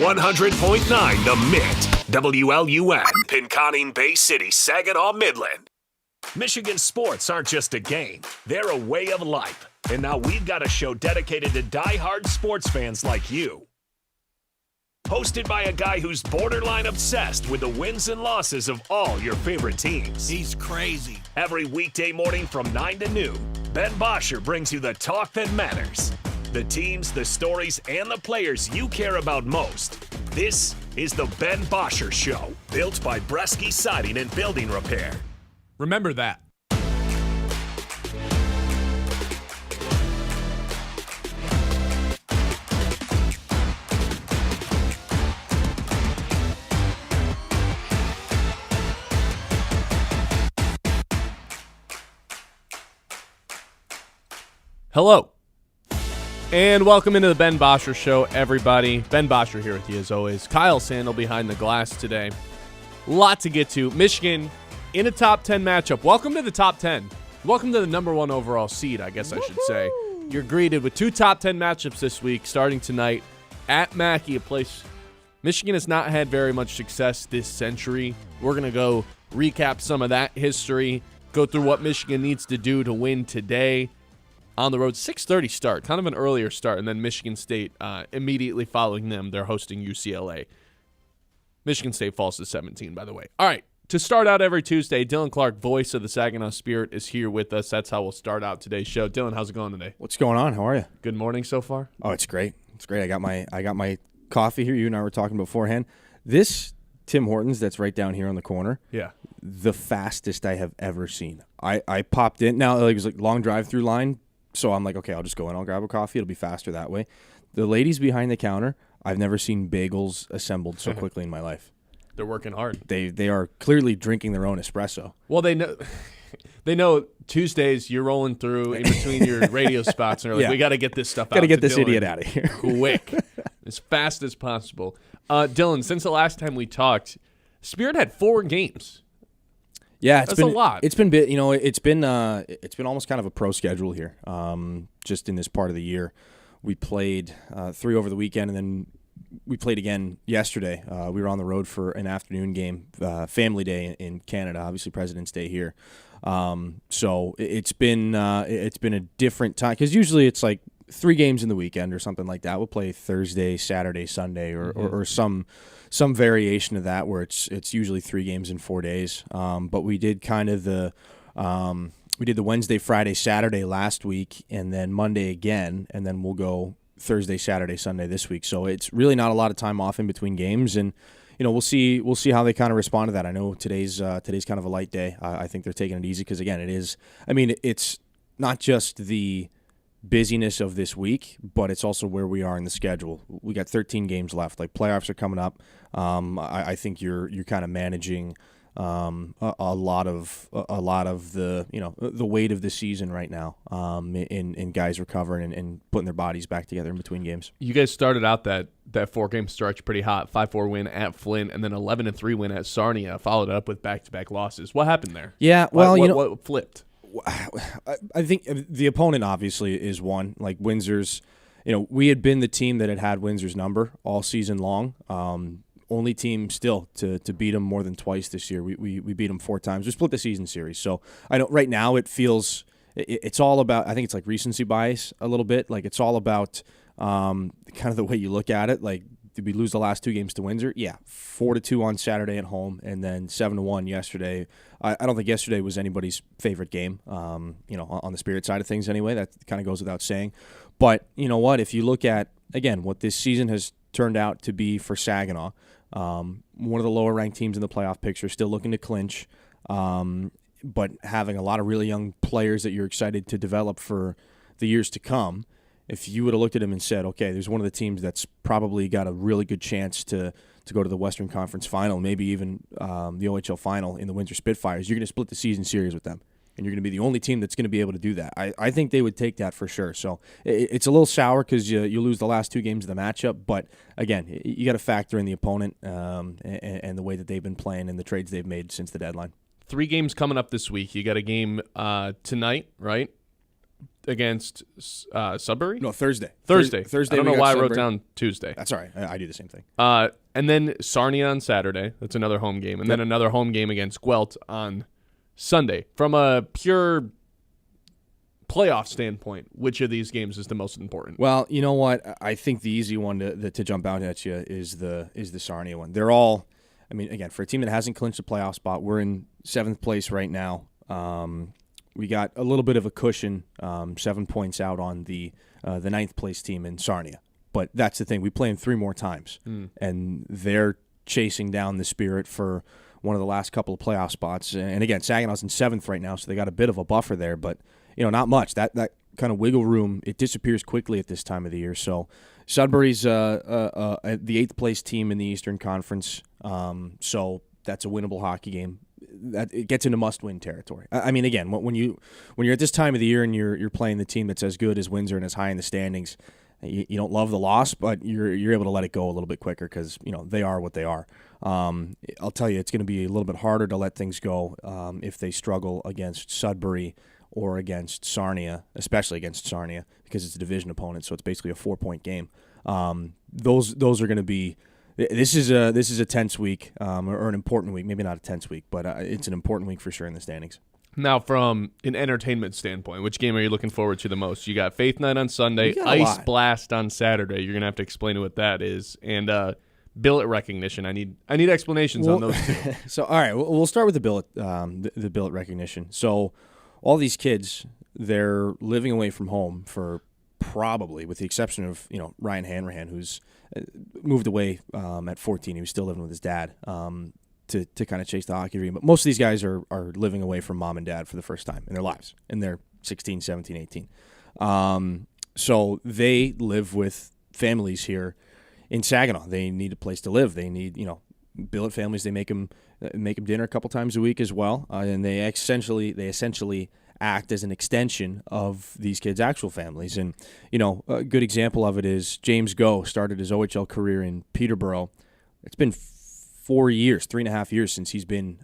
100.9 The Mitt, WLUN, Pinconning Bay City, Saginaw, Midland. Michigan sports aren't just a game, they're a way of life. And now we've got a show dedicated to die-hard sports fans like you. Hosted by a guy who's borderline obsessed with the wins and losses of all your favorite teams. He's crazy. Every weekday morning from 9 to noon, Ben Bosscher brings you the talk that matters. The teams, the stories, and the players you care about most. This is the Ben Bosscher Show, built by Bresky Siding and Building Repair. Remember that. Hello, and welcome into the Ben Bosscher Show, everybody. Ben Bosscher here with you as always. Kyle Sandel behind the glass today. Lot to get to. Michigan in a top 10 matchup. Welcome to the top 10. Welcome to the number one overall seed, I guess I should say. You're greeted with two top 10 matchups this week, starting tonight at Mackey, a place Michigan has not had very much success this century. We're going to go recap some of that history, go through what Michigan needs to do to win today. On the road, 6:30 start, kind of an earlier start, and then Michigan State immediately following them. They're hosting UCLA. Michigan State falls to 17, by the way. All right, to start out every Tuesday, Dillon Clark, voice of the Saginaw Spirit, is here with us. That's how we'll start out today's show. Dillon, how's it going today? What's going on? How are you? Good morning so far. Oh, it's great. It's great. I got my coffee here. You and I were talking beforehand. This Tim Hortons that's right down here on the corner. Yeah. The fastest I have ever seen. I popped in. Now it was like long drive-through line. So I'm like, okay, I'll just go in. I'll grab a coffee. It'll be faster that way. The ladies behind the counter, I've never seen bagels assembled so quickly in my life. They're working hard. They are clearly drinking their own espresso. Well, they know Tuesdays you're rolling through in between your radio spots, and they're like, Yeah. We got to get this stuff out. Got to get this Dillon idiot out of here. quick, as fast as possible. Dillon, since the last time we talked, Spirit had 4 games. Yeah, That's a lot. It's been it's been almost kind of a pro schedule here. Just in this part of the year, we played 3 over the weekend, and then we played again yesterday. We were on the road for an afternoon game, Family Day in Canada, obviously President's Day here. So it's been a different time because usually it's like 3 games in the weekend or something like that. We'll play Thursday, Saturday, Sunday, or some variation of that where it's usually 3 games in 4 days. But we did kind of we did the Wednesday, Friday, Saturday last week, and then Monday again, and then we'll go Thursday, Saturday, Sunday this week. So it's really not a lot of time off in between games, and we'll see how they kind of respond to that. I know today's kind of a light day. I think they're taking it easy because again, it is. I mean, it's not just the busyness of this week, but it's also where we are in the schedule. We got 13 games left. Like playoffs are coming up. I think you're kind of managing a lot of the the weight of the season right now in guys recovering and putting their bodies back together in between games. You guys started out that 4-game stretch pretty hot, 5-4 win at Flint, and then 11-3 win at Sarnia, followed up with back-to-back losses. What happened there? Yeah, well, what flipped? I think the opponent obviously is one. Like Windsor's, we had been the team that had Windsor's number all season long. Only team still to beat them more than twice this year. We beat them 4 times. We split the season series. So I know right now it feels it's all about. I think it's like recency bias a little bit. Like it's all about kind of the way you look at it. Like did we lose the last 2 games to Windsor? Yeah, 4-2 on Saturday at home, and then 7-1 yesterday. I don't think yesterday was anybody's favorite game. On the Spirit side of things anyway. That kind of goes without saying. But you know what? If you look at again what this season has turned out to be for Saginaw. One of the lower ranked teams in the playoff picture, still looking to clinch, but having a lot of really young players that you're excited to develop for the years to come. If you would have looked at them and said, okay, there's one of the teams that's probably got a really good chance to go to the Western Conference Final, maybe even the OHL Final in the Windsor Spitfires, you're going to split the season series with them. And you're going to be the only team that's going to be able to do that. I think they would take that for sure. So it's a little sour because you lose the last 2 games of the matchup. But, again, you got to factor in the opponent and the way that they've been playing and the trades they've made since the deadline. 3 games coming up this week. You got a game tonight, right, against Sudbury? No, Thursday. Thursday. I don't know why I wrote down Tuesday. That's all right. I do the same thing. And then Sarnia on Saturday. That's another home game. And then another home game against Guelph on Sunday. From a pure playoff standpoint, which of these games is the most important? Well, you know what? I think the easy one to jump out at you is the Sarnia one. They're all, I mean, again, for a team that hasn't clinched a playoff spot, we're in 7th place right now. We got a little bit of a cushion, 7 points out on the 9th place team in Sarnia. But that's the thing. We play them 3 more times, and they're chasing down the Spirit for one of the last couple of playoff spots. And again, Saginaw's in 7th right now, so they got a bit of a buffer there, but not much. That kind of wiggle room, it disappears quickly at this time of the year. So Sudbury's the 8th place team in the Eastern Conference, so that's a winnable hockey game. That it gets into must-win territory. I mean, again, when you're at this time of the year and you're playing the team that's as good as Windsor and as high in the standings, you don't love the loss, but you're able to let it go a little bit quicker because they are what they are. I'll tell you, it's going to be a little bit harder to let things go if they struggle against Sudbury or against Sarnia, especially against Sarnia because it's a division opponent, so it's basically a 4-point game. Those are going to be. This is a tense week or an important week. Maybe not a tense week, but it's an important week for sure in the standings. Now, from an entertainment standpoint, which game are you looking forward to the most? You got Faith Night on Sunday, Ice Blast on Saturday. You're going to have to explain what that is. And billet recognition. I need explanations on those 2. So, all right, we'll start with the billet recognition. So all these kids, they're living away from home for probably, with the exception of Ryan Hanrahan, who's moved away at 14. He was still living with his dad to kind of chase the hockey dream. But most of these guys are living away from mom and dad for the first time in their lives, and they're 16, 17, 18. So they live with families here in Saginaw. They need a place to live. They need, billet families. They make them dinner a couple times a week as well, and they essentially act as an extension of these kids' actual families. And a good example of it is James Go started his OHL career in Peterborough. It's been 3.5 years since he's been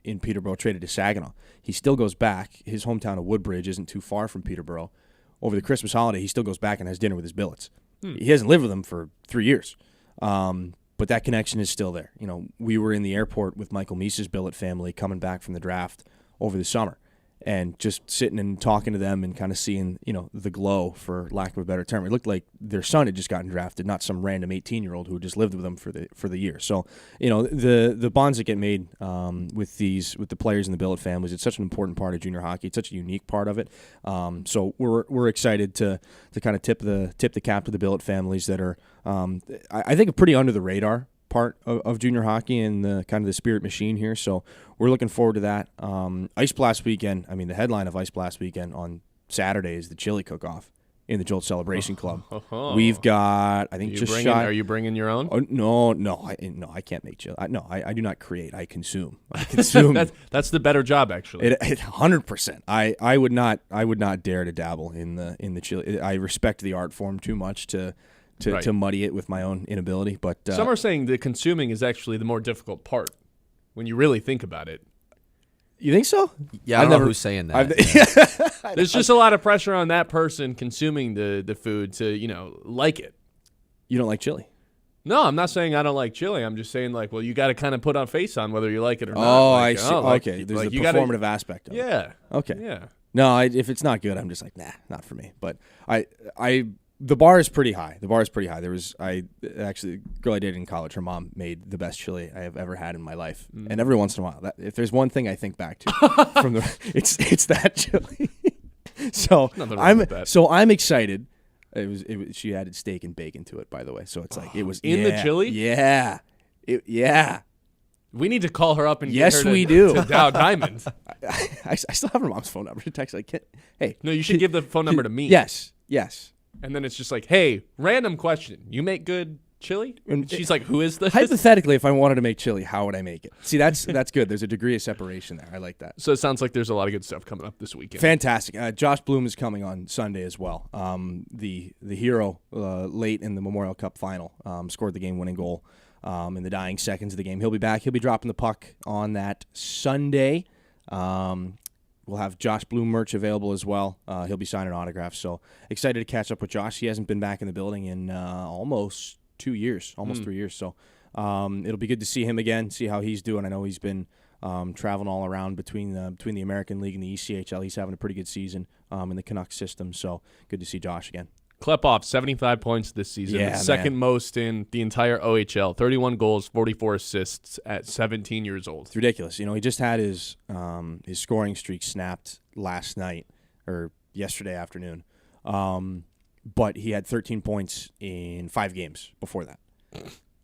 in Peterborough, traded to Saginaw. He still goes back. His hometown of Woodbridge isn't too far from Peterborough. Over the Christmas holiday, he still goes back and has dinner with his billets. He hasn't lived with them for 3 years, but that connection is still there. We were in the airport with Michael Meese's billet family coming back from the draft over the summer. And just sitting and talking to them and kind of seeing, the glow, for lack of a better term. It looked like their son had just gotten drafted, not some random 18-year-old who just lived with them for the year. So, the bonds that get made with the players in the billet families, it's such an important part of junior hockey. It's such a unique part of it. So we're excited to kind of tip the cap to the billet families that are, I think, a pretty under the radar part of junior hockey and the kind of the spirit machine here. So we're looking forward to that. Ice Blast weekend. I mean, the headline of Ice Blast weekend on Saturday is the chili cook-off in the Jolt Celebration Club. We've got, I think, Are you bringing your own? Oh, no, I can't make chili. I do not create. I consume. That's the better job, actually. 100%. I would not dare to dabble in the chili. I respect the art form too much to muddy it with my own inability. But some are saying the consuming is actually the more difficult part when you really think about it. You think so? Yeah, I don't know who's saying that. There's just a lot of pressure on that person consuming the food to, like it. You don't like chili? No, I'm not saying I don't like chili. I'm just saying, you got to kind of put on face on whether you like it or not. Oh, I see. Okay, there's a performative aspect of it. Yeah. Okay. Yeah. No, if it's not good, I'm just like, nah, not for me. But the bar is pretty high. There was the girl I dated in college, her mom made the best chili I have ever had in my life. And every once in a while, if there's one thing I think back to it's that chili. So I'm excited. She added steak and bacon to it, by the way. So it's like it was in the chili. Yeah, yeah. We need to call her up and yes, get her we do. to Dow Diamond. I still have her mom's phone number. She texts like, "Hey, no, you should give the phone number to me." Yes. And then it's just like, hey, random question. You make good chili? And she's like, who is this? Hypothetically, if I wanted to make chili, how would I make it? See, that's good. There's a degree of separation there. I like that. So it sounds like there's a lot of good stuff coming up this weekend. Fantastic. Josh Bloom is coming on Sunday as well. The hero late in the Memorial Cup final scored the game-winning goal in the dying seconds of the game. He'll be back. He'll be dropping the puck on that Sunday. We'll have Josh Bloom merch available as well. He'll be signing autographs. So excited to catch up with Josh. He hasn't been back in the building in almost 2 years, almost 3 years. So it'll be good to see him again, see how he's doing. I know he's been traveling all around between the American League and the ECHL. He's having a pretty good season in the Canucks system. So good to see Josh again. Klepov, 75 points this season. Yeah, second most in the entire OHL. 31 goals, 44 assists at 17 years old. It's ridiculous. He just had his scoring streak snapped last night or yesterday afternoon. But he had 13 points in 5 games before that.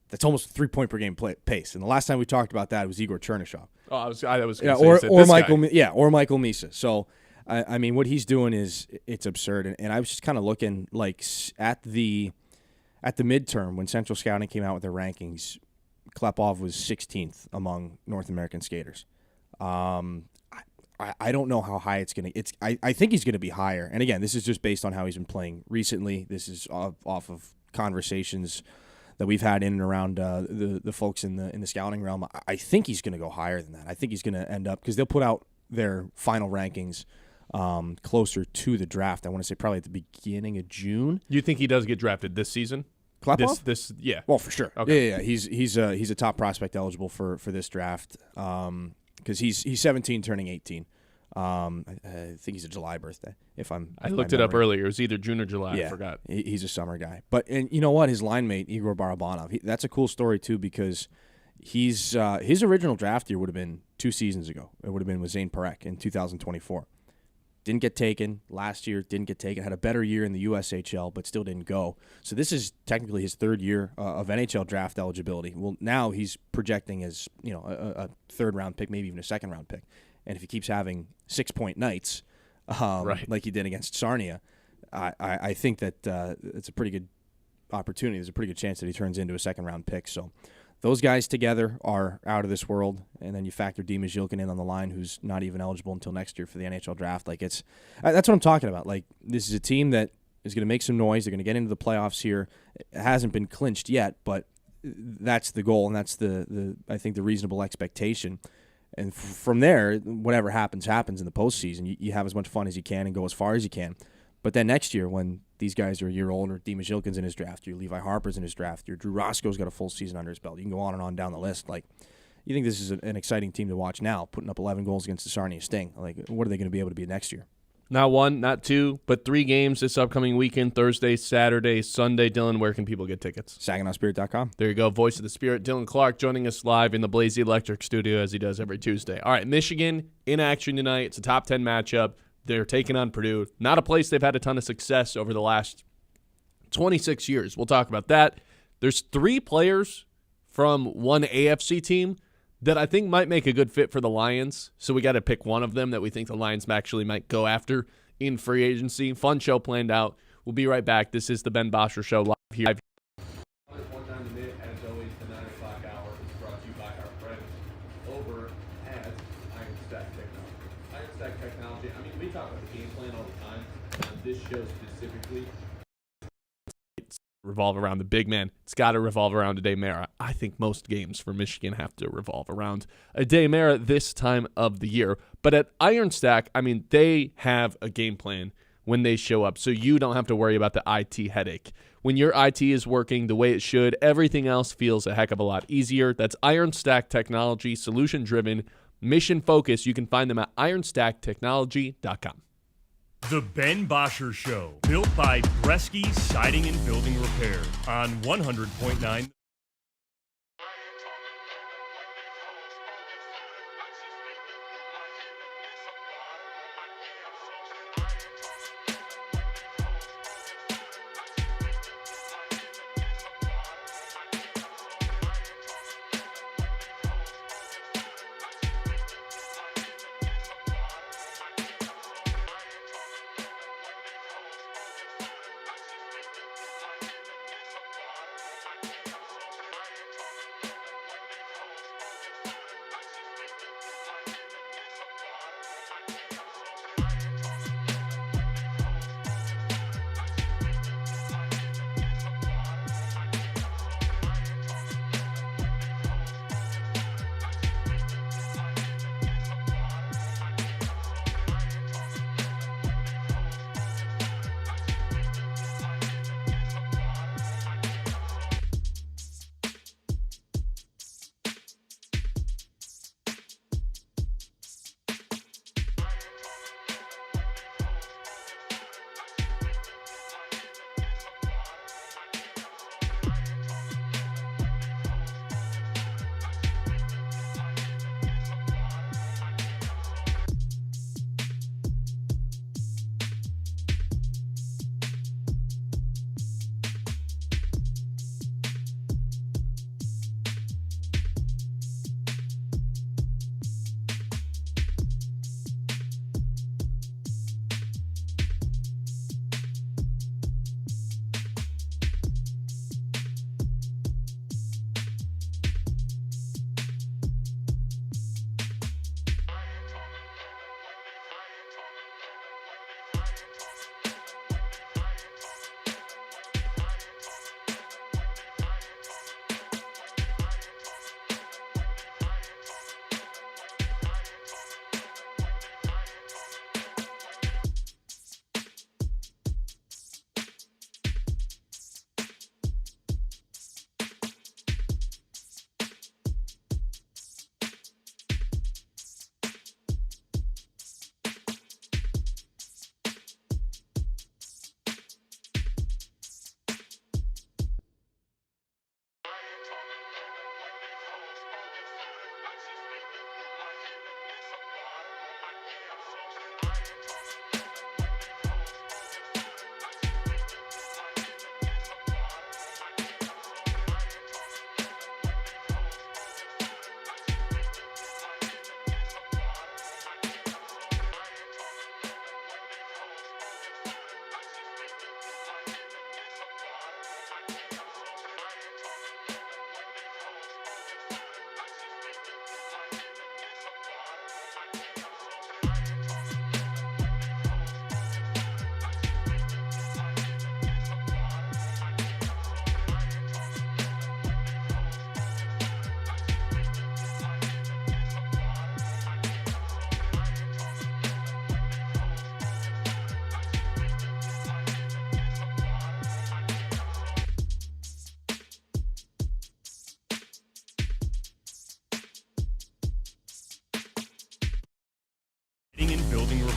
That's almost a 3-point per game pace. And the last time we talked about that was Igor Chernyshov. Oh, I was going to say or Michael Misa. So I mean, what he's doing it's absurd. And I was just kind of looking like at the midterm when Central Scouting came out with their rankings, Klepov was 16th among North American skaters. I don't know how high it's going to. I think he's going to be higher. And again, this is just based on how he's been playing recently. This is off of conversations that we've had in and around the folks in the scouting realm. I think he's going to go higher than that. I think he's going to end up because they'll put out their final rankings closer to the draft. I want to say probably at the beginning of June. You think he does get drafted this season? Klepov? Yeah. Well, for sure. Okay. Yeah. He's a top prospect eligible for this draft because he's 17 turning 18. I think he's a July birthday. I looked it up earlier. It was either June or July. Yeah, I forgot. He's a summer guy. And you know what? His line mate Igor Barabanov. That's a cool story too because his original draft year would have been 2 seasons ago. It would have been with Zane Parekh in 2024. Didn't get taken last year. Didn't get taken. Had a better year in the USHL, but still didn't go. So this is technically his 3rd year of NHL draft eligibility. Well, now he's projecting as a 3rd round pick, maybe even a 2nd round pick. And if he keeps having 6-point nights, like he did against Sarnia, I think that it's a pretty good opportunity. There's a pretty good chance that he turns into a 2nd round pick. So those guys together are out of this world. And then you factor Dima Zhilkin in on the line, who's not even eligible until next year for the NHL draft. That's what I'm talking about. Like, this is a team that is going to make some noise. They're going to get into the playoffs here. It hasn't been clinched yet, but that's the goal, and that's I think the reasonable expectation. And from there, whatever happens in the postseason. You have as much fun as you can and go as far as you can. But then next year, when these guys are a year older, Dima Zhilkin's in his draft year, Levi Harper's in his draft year, Drew Roscoe's got a full season under his belt. You can go on and on down the list. Like, you think this is an exciting team to watch now, putting up 11 goals against the Sarnia Sting. Like, what are they going to be able to be next year? Not one, not two, but 3 games this upcoming weekend, Thursday, Saturday, Sunday. Dillon, where can people get tickets? SaginawSpirit.com. There you go. Voice of the Spirit, Dillon Clark, joining us live in the Blazy Electric studio as he does every Tuesday. All right, Michigan in action tonight. It's a top 10 matchup. They're taking on Purdue. Not a place they've had a ton of success over the last 26 years. We'll talk about that. There's 3 players from one AFC team that I think might make a good fit for the Lions. So we got to pick one of them that we think the Lions actually might go after in free agency. Fun show planned out. We'll be right back. This is the Ben Bosscher Show live here. One time to Mitt, as always, the 9 o'clock hour is brought to you by our friends over at Iron Stack Technology. Iron Stack Technology, I mean, we talk about the game plan all the time. On this show specifically, revolve around the big man. It's got to revolve around Ade Mara. I think most games for Michigan have to revolve around Ade Mara this time of the year. But at Iron Stack, I mean, they have a game plan when they show up, so you don't have to worry about the IT headache. When your IT is working the way it should, everything else feels a heck of a lot easier. That's Iron Stack Technology, solution-driven, mission-focused. You can find them at ironstacktechnology.com. The Ben Bosscher Show, built by Bresky Siding and Building Repair on 100.9.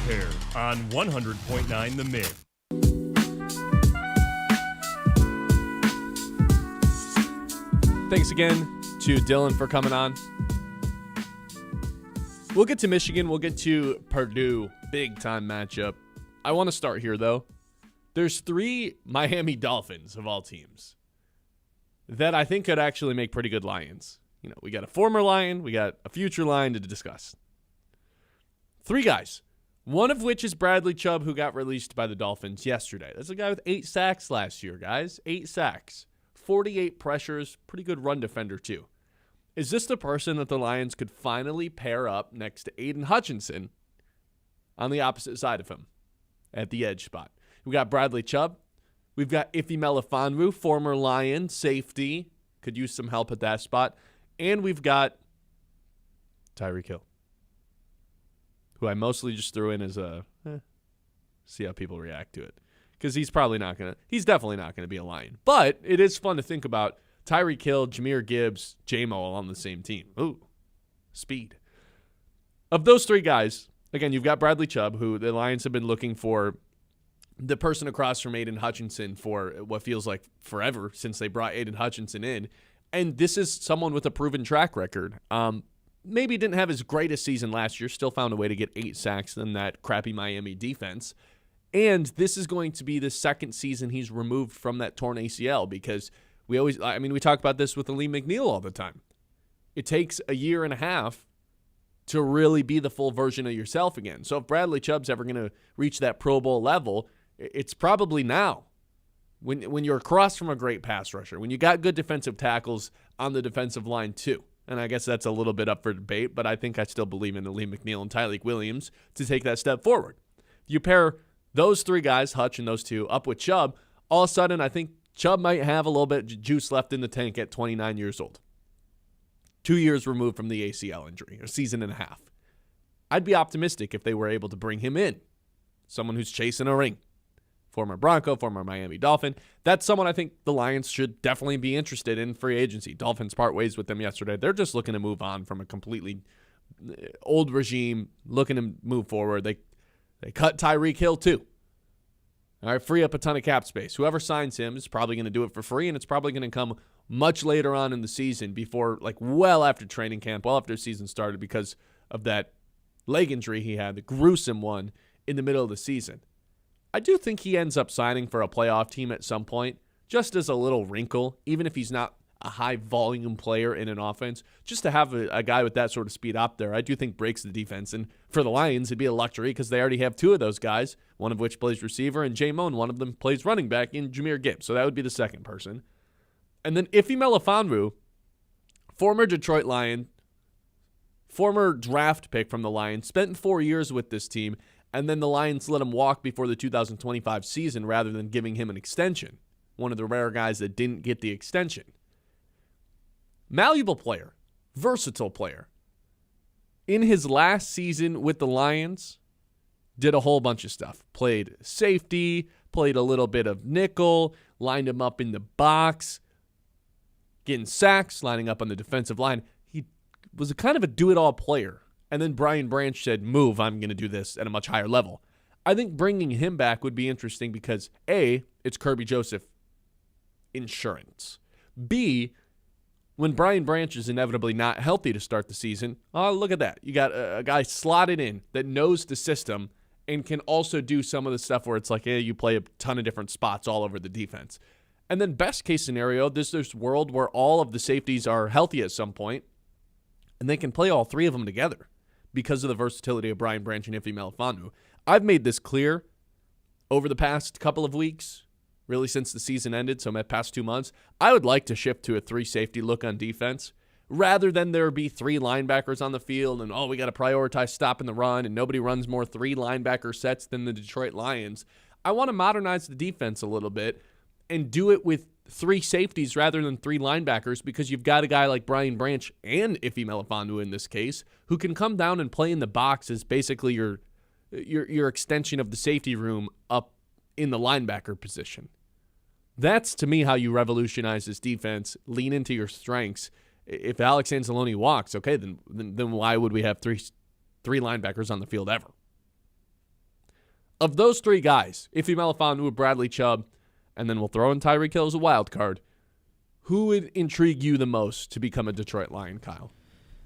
Repair on 100.9 The Mitt. Thanks again to Dillon for coming on. We'll get to Michigan. We'll get to Purdue. Big-time matchup. I want to start here, though. There's 3 Miami Dolphins, of all teams, that I think could actually make pretty good Lions. You know, we got a former Lion. We got a future Lion to discuss. 3 guys. One of which is Bradley Chubb, who got released by the Dolphins yesterday. That's a guy with 8 sacks last year, guys. 8 sacks. 48 pressures, pretty good run defender too. Is this the person that the Lions could finally pair up next to Aiden Hutchinson on the opposite side of him at the edge spot? We got Bradley Chubb. We've got Ife Melifonwu, former Lion, safety. Could use some help at that spot. And we've got Tyreek Hill, who I mostly just threw in as a, see how people react to it. Because he's definitely not going to be a Lion. But it is fun to think about Tyreek Hill, Jahmyr Gibbs, J-Mo all on the same team. Ooh, speed. Of those 3 guys, again, you've got Bradley Chubb, who the Lions have been looking for the person across from Aiden Hutchinson for what feels like forever since they brought Aiden Hutchinson in. And this is someone with a proven track record. Maybe didn't have his greatest season last year, still found a way to get 8 sacks in that crappy Miami defense. And this is going to be the second season he's removed from that torn ACL because we talk about this with Lee McNeil all the time. It takes a year and a half to really be the full version of yourself again. So if Bradley Chubb's ever going to reach that Pro Bowl level, it's probably now when you're across from a great pass rusher, when you got good defensive tackles on the defensive line too. And I guess that's a little bit up for debate, but I think I still believe in Lee McNeil and Tyreek Williams to take that step forward. You pair those 3 guys, Hutch and those 2, up with Chubb, all of a sudden I think Chubb might have a little bit of juice left in the tank at 29 years old. 2 years removed from the ACL injury, a season and a half. I'd be optimistic if they were able to bring him in. Someone who's chasing a ring. Former Bronco, former Miami Dolphin. That's someone I think the Lions should definitely be interested in free agency. Dolphins part ways with them yesterday. They're just looking to move on from a completely old regime, looking to move forward. They cut Tyreek Hill too. All right, free up a ton of cap space. Whoever signs him is probably going to do it for free, and it's probably going to come much later on in the season before, well after training camp, well after the season started because of that leg injury he had, the gruesome one in the middle of the season. I do think he ends up signing for a playoff team at some point, just as a little wrinkle, even if he's not a high-volume player in an offense. Just to have a guy with that sort of speed up there, I do think breaks the defense. And for the Lions, it'd be a luxury because they already have 2 of those guys, one of which plays receiver, and J-Mo, one of them plays running back in Jahmyr Gibbs. So that would be the second person. And then Ife Melifonwu, former Detroit Lion, former draft pick from the Lions, spent 4 years with this team, and then the Lions let him walk before the 2025 season rather than giving him an extension. One of the rare guys that didn't get the extension. Malleable player, versatile player. In his last season with the Lions, did a whole bunch of stuff. Played safety, played a little bit of nickel, lined him up in the box, getting sacks, lining up on the defensive line. He was a kind of a do-it-all player. And then Brian Branch said, move, I'm going to do this at a much higher level. I think bringing him back would be interesting because, A, it's Kirby Joseph insurance. B, when Brian Branch is inevitably not healthy to start the season, oh, look at that. You got a guy slotted in that knows the system and can also do some of the stuff where it's like, hey, you play a ton of different spots all over the defense. And then best case scenario, there's this world where all of the safeties are healthy at some point, and they can play all 3 of them together because of the versatility of Brian Branch and Ife Melifonwu. I've made this clear over the past couple of weeks, really since the season ended, so my past 2 months. I would like to shift to a 3-safety look on defense rather than there be 3 linebackers on the field and, we got to prioritize stopping the run and nobody runs more 3 linebacker sets than the Detroit Lions. I want to modernize the defense a little bit and do it with 3 safeties rather than 3 linebackers because you've got a guy like Brian Branch and Ife Melifonwu in this case who can come down and play in the box as basically your extension of the safety room up in the linebacker position. That's, to me, how you revolutionize this defense, lean into your strengths. If Alex Anzalone walks, okay, then why would we have three linebackers on the field ever? Of those three guys, Ife Melifonwu, Bradley Chubb, and then we'll throw in Tyreek Hill as a wild card, who would intrigue you the most to become a Detroit Lion, Kyle?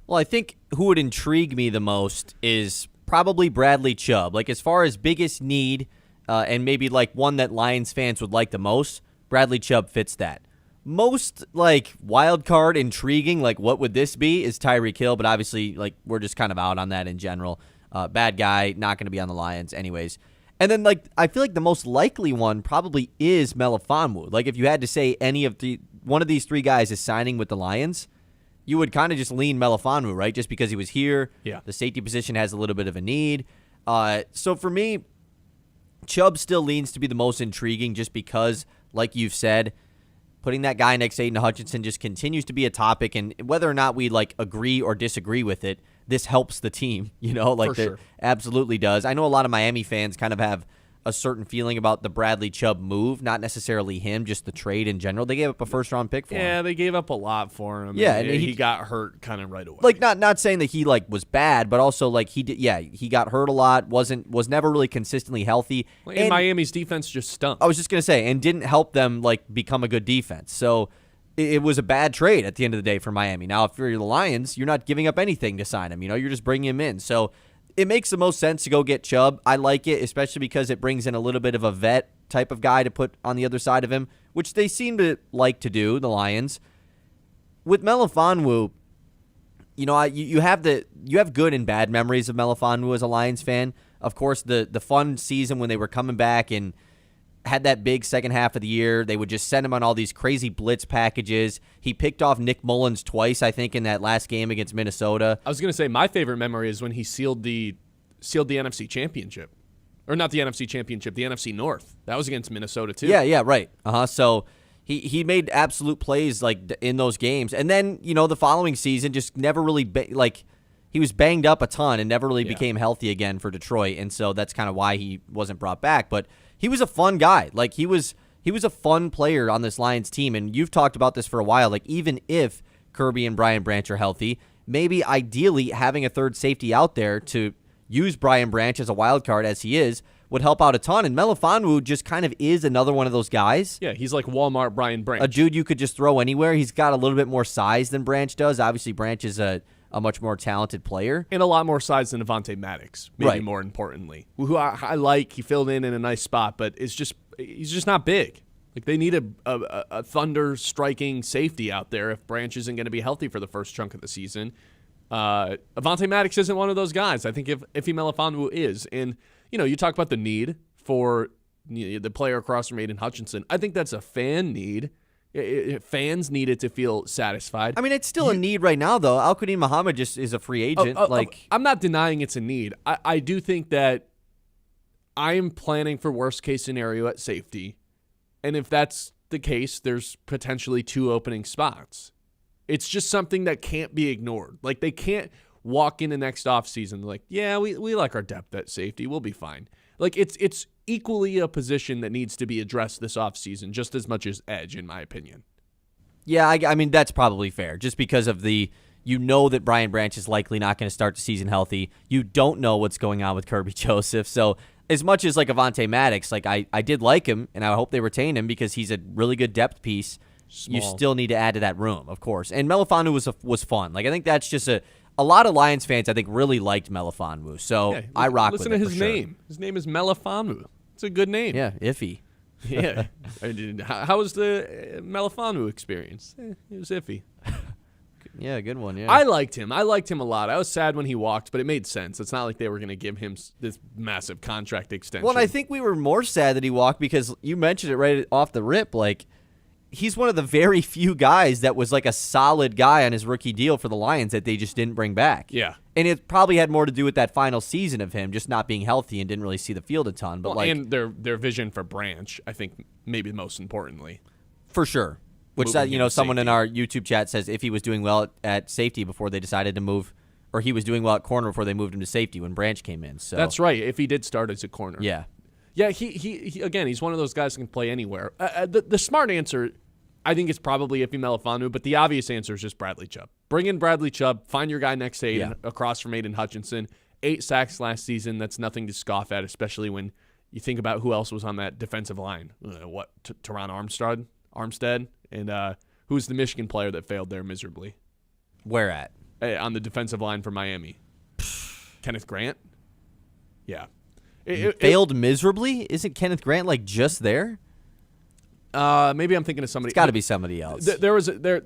Well, I think who would intrigue me the most is probably Bradley Chubb. Like, as far as biggest need and maybe like one that Lions fans would like the most, Bradley Chubb fits that. Most like wild card intriguing, like what would this be, is Tyreek Hill, but obviously like we're just kind of out on that in general. Bad guy, not going to be on the Lions anyways. And then like I feel like the most likely one probably is Melifonwu. Like if you had to say one of these three guys is signing with the Lions, you would kind of just lean Melifonwu, right? Just because he was here. Yeah. The safety position has a little bit of a need. So for me, Chubb still leans to be the most intriguing just because, like you've said, putting that guy next to Aiden Hutchinson just continues to be a topic, and whether or not we like agree or disagree with it, this helps the team, like sure. Absolutely does. I know a lot of Miami fans kind of have a certain feeling about the Bradley Chubb move, not necessarily him, just the trade in general. They gave up a first-round pick for him. Yeah, they gave up a lot for him. Yeah, and he got hurt kind of right away. Like not saying that he like was bad, but also like he did. Yeah, he got hurt a lot. Was never really consistently healthy. And Miami's defense just stunk. I was just gonna say, and didn't help them like become a good defense. So it was a bad trade at the end of the day for Miami. Now, if you're the Lions, you're not giving up anything to sign him. You're just bringing him in. So it makes the most sense to go get Chubb. I like it, especially because it brings in a little bit of a vet type of guy to put on the other side of him, which they seem to like to do, the Lions. With Melifonwu, you have good and bad memories of Melifonwu as a Lions fan. Of course, the fun season when they were coming back and had that big second half of the year, they would just send him on all these crazy blitz packages. He picked off Nick Mullins twice, I think, in that last game against Minnesota. I was going to say my favorite memory is when he sealed the NFC Championship. Or not the NFC Championship, the NFC North. That was against Minnesota too. Yeah, right. So he made absolute plays like in those games. And then, the following season just never really he was banged up a ton and never really became healthy again for Detroit. And so that's kind of why he wasn't brought back, but he was a fun guy. Like he was a fun player on this Lions team, and you've talked about this for a while. Like even if Kirby and Brian Branch are healthy, maybe ideally having a third safety out there to use Brian Branch as a wild card as he is would help out a ton. And Melifonwu just kind of is another one of those guys. Yeah, he's like Walmart Brian Branch. A dude you could just throw anywhere. He's got a little bit more size than Branch does. Obviously, Branch is a much more talented player. And a lot more size than Avonte Maddox, maybe more importantly. Who I like. He filled in a nice spot, but he's just not big. Like they need a thunder-striking safety out there if Branch isn't going to be healthy for the first chunk of the season. Avonte Maddox isn't one of those guys. I think if Ife Melifonwu is. And, you talk about the need for the player across from Aiden Hutchinson. I think that's a fan need. Fans need it to feel satisfied. I mean, it's still a need right now, though. Al-Qadim Muhammad just is a free agent. I'm not denying it's a need. I do think that I'm planning for worst-case scenario at safety. And if that's the case, there's potentially 2 opening spots. It's just something that can't be ignored. Like, they can't walk in the next offseason like, yeah, we like our depth at safety. We'll be fine. Like, it's equally a position that needs to be addressed this offseason just as much as edge, in my opinion. Yeah, I mean, that's probably fair. Just because of that Brian Branch is likely not going to start the season healthy. You don't know what's going on with Kirby Joseph. So as much as like Avonte Maddox, like I did like him, and I hope they retain him because he's a really good depth piece. Small. You still need to add to that room, of course. And Melifonwu was fun. Like I think that's just a lot of Lions fans, I think, really liked Melifonwu. So I rock with it. Listen to his sure. name. His name is Melifonwu. It's a good name. Yeah, iffy. Yeah. How was the Melifonwu experience? It was iffy. Yeah, good one, yeah. I liked him. I liked him a lot. I was sad when he walked, but it made sense. It's not like they were going to give him this massive contract extension. Well, I think we were more sad that he walked because you mentioned it right off the rip. Like, he's one of the very few guys that was like a solid guy on his rookie deal for the Lions that they just didn't bring back. Yeah. And it probably had more to do with that final season of him just not being healthy and didn't really see the field a ton. But and their vision for Branch, I think, maybe most importantly. For sure. Which, someone in our YouTube chat says if he was doing well at safety before they decided to move, or he was doing well at corner before they moved him to safety when Branch came in. So that's right, if he did start as a corner. Yeah. Yeah, he again, he's one of those guys who can play anywhere. The smart answer, I think, is probably Ife Melifonwu, but the obvious answer is just Bradley Chubb. Bring in Bradley Chubb, find your guy next to Aiden, across from Aiden Hutchinson. 8 sacks last season, that's nothing to scoff at, especially when You think about who else was on that defensive line. Teron Armstead, and who's the Michigan player that failed there miserably? Where at? On the defensive line for Miami. Kenneth Grant? Yeah. Failed miserably? Isn't Kenneth Grant like just there? Maybe I'm thinking of somebody. It's got to be somebody else. That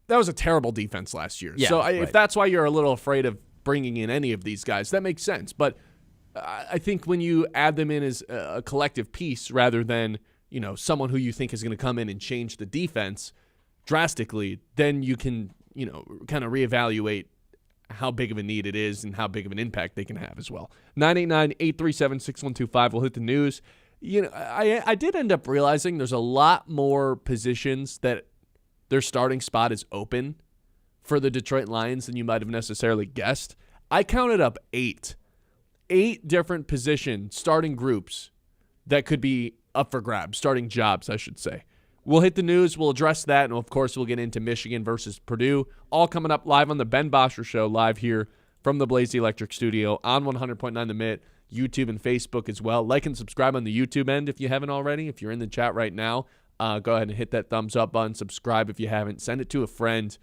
was a terrible defense last year. Yeah, so right. If that's why you're a little afraid of bringing in any of these guys, that makes sense. But I think when you add them in as a collective piece rather than someone who you think is going to come in and change the defense drastically, then you can kind of reevaluate how big of a need it is and how big of an impact they can have as well. 989-837-6125. We'll hit the news. I did end up realizing there's a lot more positions that their starting spot is open for the Detroit Lions than you might have necessarily guessed. I counted up 8 different position starting groups that could be up for grabs, starting jobs, I should say. We'll hit the news. We'll address that. And, of course, we'll get into Michigan versus Purdue. All coming up live on the Ben Bosscher Show, live here from the Blaze Electric Studio on 100.9 The Mitt, YouTube and Facebook as well. Like and subscribe on the YouTube end if you haven't already. If you're in the chat right now, go ahead and hit that thumbs up button. Subscribe if you haven't. Send it to a friend.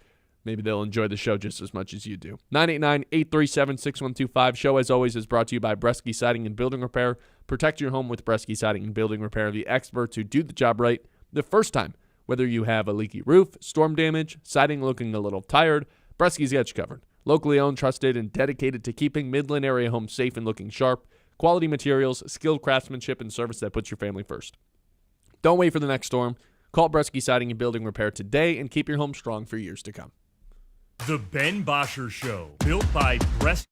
Maybe they'll enjoy the show just as much as you do. 989-837-6125. Show, as always, is brought to you by Bresky Siding and Building Repair. Protect your home with Bresky Siding and Building Repair, the experts who do the job right the first time. Whether you have a leaky roof, storm damage, siding looking a little tired, Bresky's got you covered. Locally owned, trusted, and dedicated to keeping Midland area homes safe and looking sharp. Quality materials, skilled craftsmanship, and service that puts your family first. Don't wait for the next storm. Call Bresky Siding and Building Repair today and keep your home strong for years to come. The Ben Bosscher Show, built by Bresky.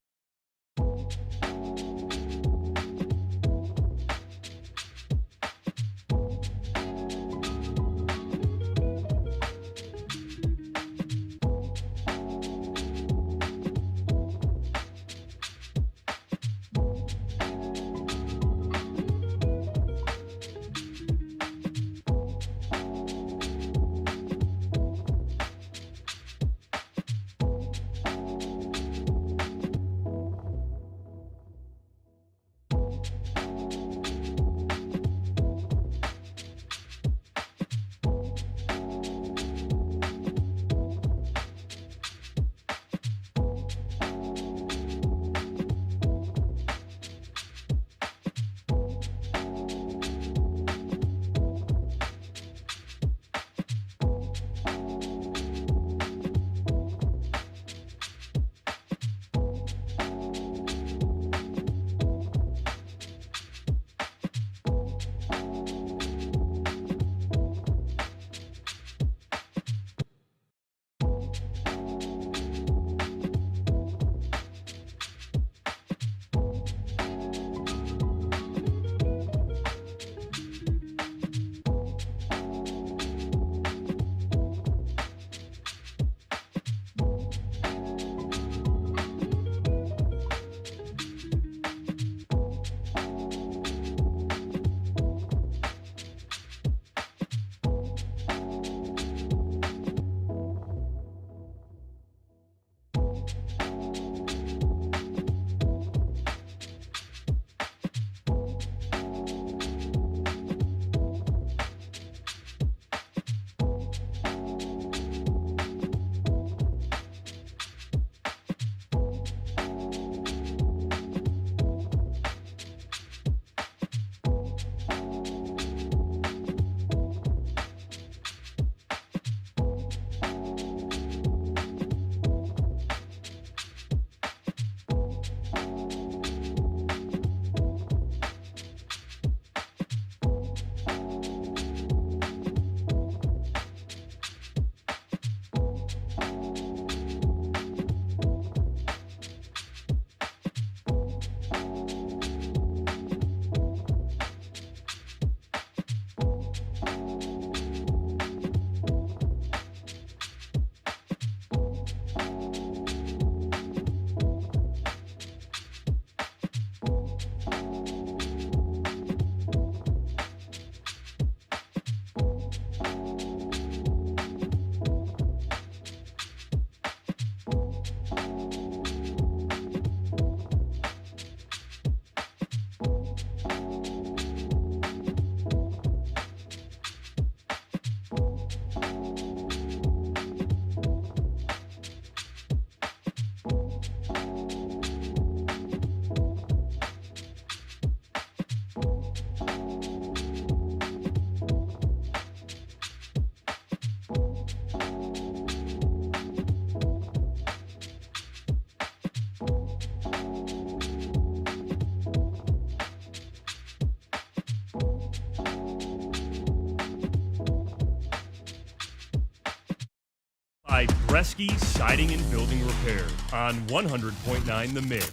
by Bresky Siding and Building Repair on 100.9 The Mitt.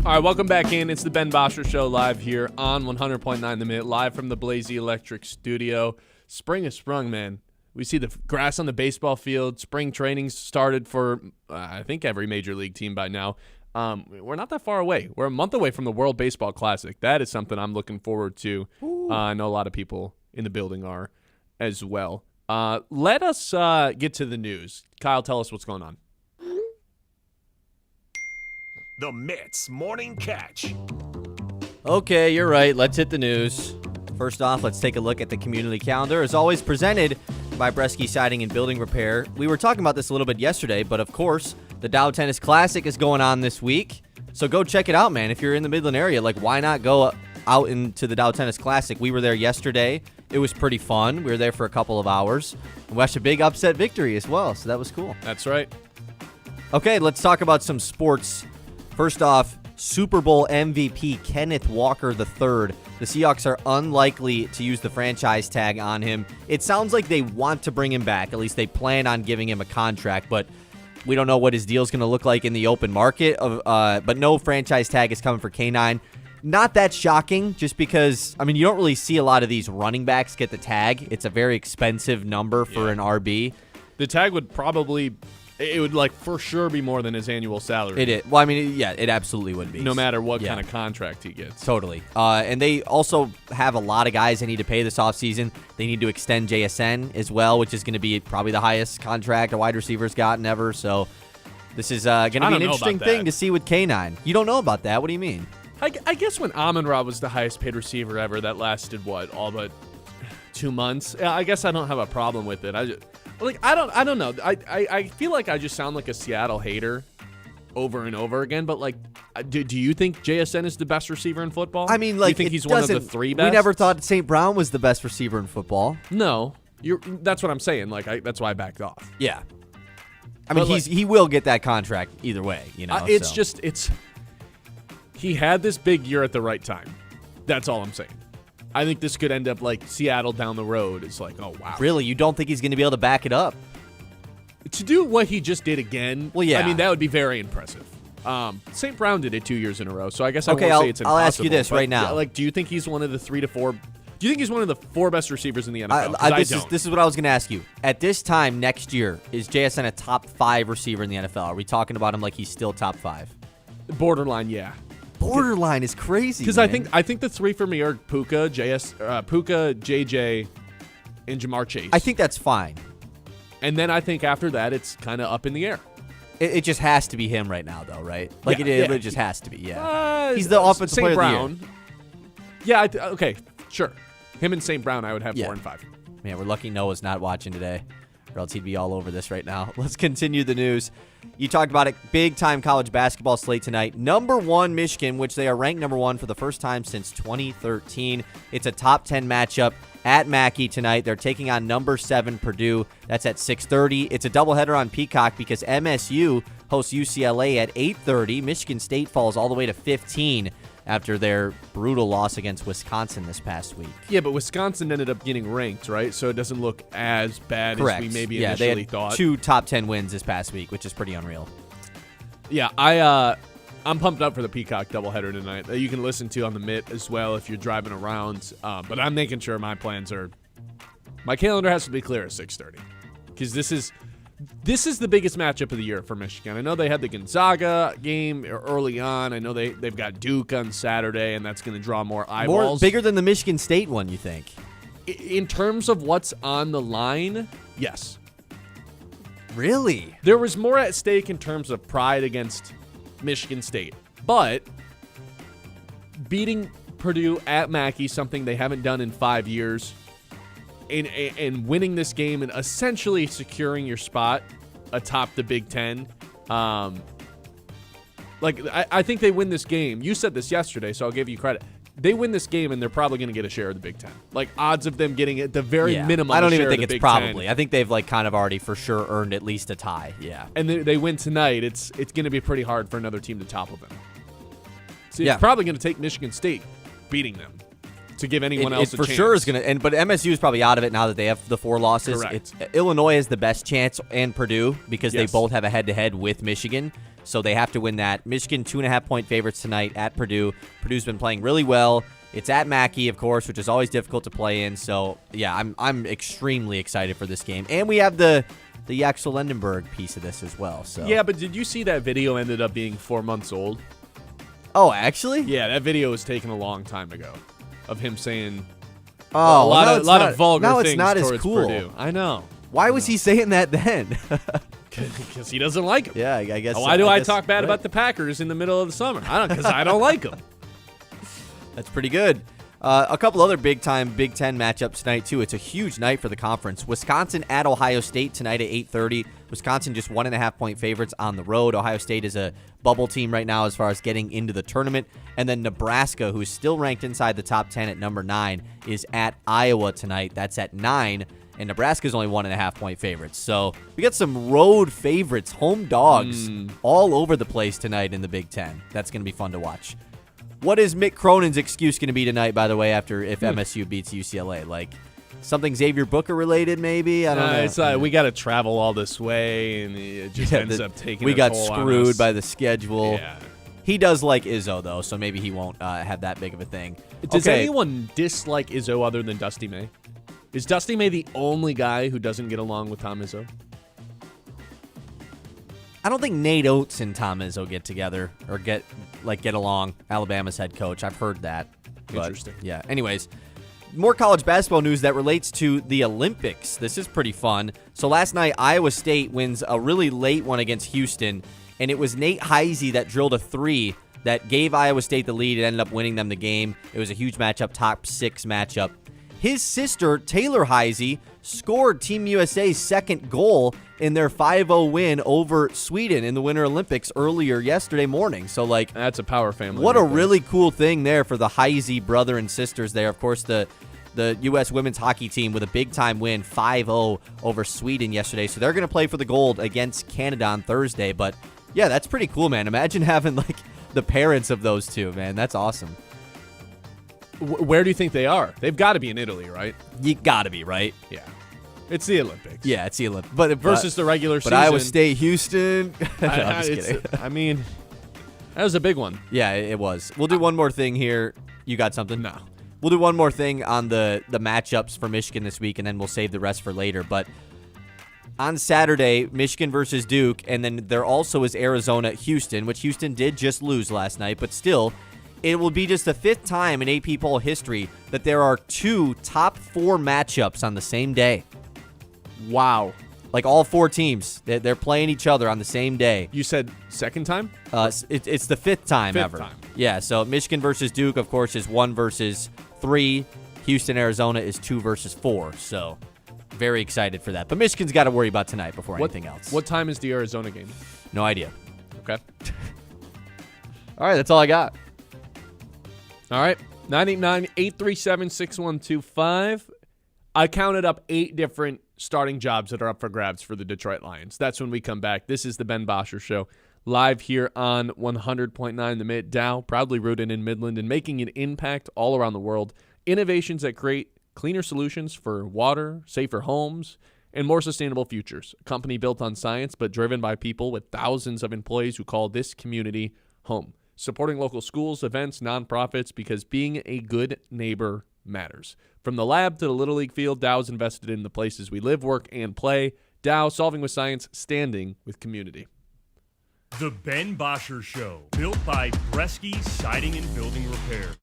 All right, welcome back in. It's the Ben Bosscher Show live here on 100.9 The Mitt, live from the Blazy Electric Studio. Spring has sprung, man. We see the grass on the baseball field. Spring training started for, I think, every major league team by now. We're not that far away. We're a month away from the World Baseball Classic. That is something I'm looking forward to. I know a lot of people in the building are as well. Let us get to the news. Kyle, tell us what's going on. The Mitt's Morning Catch. Okay, you're right. Let's hit the news. First off, let's take a look at the community calendar. As always, presented by Bresky Siding and Building Repair. We were talking about this a little bit yesterday, but of course, the Dow Tennis Classic is going on this week. So go check it out, man. If you're in the Midland area, like, why not go out into the Dow Tennis Classic? We were there yesterday. It was pretty fun. We were there for a couple of hours. We watched a big upset victory as well, so that was cool. That's right. Okay, let's talk about some sports. First off, Super Bowl MVP Kenneth Walker III. The Seahawks are unlikely to use the franchise tag on him. It sounds like they want to bring him back. At least they plan on giving him a contract, but we don't know what his deal is going to look like in the open market. But no franchise tag is coming for K9. Not that shocking, just because, I mean, you don't really see a lot of these running backs get the tag. It's a very expensive number for an RB. The tag would probably... It would, like, for sure be more than his annual salary. It is. Well, I mean, yeah, it absolutely would be. No matter what kind of contract he gets. Totally. And they also have a lot of guys they need to pay this offseason. They need to extend JSN as well, which is going to be probably the highest contract a wide receiver's gotten ever. So this is going to be an interesting thing to see with K9. You don't know about that? What do you mean? I guess when Amon-Ra was the highest paid receiver ever, that lasted, all but 2 months? I guess I don't have a problem with it. I don't know. I feel like I just sound like a Seattle hater over and over again, but, like, do you think JSN is the best receiver in football? I mean, like, do you think he's one of the three best? We never thought St. Brown was the best receiver in football. No. That's what I'm saying. Like, that's why I backed off. Yeah. I mean, he will get that contract either way, you know. He had this big year at the right time. That's all I'm saying. I think this could end up like Seattle down the road. It's like, oh, wow. Really? You don't think he's going to be able to back it up? To do what he just did again, well, yeah. I mean, that would be very impressive. St. Brown did it 2 years in a row, so I guess I won't say it's impossible. I'll ask you this right now. Like, do you think he's one of the 3 to 4? Do you think he's one of the 4 best receivers in the NFL? This is what I was going to ask you. At this time next year, is JSN a top 5 receiver in the NFL? Are we talking about him like he's still top 5? Borderline, yeah. Borderline is crazy. Because I think the 3 for me are Puka, JJ, and Jamar Chase. I think that's fine. And then I think after that, it's kind of up in the air. It just has to be him right now, though, right? Like, it just has to be, yeah. He's the offensive St. player Brown. of the Yeah, year. okay, sure. Him and St. Brown, I would have 4 and 5. Man, we're lucky Noah's not watching today, or else he'd be all over this right now. Let's continue the news. You talked about it. Big-time college basketball slate tonight. Number 1, Michigan, which they are ranked number 1 for the first time since 2013. It's a top 10 matchup at Mackey tonight. They're taking on number 7 Purdue. That's at 6:30. It's a doubleheader on Peacock because MSU hosts UCLA at 8:30. Michigan State falls all the way to 15 after their brutal loss against Wisconsin this past week. Yeah, but Wisconsin ended up getting ranked, right? So it doesn't look as bad Correct. as we maybe they initially had thought. 2 top 10 wins this past week, which is pretty unreal. Yeah, I'm pumped up for the Peacock doubleheader tonight that you can listen to on the Mitt as well if you're driving around. But I'm making sure my calendar has to be clear at 6:30 because this is the biggest matchup of the year for Michigan. I know they had the Gonzaga game early on. I know they've got Duke on Saturday, and that's going to draw more eyeballs. Bigger than the Michigan State one, you think? In terms of what's on the line, yes. Really? There was more at stake in terms of pride against Michigan State. But beating Purdue at Mackey, something they haven't done in 5 years, and winning this game and essentially securing your spot atop the Big Ten, I think they win this game. You said this yesterday, so I'll give you credit. They win this game, and they're probably going to get a share of the Big Ten. Like, odds of them getting at the very minimum. I don't even think it's probably. 10. I think they've kind of already for sure earned at least a tie. Yeah. And they win tonight. It's going to be pretty hard for another team to topple them. See, it's probably going to take Michigan State beating them. to give anyone else a for chance. sure is going to. But MSU is probably out of it now that they have the 4 losses. Correct. Illinois has the best chance, and Purdue, because they Yes. both have a head-to-head with Michigan. So they have to win that. Michigan 2.5-point favorites tonight at Purdue. Purdue's been playing really well. It's at Mackey, of course, which is always difficult to play in. So yeah, I'm extremely excited for this game, and we have the Axel Lendenberg piece of this as well. So Yeah, but did you see that video ended up being 4 months old? Oh, actually? Yeah, that video was taken a long time ago of him saying Oh, a lot of vulgar now things it's not as towards cool. Purdue. I know. Why was he saying that then? Because he doesn't like them. Yeah, I guess. Why do I guess- talk bad right. about the Packers in the middle of the summer? I don't, because I don't like them. That's pretty good. A couple other big-time Big Ten matchups tonight, too. It's a huge night for the conference. Wisconsin at Ohio State tonight at 8:30. Wisconsin just 1.5-point favorites on the road. Ohio State is a bubble team right now as far as getting into the tournament. And then Nebraska, who's still ranked inside the top 10 at number 9, is at Iowa tonight. That's at 9. And Nebraska's only 1.5-point favorites. So we got some road favorites, home dogs, all over the place tonight in the Big Ten. That's going to be fun to watch. What is Mitt Cronin's excuse going to be tonight, by the way, after if MSU beats UCLA? Like something Xavier Booker related, maybe? I don't know. It's like we got to travel all this way, and it just ends up taking. We a got toll on screwed us. by the schedule. Yeah. He does like Izzo, though, so maybe he won't have that big of a thing. Does Okay. anyone dislike Izzo other than Dusty May? Is Dusty May the only guy who doesn't get along with Tom Izzo? I don't think Nate Oates and Tom Izzo get together or get along. Alabama's head coach. I've heard that. But, Interesting. Yeah. Anyways, more college basketball news that relates to the Olympics. This is pretty fun. So last night, Iowa State wins a really late one against Houston, and it was Nate Heisey that drilled a 3 that gave Iowa State the lead and ended up winning them the game. It was a huge matchup, top 6 matchup. His sister, Taylor Heisey, scored Team USA's second goal in their 5-0 win over Sweden in the Winter Olympics earlier yesterday morning. So, like, That's a power family. what a right there. really cool thing there for the Heisey brother and sisters there. Of course, the U.S. women's hockey team with a big-time win, 5-0 over Sweden yesterday. So they're going to play for the gold against Canada on Thursday. But, yeah, that's pretty cool, man. Imagine having, like, the parents of those two, man. That's awesome. Where do you think they are? They've got to be in Italy, right? You got to be, right? Yeah. It's the Olympics. Yeah, it's the Olympics. But Versus the regular But season. Iowa State, Houston. No, I, I'm just kidding. I mean, that was a big one. Yeah, it was. We'll do one more thing here. You got something? No. We'll do one more thing on the matchups for Michigan this week, and then we'll save the rest for later. But on Saturday, Michigan versus Duke, and then there also is Arizona-Houston, which Houston did just lose last night, but still, it will be just the 5th time in AP poll history that there are 2 top 4 matchups on the same day. Wow. Like all 4 teams, they're playing each other on the same day. You said second time? It's the 5th time ever. Time. Yeah, so Michigan versus Duke, of course, is 1 versus 3. Houston, Arizona is 2 versus 4. So very excited for that. But Michigan's got to worry about tonight before anything else. What time is the Arizona game? No idea. Okay. All right, that's all I got. All right. 989-837-6125. I counted up 8 different starting jobs that are up for grabs for the Detroit Lions. That's when we come back. This is the Ben Bosscher Show, live here on 100.9 The Mitt. Dow, proudly rooted in Midland and making an impact all around the world. Innovations that create cleaner solutions for water, safer homes, and more sustainable futures. A company built on science but driven by people with thousands of employees who call this community home. Supporting local schools, events, nonprofits, because being a good neighbor matters. From the lab to the Little League field, Dow's invested in the places we live, work, and play. Dow, solving with science, standing with community. The Ben Bosscher Show, built by Bresky Siding and Building Repair.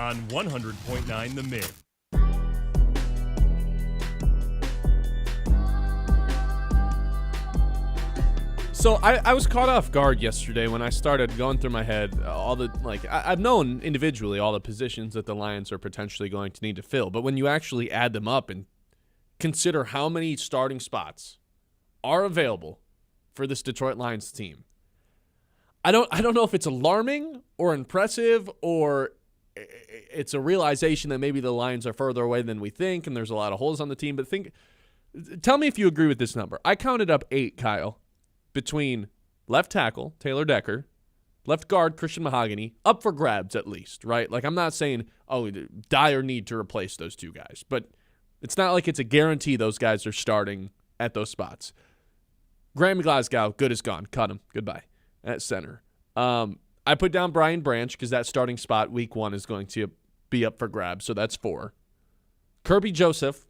on 100.9 The Mitt. So I was caught off guard yesterday when I started going through my head all the, I've known individually all the positions that the Lions are potentially going to need to fill. But when you actually add them up and consider how many starting spots are available for this Detroit Lions team, I don't know if it's alarming or impressive, or it's a realization that maybe the Lions are further away than we think and there's a lot of holes on the team. But tell me if you agree with this number. I counted up 8, Kyle, between left tackle, Taylor Decker, left guard, Christian Mahogany, up for grabs at least, right? Like, I'm not saying, dire need to replace those 2 guys, but it's not like it's a guarantee those guys are starting at those spots. Graham Glasgow, good as gone. Cut him. Goodbye. At center. I put down Brian Branch because that starting spot week 1 is going to be up for grabs, so that's 4. Kirby Joseph,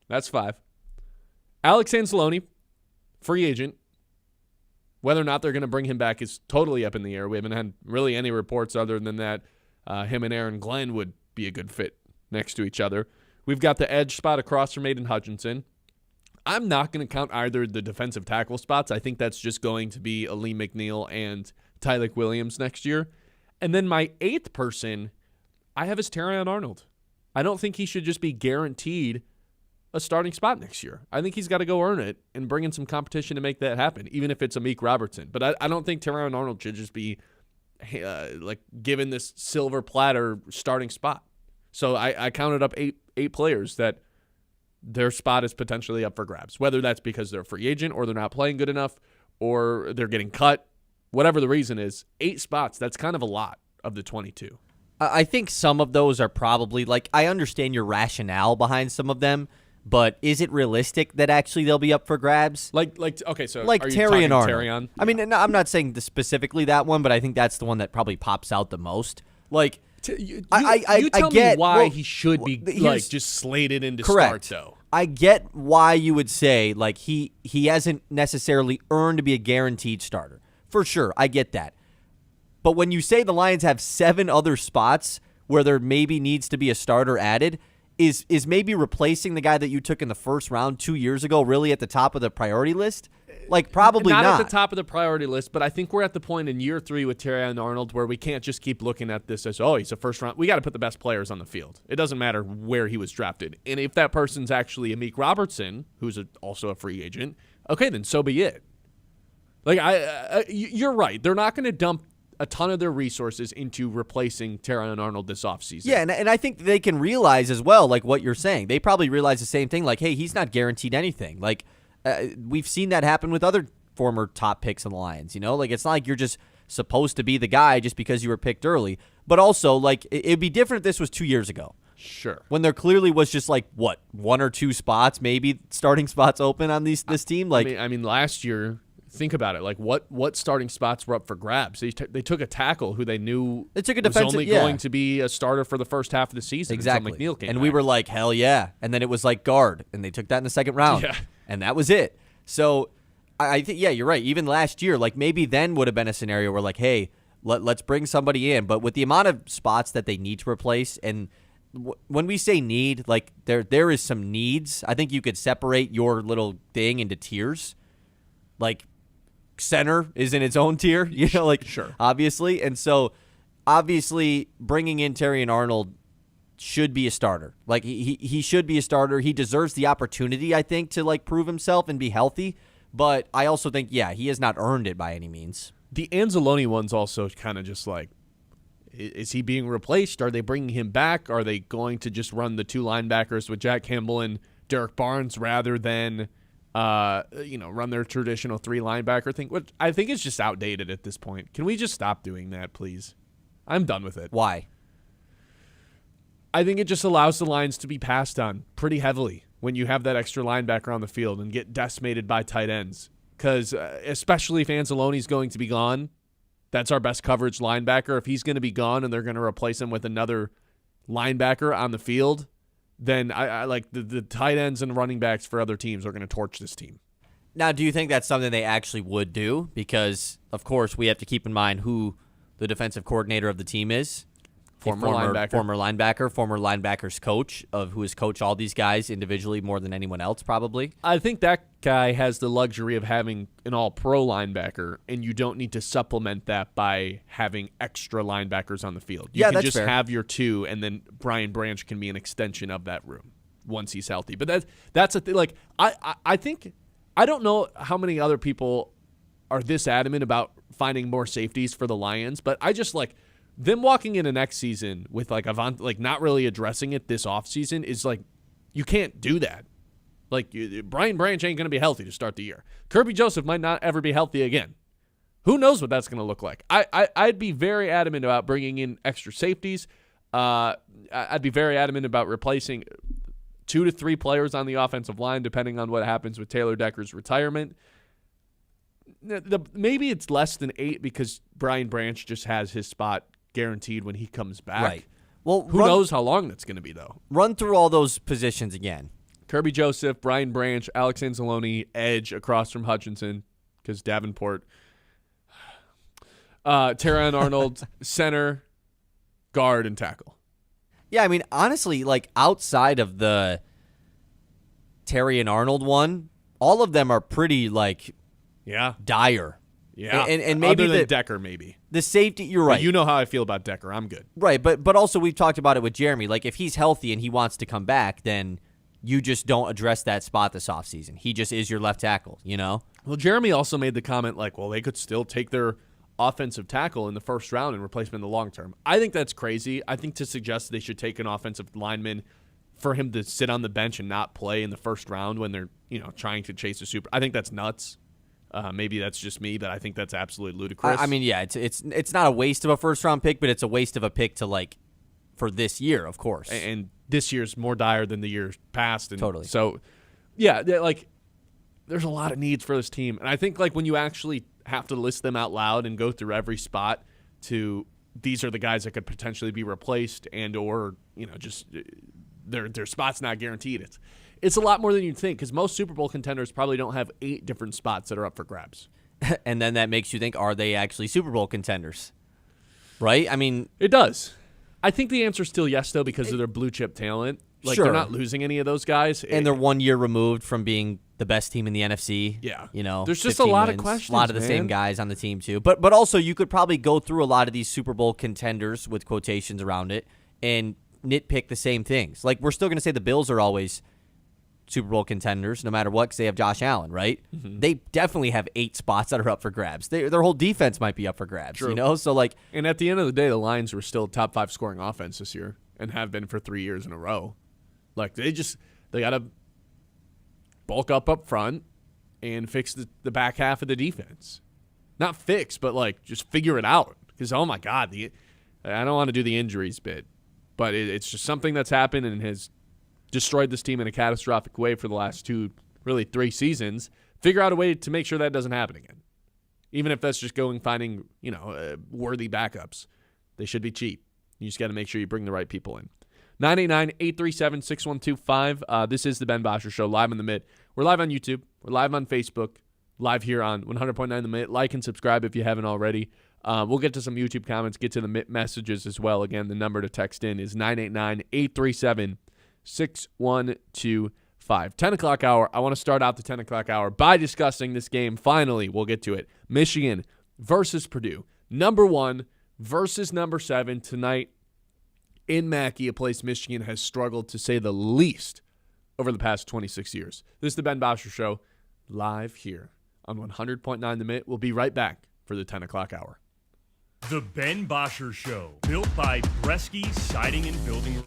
that's 5. Alex Anzalone, free agent. Whether or not they're going to bring him back is totally up in the air. We haven't had really any reports other than that him and Aaron Glenn would be a good fit next to each other. We've got the edge spot across from Aiden Hutchinson. I'm not going to count either the defensive tackle spots. I think that's just going to be Aleem McNeil and Tylik Williams next year. And then my 8th person I have is Terrion Arnold. I don't think he should just be guaranteed a starting spot next year. I think he's got to go earn it and bring in some competition to make that happen, even if it's Amik Robertson. But I don't think Terrion Arnold should just be given this silver platter starting spot. So I counted up eight players that their spot is potentially up for grabs, whether that's because they're a free agent or they're not playing good enough or they're getting cut. Whatever the reason is, 8 spots, that's kind of a lot of the 22. I think some of those are probably, I understand your rationale behind some of them, but is it realistic that actually they'll be up for grabs? Okay, so like are you Terry and talking Arnold. Terrion? I mean, no, I'm not saying specifically that one, but I think that's the one that probably pops out the most. You I tell get me why well, he should be just slated into correct. start, though. I get why you would say he hasn't necessarily earned to be a guaranteed starter. For sure, I get that. But when you say the Lions have 7 other spots where there maybe needs to be a starter added, is maybe replacing the guy that you took in the first round 2 years ago really at the top of the priority list? Probably not. Not at the top of the priority list, but I think we're at the point in year 3 with Terrion Arnold where we can't just keep looking at this as, he's a first round. We got to put the best players on the field. It doesn't matter where he was drafted. And if that person's actually Amik Robertson, who's also a free agent, okay, then so be it. You're right. They're not going to dump a ton of their resources into replacing Terrion Arnold this offseason. Yeah, and I think they can realize as well, what you're saying. They probably realize the same thing, hey, he's not guaranteed anything. We've seen that happen with other former top picks in the Lions, It's not like you're just supposed to be the guy just because you were picked early. But also, it'd be different if this was 2 years ago. Sure. When there clearly was just, 1 or 2 spots, maybe starting spots open on this team. I mean, last year, think about it. What starting spots were up for grabs? They took a tackle who they knew was only going to be a starter for the first half of the season. Exactly. Until McNeil came and back. we were like, hell yeah. And then it was guard, and they took that in the second round. Yeah. And that was it. So I think, yeah, you're right. Even last year, maybe then would have been a scenario where, hey, let's bring somebody in. But with the amount of spots that they need to replace, and when we say need, there is some needs. I think you could separate your little thing into tiers. Center is in its own tier, Sure. Obviously. And so, obviously, bringing in Terrion Arnold should be a starter. He should be a starter. He deserves the opportunity, I think, to prove himself and be healthy. But I also think, he has not earned it by any means. The Anzalone one's also kind of just is he being replaced? Are they bringing him back? Are they going to just run the 2 linebackers with Jack Campbell and Derek Barnes rather than run their traditional 3 linebacker thing? Which I think is just outdated at this point. Can we just stop doing that, please? I'm done with it. Why? I think it just allows the Lions to be passed on pretty heavily when you have that extra linebacker on the field and get decimated by tight ends. Because especially if Anzalone's going to be gone, that's our best coverage linebacker. If he's going to be gone and they're going to replace him with another linebacker on the field, then I like the tight ends and running backs for other teams are going to torch this team. Now, do you think that's something they actually would do? Because, of course, we have to keep in mind who the defensive coordinator of the team is. Former linebacker, former linebackers coach who has coached all these guys individually more than anyone else probably. I think that guy has the luxury of having an all-pro linebacker, and you don't need to supplement that by having extra linebackers on the field. You can that's just fair. have your two, and then Brian Branch can be an extension of that room once he's healthy. But that's a thing. Like I think I don't know how many other people are this adamant about finding more safeties for the Lions, but I just like them walking into next season with like not really addressing it this offseason is like, you can't do that. Like, Brian Branch ain't going to be healthy to start the year. Kirby Joseph might not ever be healthy again. Who knows what that's going to look like? I'd be very adamant about bringing in extra safeties. I'd be very adamant about replacing 2 to 3 players on the offensive line, depending on what happens with Taylor Decker's retirement. Maybe it's less than 8 because Brian Branch just has his spot guaranteed when he comes back. Right. Well, who knows how long that's going to be, though. Run through all those positions again. Kirby Joseph, Brian Branch, Alex Anzalone, edge across from Hutchinson because Davenport. Terran Arnold, center, guard, and tackle. Yeah, I mean, honestly, like outside of the Terry and Arnold one, all of them are pretty like dire. Yeah, and maybe other than Decker, maybe the safety. You're right. But you know how I feel about Decker. I'm good. Right, but also we've talked about it with Jeremy. Like if he's healthy and he wants to come back, then you just don't address that spot this offseason. He just is your left tackle. You know. Well, Jeremy also made the comment like, well, they could still take their offensive tackle in the first round and replace him in the long term. I think that's crazy. I think to suggest they should take an offensive lineman for him to sit on the bench and not play in the first round when they're trying to chase a super. I think that's nuts. Maybe that's just me, but I think that's absolutely ludicrous. I mean, yeah, it's not a waste of a first round pick, but it's a waste of a pick to like for this year, of course. And this year's more dire than the years past. And totally. So, yeah, like there's a lot of needs for this team, and I think like when you actually have to list them out loud and go through every spot to these are the guys that could potentially be replaced and or just their spot's not guaranteed. It's a lot more than you'd think because most Super Bowl contenders probably don't have 8 different spots that are up for grabs. And then that makes you think, are they actually Super Bowl contenders? Right? I mean, it does. I think the answer is still yes, though, because of their blue chip talent. Like sure. They're not losing any of those guys, and they're 1 year removed from being the best team in the NFC. Yeah, there's just a lot of questions. A lot of the same guys on the team too. But also you could probably go through a lot of these Super Bowl contenders with quotations around it and nitpick the same things. Like we're still going to say the Bills are always Super Bowl contenders no matter what because they have Josh Allen, right? Mm-hmm. They definitely have 8 spots that are up for grabs. Their whole defense might be up for grabs, True. So like, and at the end of the day, the Lions were still top 5 scoring offense this year and have been for 3 years in a row. Like they got to bulk up front and fix the back half of the defense. Not fix, but like just figure it out. Because oh my God, I don't want to do the injuries bit, but it's just something that's happened and has destroyed this team in a catastrophic way for the last 2, really 3 seasons. Figure out a way to make sure that doesn't happen again. Even if that's just finding worthy backups. They should be cheap. You just got to make sure you bring the right people in. 989-837-6125. This is the Ben Bosscher Show, live on the Mitt. We're live on YouTube. We're live on Facebook. Live here on 100.9 The Mitt. Like and subscribe if you haven't already. We'll get to some YouTube comments, get to the Mitt messages as well. Again, the number to text in is 989-837-6125. 10 o'clock hour. I want to start out the 10 o'clock hour by discussing this game. Finally, we'll get to it. Michigan versus Purdue. Number 1 versus number 7 tonight. In Mackey, a place Michigan has struggled to say the least over the past 26 years. This is the Ben Bosscher Show, live here on 100.9 The Mitt. We'll be right back for the 10 o'clock hour. The Ben Bosscher Show, built by Bresky Siding and Building.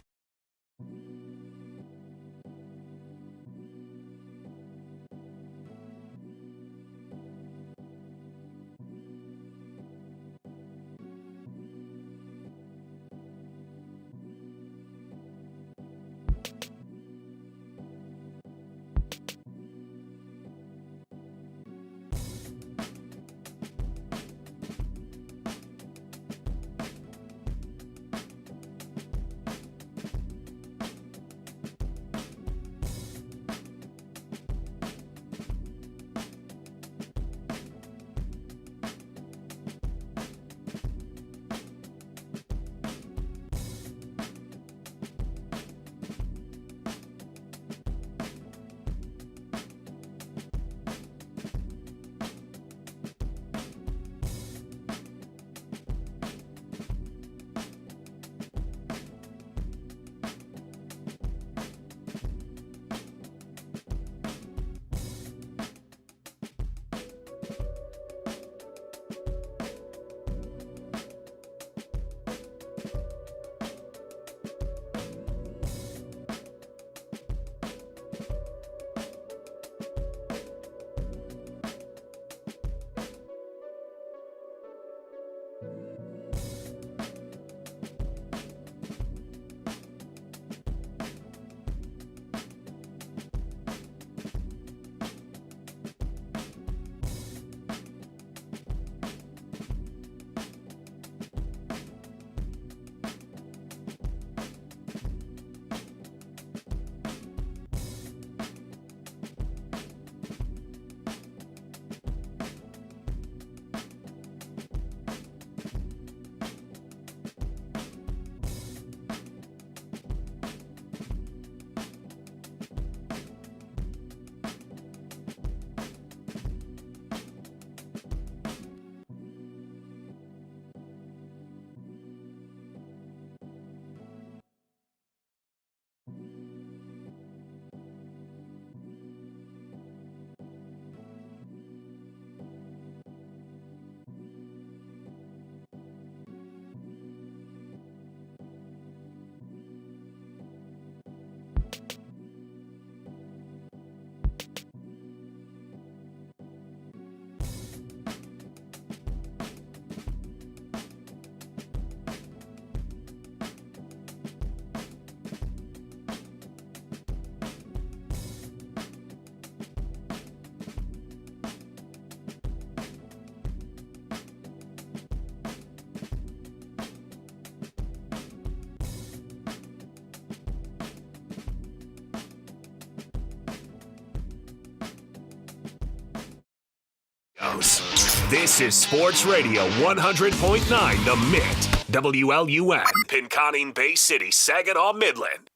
Studios. This is Sports Radio 100.9 The Mitt, WLUN, Pinconning Bay City, Saginaw, Midland.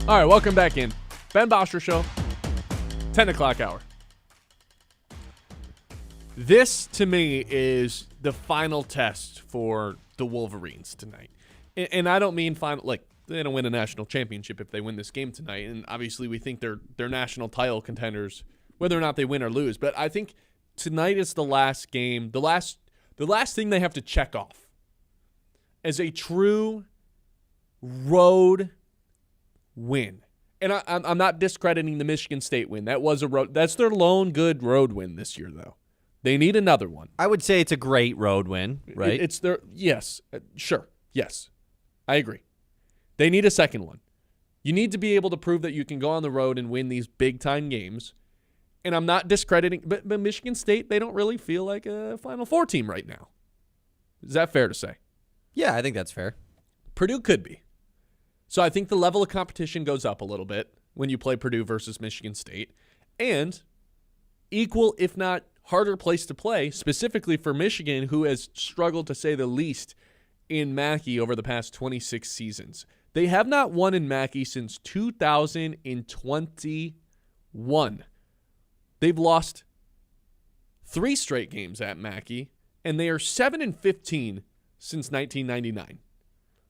All right, welcome back in. Ben Bosscher Show, 10 o'clock hour. This, to me, is the final test for the Wolverines tonight. And I don't mean final, like, they don't win a national championship if they win this game tonight. And obviously we think they're national title contenders, whether or not they win or lose. But I think tonight is the last game, the last thing they have to check off as a true road win. And I'm not discrediting the Michigan State win. That was a road. That's their lone good road win this year, though. They need another one. I would say it's a great road win, right? It's their yes, sure, yes, I agree. They need a second one. You need to be able to prove that you can go on the road and win these big time games. And I'm not discrediting, but Michigan State, they don't really feel like a Final Four team right now. Is that fair to say? Yeah, I think that's fair. Purdue could be. So I think the level of competition goes up a little bit when you play Purdue versus Michigan State. And equal, if not harder place to play, specifically for Michigan, who has struggled to say the least in Mackey over the past 26 seasons. They have not won in Mackey since 2021. They've lost 3 straight games at Mackey, and they are 7-15 since 1999.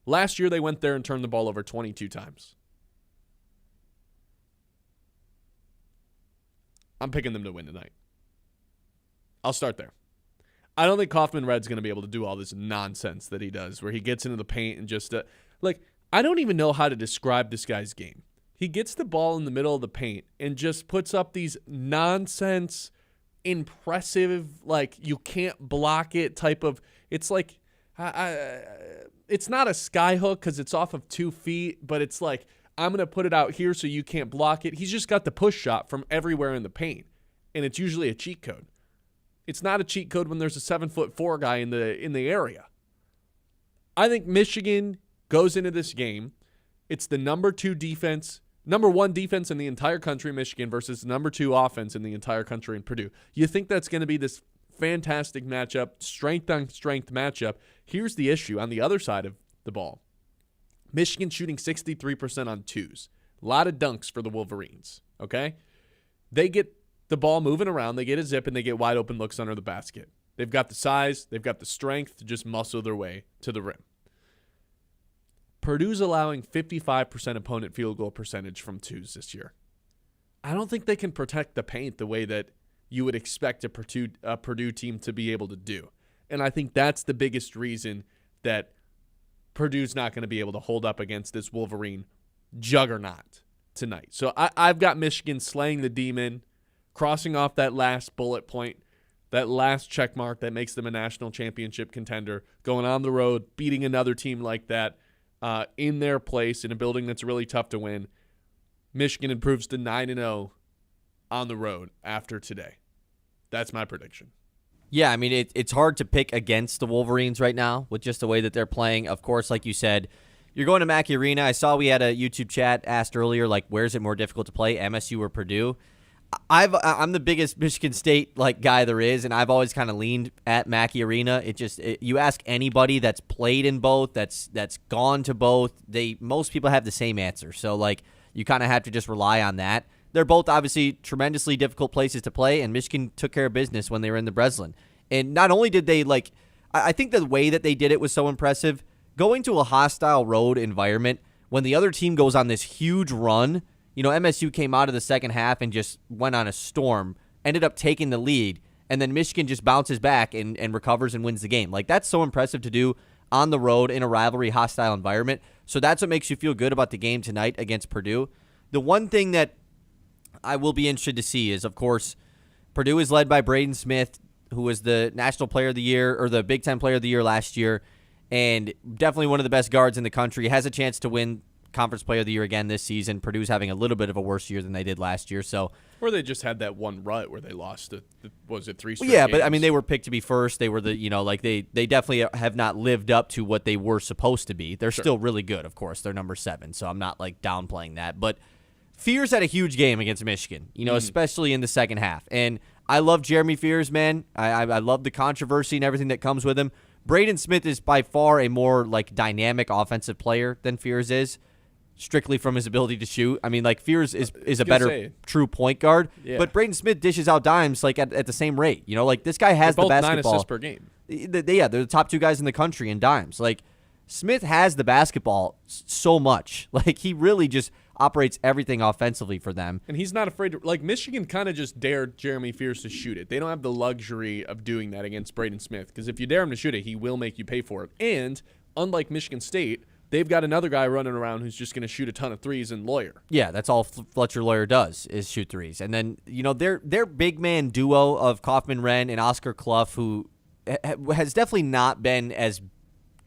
Last year, they went there and turned the ball over 22 times. I'm picking them to win tonight. I'll start there. I don't think Kaufman-Red's going to be able to do all this nonsense that he does, where he gets into the paint and just, I don't even know how to describe this guy's game. He gets the ball in the middle of the paint and just puts up these nonsense, impressive, like, you can't block it type of, it's like, it's not a sky hook because it's off of 2 feet, but it's like, I'm going to put it out here so you can't block it. He's just got the push shot from everywhere in the paint, and it's usually a cheat code. It's not a cheat code when there's a 7'4" guy in the area. I think Michigan goes into this game. It's the number 1 defense in the entire country, Michigan, versus number 2 offense in the entire country in Purdue. You think that's going to be this fantastic matchup, strength on strength matchup. Here's the issue on the other side of the ball. Michigan shooting 63% on twos. A lot of dunks for the Wolverines, okay? They get the ball moving around, they get a zip, and they get wide open looks under the basket. They've got the size, they've got the strength to just muscle their way to the rim. Purdue's allowing 55% opponent field goal percentage from twos this year. I don't think they can protect the paint the way that you would expect a Purdue team to be able to do. And I think that's the biggest reason that Purdue's not going to be able to hold up against this Wolverine juggernaut tonight. So I've got Michigan slaying the demon, crossing off that last bullet point, that last check mark that makes them a national championship contender, going on the road, beating another team like that in their place in a building that's really tough to win. Michigan improves to 9-0 on the road after today. That's my prediction. Yeah, I mean, it's hard to pick against the Wolverines right now with just the way that they're playing. Of course, like you said, you're going to Mackey Arena. I saw we had a YouTube chat asked earlier, like, where's it more difficult to play, MSU or Purdue? I'm the biggest Michigan State guy there is, and I've always kind of leaned at Mackey Arena. You ask anybody that's played in both, that's gone to both, most people have the same answer. So you kind of have to just rely on that. They're both obviously tremendously difficult places to play, and Michigan took care of business when they were in the Breslin. And not only did they I think the way that they did it was so impressive. Going to a hostile road environment when the other team goes on this huge run. MSU came out of the second half and just went on a storm, ended up taking the lead, and then Michigan just bounces back and recovers and wins the game. That's so impressive to do on the road in a rivalry hostile environment. So that's what makes you feel good about the game tonight against Purdue. The one thing that I will be interested to see is, of course, Purdue is led by Braden Smith, who was the National Player of the Year or the Big Ten Player of the Year last year, and definitely one of the best guards in the country. Has a chance to win Conference Player of the Year again this season. Purdue's having a little bit of a worse year than they did last year. So, or they just had that one rut where they lost. Was it 3 straight? Yeah, games? but I mean, they were picked to be first. They were they definitely have not lived up to what they were supposed to be. They're still really good, of course. They're number 7, so I'm not like downplaying that. But Fears had a huge game against Michigan, especially in the second half. And I love Jeremy Fears, man. I love the controversy and everything that comes with him. Braden Smith is by far a more like dynamic offensive player than Fears is, strictly from his ability to shoot. I mean, like Fears is a better true point guard, but Braden Smith dishes out dimes like at the same rate. Like this guy has They're the both basketball. 9 assists per game. They're the top 2 guys in the country in dimes. Like Smith has the basketball so much. Like he really just operates everything offensively for them. And he's not afraid to, like, Michigan kind of just dared Jeremy Fears to shoot it. They don't have the luxury of doing that against Braden Smith, because if you dare him to shoot it, he will make you pay for it. And unlike Michigan State, they've got another guy running around who's just going to shoot a ton of threes in Lawyer. Yeah, that's all Fletcher Lawyer does is shoot threes. And then, their big man duo of Kaufman-Wren and Oscar Clough, who has definitely not been as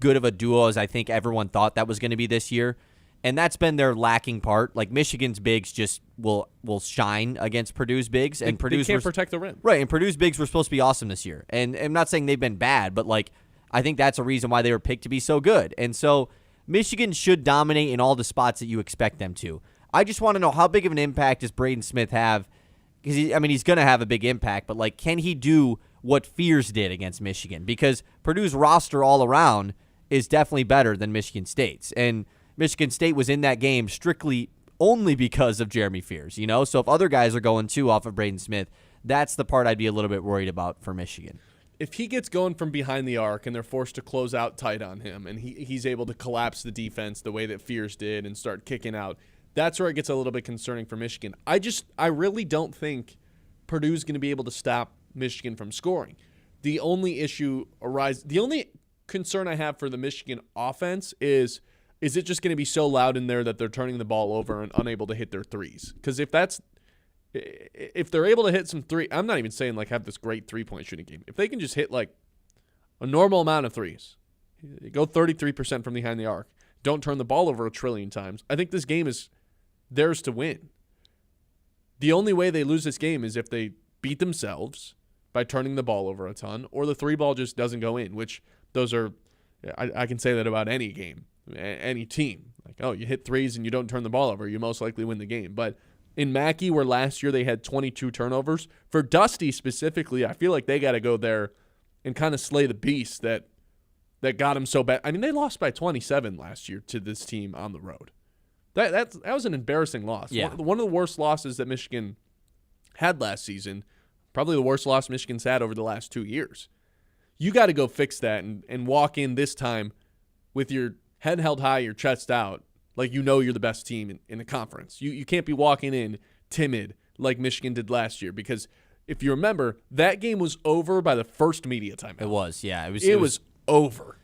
good of a duo as I think everyone thought that was going to be this year. And that's been their lacking part. Like Michigan's bigs just will shine against Purdue's bigs, and Purdue's they can't protect the rim. Right, and Purdue's bigs were supposed to be awesome this year. And I'm not saying they've been bad, but like I think that's a reason why they were picked to be so good. And so Michigan should dominate in all the spots that you expect them to. I just want to know, how big of an impact does Braden Smith have? Because he's going to have a big impact, but like, can he do what Fears did against Michigan? Because Purdue's roster all around is definitely better than Michigan State's, and Michigan State was in that game strictly only because of Jeremy Fears, So if other guys are going too off of Braden Smith, that's the part I'd be a little bit worried about for Michigan. If he gets going from behind the arc and they're forced to close out tight on him, and he's able to collapse the defense the way that Fears did and start kicking out, that's where it gets a little bit concerning for Michigan. I really don't think Purdue's going to be able to stop Michigan from scoring. The only concern I have for the Michigan offense is it just going to be so loud in there that they're turning the ball over and unable to hit their threes? Because if they're able to hit some three, I'm not even saying like have this great 3-point shooting game. If they can just hit like a normal amount of threes, go 33% from behind the arc, don't turn the ball over a trillion times, I think this game is theirs to win. The only way they lose this game is if they beat themselves by turning the ball over a ton, or the 3-ball just doesn't go in, which those are, I can say that about any game. Any team. Like, you hit threes and you don't turn the ball over, you most likely win the game. But in Mackey, where last year they had 22 turnovers, for Dusty specifically, I feel like they got to go there and kind of slay the beast that got him so bad. I mean, they lost by 27 last year to this team on the road. That was an embarrassing loss. Yeah. One of the worst losses that Michigan had last season, probably the worst loss Michigan's had over the last 2 years. You got to go fix that and walk in this time with your head held high, your chest out, like you're the best team in the conference. You can't be walking in timid like Michigan did last year, because if you remember, that game was over by the first media timeout. It was, yeah. It was over.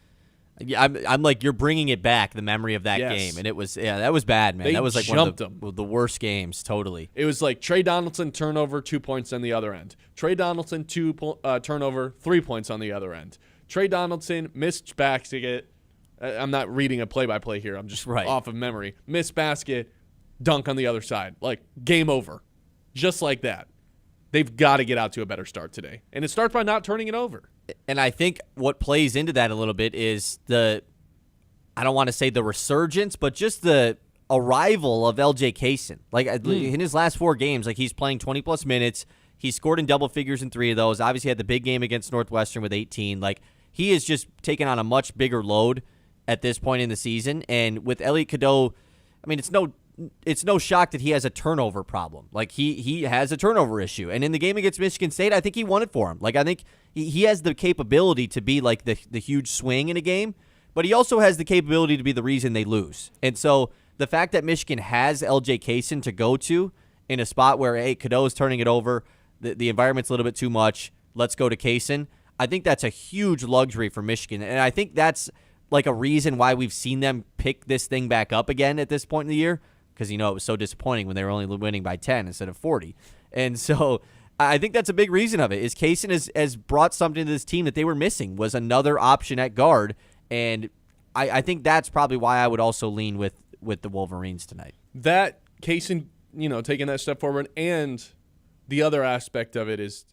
Yeah, I'm like, you're bringing it back, the memory of that game, and it was, that was bad, man. That was like one of the worst games, totally. It was like Trey Donaldson turnover, 2 points on the other end. Trey Donaldson turnover, 3 points on the other end. Trey Donaldson missed basket. I'm not reading a play-by-play here. I'm just off of memory. Missed basket, dunk on the other side. Like, game over. Just like that. They've got to get out to a better start today. And it starts by not turning it over. And I think what plays into that a little bit is I don't want to say the resurgence, but just the arrival of LJ Kaysen. Like, in his last 4 games, like, he's playing 20-plus minutes. He scored in double figures in 3 of those. Obviously had the big game against Northwestern with 18. Like, he is just taking on a much bigger load at this point in the season. And with Elliot Cadeau, I mean, it's no shock that he has a turnover problem. Like, he has a turnover issue. And in the game against Michigan State, I think he won it for him. Like, I think he has the capability to be like the huge swing in a game, but he also has the capability to be the reason they lose. And so the fact that Michigan has LJ Kaysen to go to in a spot where, hey, Cadeau is turning it over, the environment's a little bit too much, let's go to Kaysen, I think that's a huge luxury for Michigan. And I think that's like a reason why we've seen them pick this thing back up again at this point in the year, because, it was so disappointing when they were only winning by 10 instead of 40. And so I think that's a big reason of it, is Kaysen has brought something to this team that they were missing, was another option at guard. And I think that's probably why I would also lean with with the Wolverines tonight. That case in, taking that step forward, and the other aspect of it is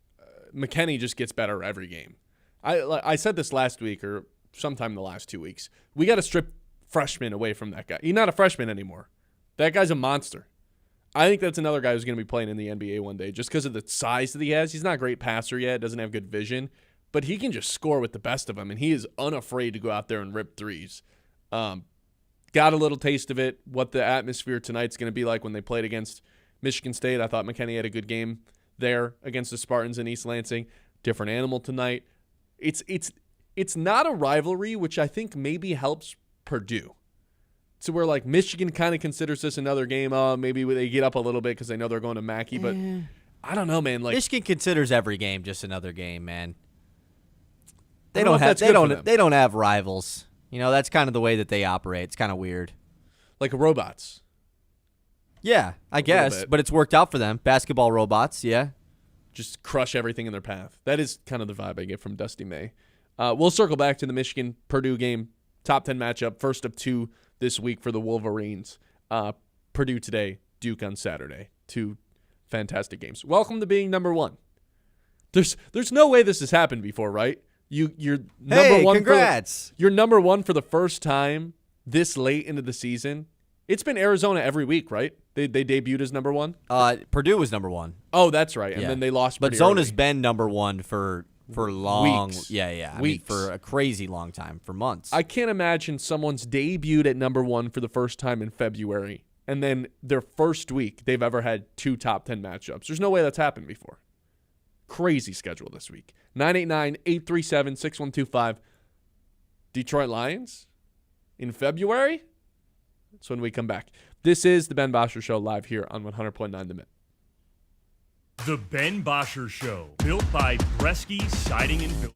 McKinney just gets better every game. I said this last week or sometime in the last 2 weeks. We got to strip freshmen away from that guy. He's not a freshman anymore. That guy's a monster. I think that's another guy who's going to be playing in the NBA one day just because of the size that he has. He's not a great passer yet, doesn't have good vision, but he can just score with the best of them, and he is unafraid to go out there and rip threes. Got a little taste of it, what the atmosphere tonight's going to be like when they played against Michigan State. I thought McKinney had a good game there against the Spartans in East Lansing. Different animal tonight. It's not a rivalry, which I think maybe helps Purdue. To where, like, Michigan kind of considers this another game. Maybe they get up a little bit because they know they're going to Mackey. But I don't know, man. Like, Michigan considers every game just another game, man. They I don't know if that's they don't have rivals. That's kind of the way that they operate. It's kind of weird. like robots. Yeah, I guess, but it's worked out for them. Basketball robots, yeah. Just crush everything in their path. That is kind of the vibe I get from Dusty May. We'll circle back to the Michigan-Purdue game. Top 10 matchup. First of two this week for the Wolverines. Purdue today, Duke on Saturday. Two fantastic games. Welcome to being number one. There's no way this has happened before, right? You're number one. Congrats. You're number one for the first time this late into the season. It's been Arizona every week, right? They debuted as number one. Purdue was number one. Oh, that's right. And Yeah. then they lost. But pretty Zona's early. been number one for long. Weeks. Yeah. I mean, Weeks. for a crazy long time, for months. I can't imagine someone's debuted at number one for the first time in February, and then their first week they've ever had two top 10 matchups. There's no way that's happened before. Crazy schedule this week. 989-837-6125. Detroit Lions in February? That's when we come back. This is the Ben Bosscher Show live here on 100.9 The Mitt. The Ben Bosscher Show, built by Bresky Siding and Building.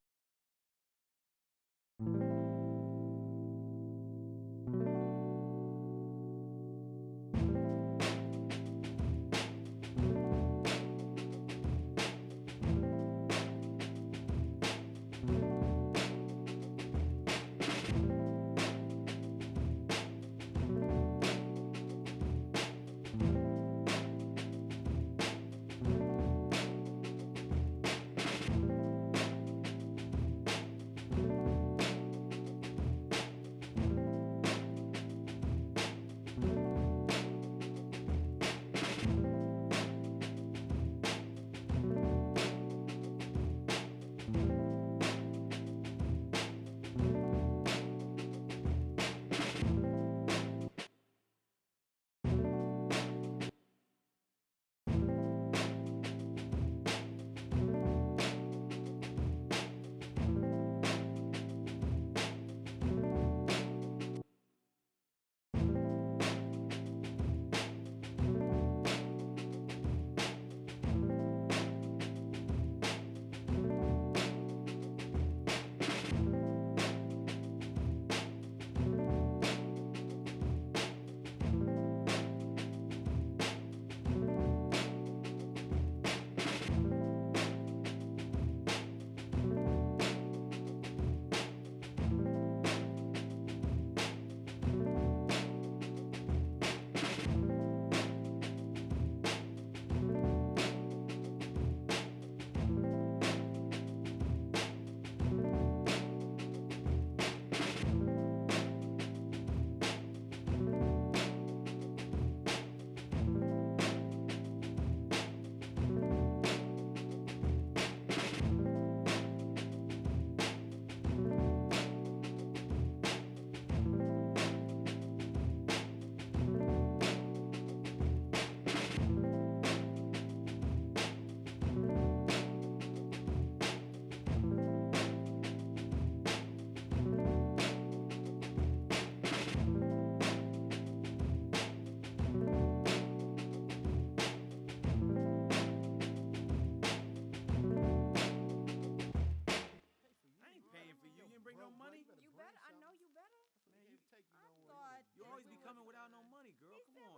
You always be coming without no money, girl. Come on.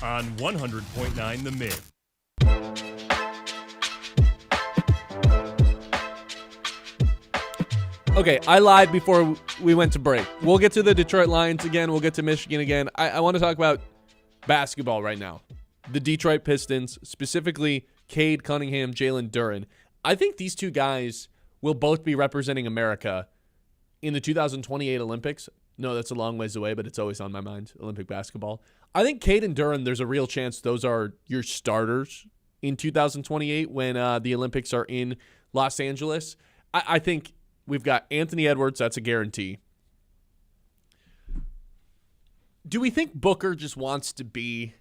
on 100.9 The Mitt. Okay, I lied before we went to break. We'll get to the Detroit Lions again. We'll get to Michigan again. I want to talk about basketball right now. The Detroit Pistons, specifically Cade Cunningham, Jalen Duren. I think these two guys will both be representing America in the 2028 Olympics. No, that's a long ways away, but it's always on my mind, Olympic basketball. I think Cade and Duren, there's a real chance those are your starters in 2028 when the Olympics are in Los Angeles. I think we've got Anthony Edwards. That's a guarantee. Do we think Booker just wants to be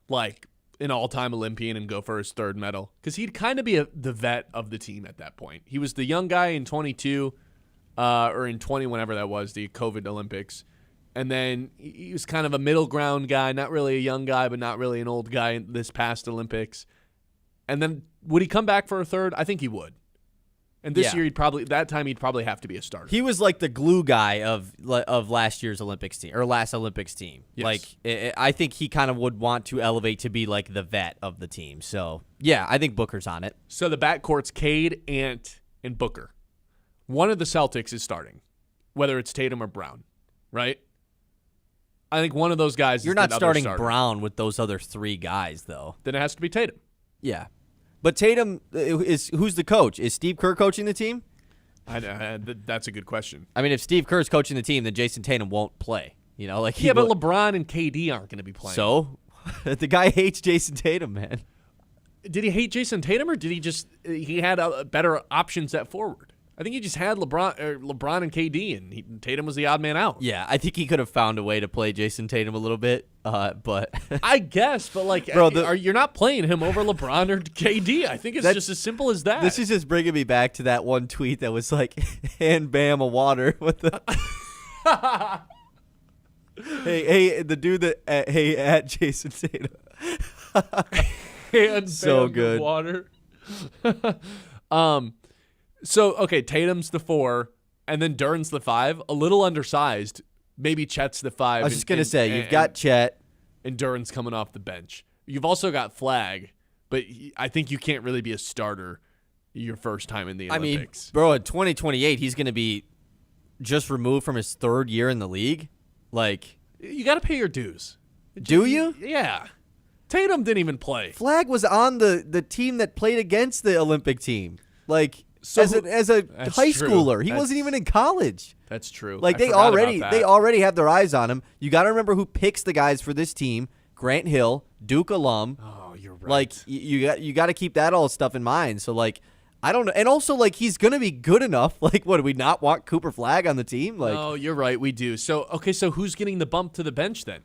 like an all-time Olympian and go for his third medal? Because he'd kind of be the vet of the team at that point. He was the young guy in 22 or in 20, whenever that was, the COVID Olympics. And then he was kind of a middle ground guy, not really a young guy, but not really an old guy in this past Olympics. And then would he come back for a third? I think he would. And this year, he'd probably have to be a starter. He was like the glue guy of last year's Olympics team or last Olympics team. Yes. Like I think he kind of would want to elevate to be like the vet of the team. So yeah, I think Booker's on it. So the backcourt's Cade, Ant, and Booker. One of the Celtics is starting, whether it's Tatum or Brown, right? I think one of those guys. You're is not the starting starter. Brown with those other three guys, though. Then it has to be Tatum. Yeah. But Tatum who's the coach? Is Steve Kerr coaching the team? That's a good question. I mean, if Steve Kerr's coaching the team, then Jason Tatum won't play. You know, like but LeBron and KD aren't going to be playing. So the guy hates Jason Tatum, man. Did he hate Jason Tatum, or did he had better options at forward? I think he just had LeBron and KD, and Tatum was the odd man out. Yeah, I think he could have found a way to play Jason Tatum a little bit, but I guess, but like, Bro, you're not playing him over LeBron or KD. I think it's just as simple as that. This is just bringing me back to that one tweet that was like, "Hand Bam a water." What the? hey, the dude that at Jason Tatum. Hand so Bam good. Water. So, okay, Tatum's the 4, and then Duren's the 5. A little undersized. Maybe Chet's the 5. I was just going to say, you've got Chet. And Duren's coming off the bench. You've also got Flag, but I think you can't really be a starter your first time in the Olympics. I mean, bro, in 2028, he's going to be just removed from his third year in the league. Like, you got to pay your dues. Do you? Yeah. Tatum didn't even play. Flag was on the team that played against the Olympic team. Like, So as a high true. schooler, he wasn't even in college. That's true. Like, I they forgot about that. already have their eyes on him. You got to remember who picks the guys for this team. Grant Hill, Duke alum. Oh, you're right. Like, you got to keep that all stuff in mind. So, like, I don't know. And also, like, he's going to be good enough. Like, what, do we not want Cooper Flag on the team? Like, no, you're right. We do. So, okay, so who's getting the bump to the bench then?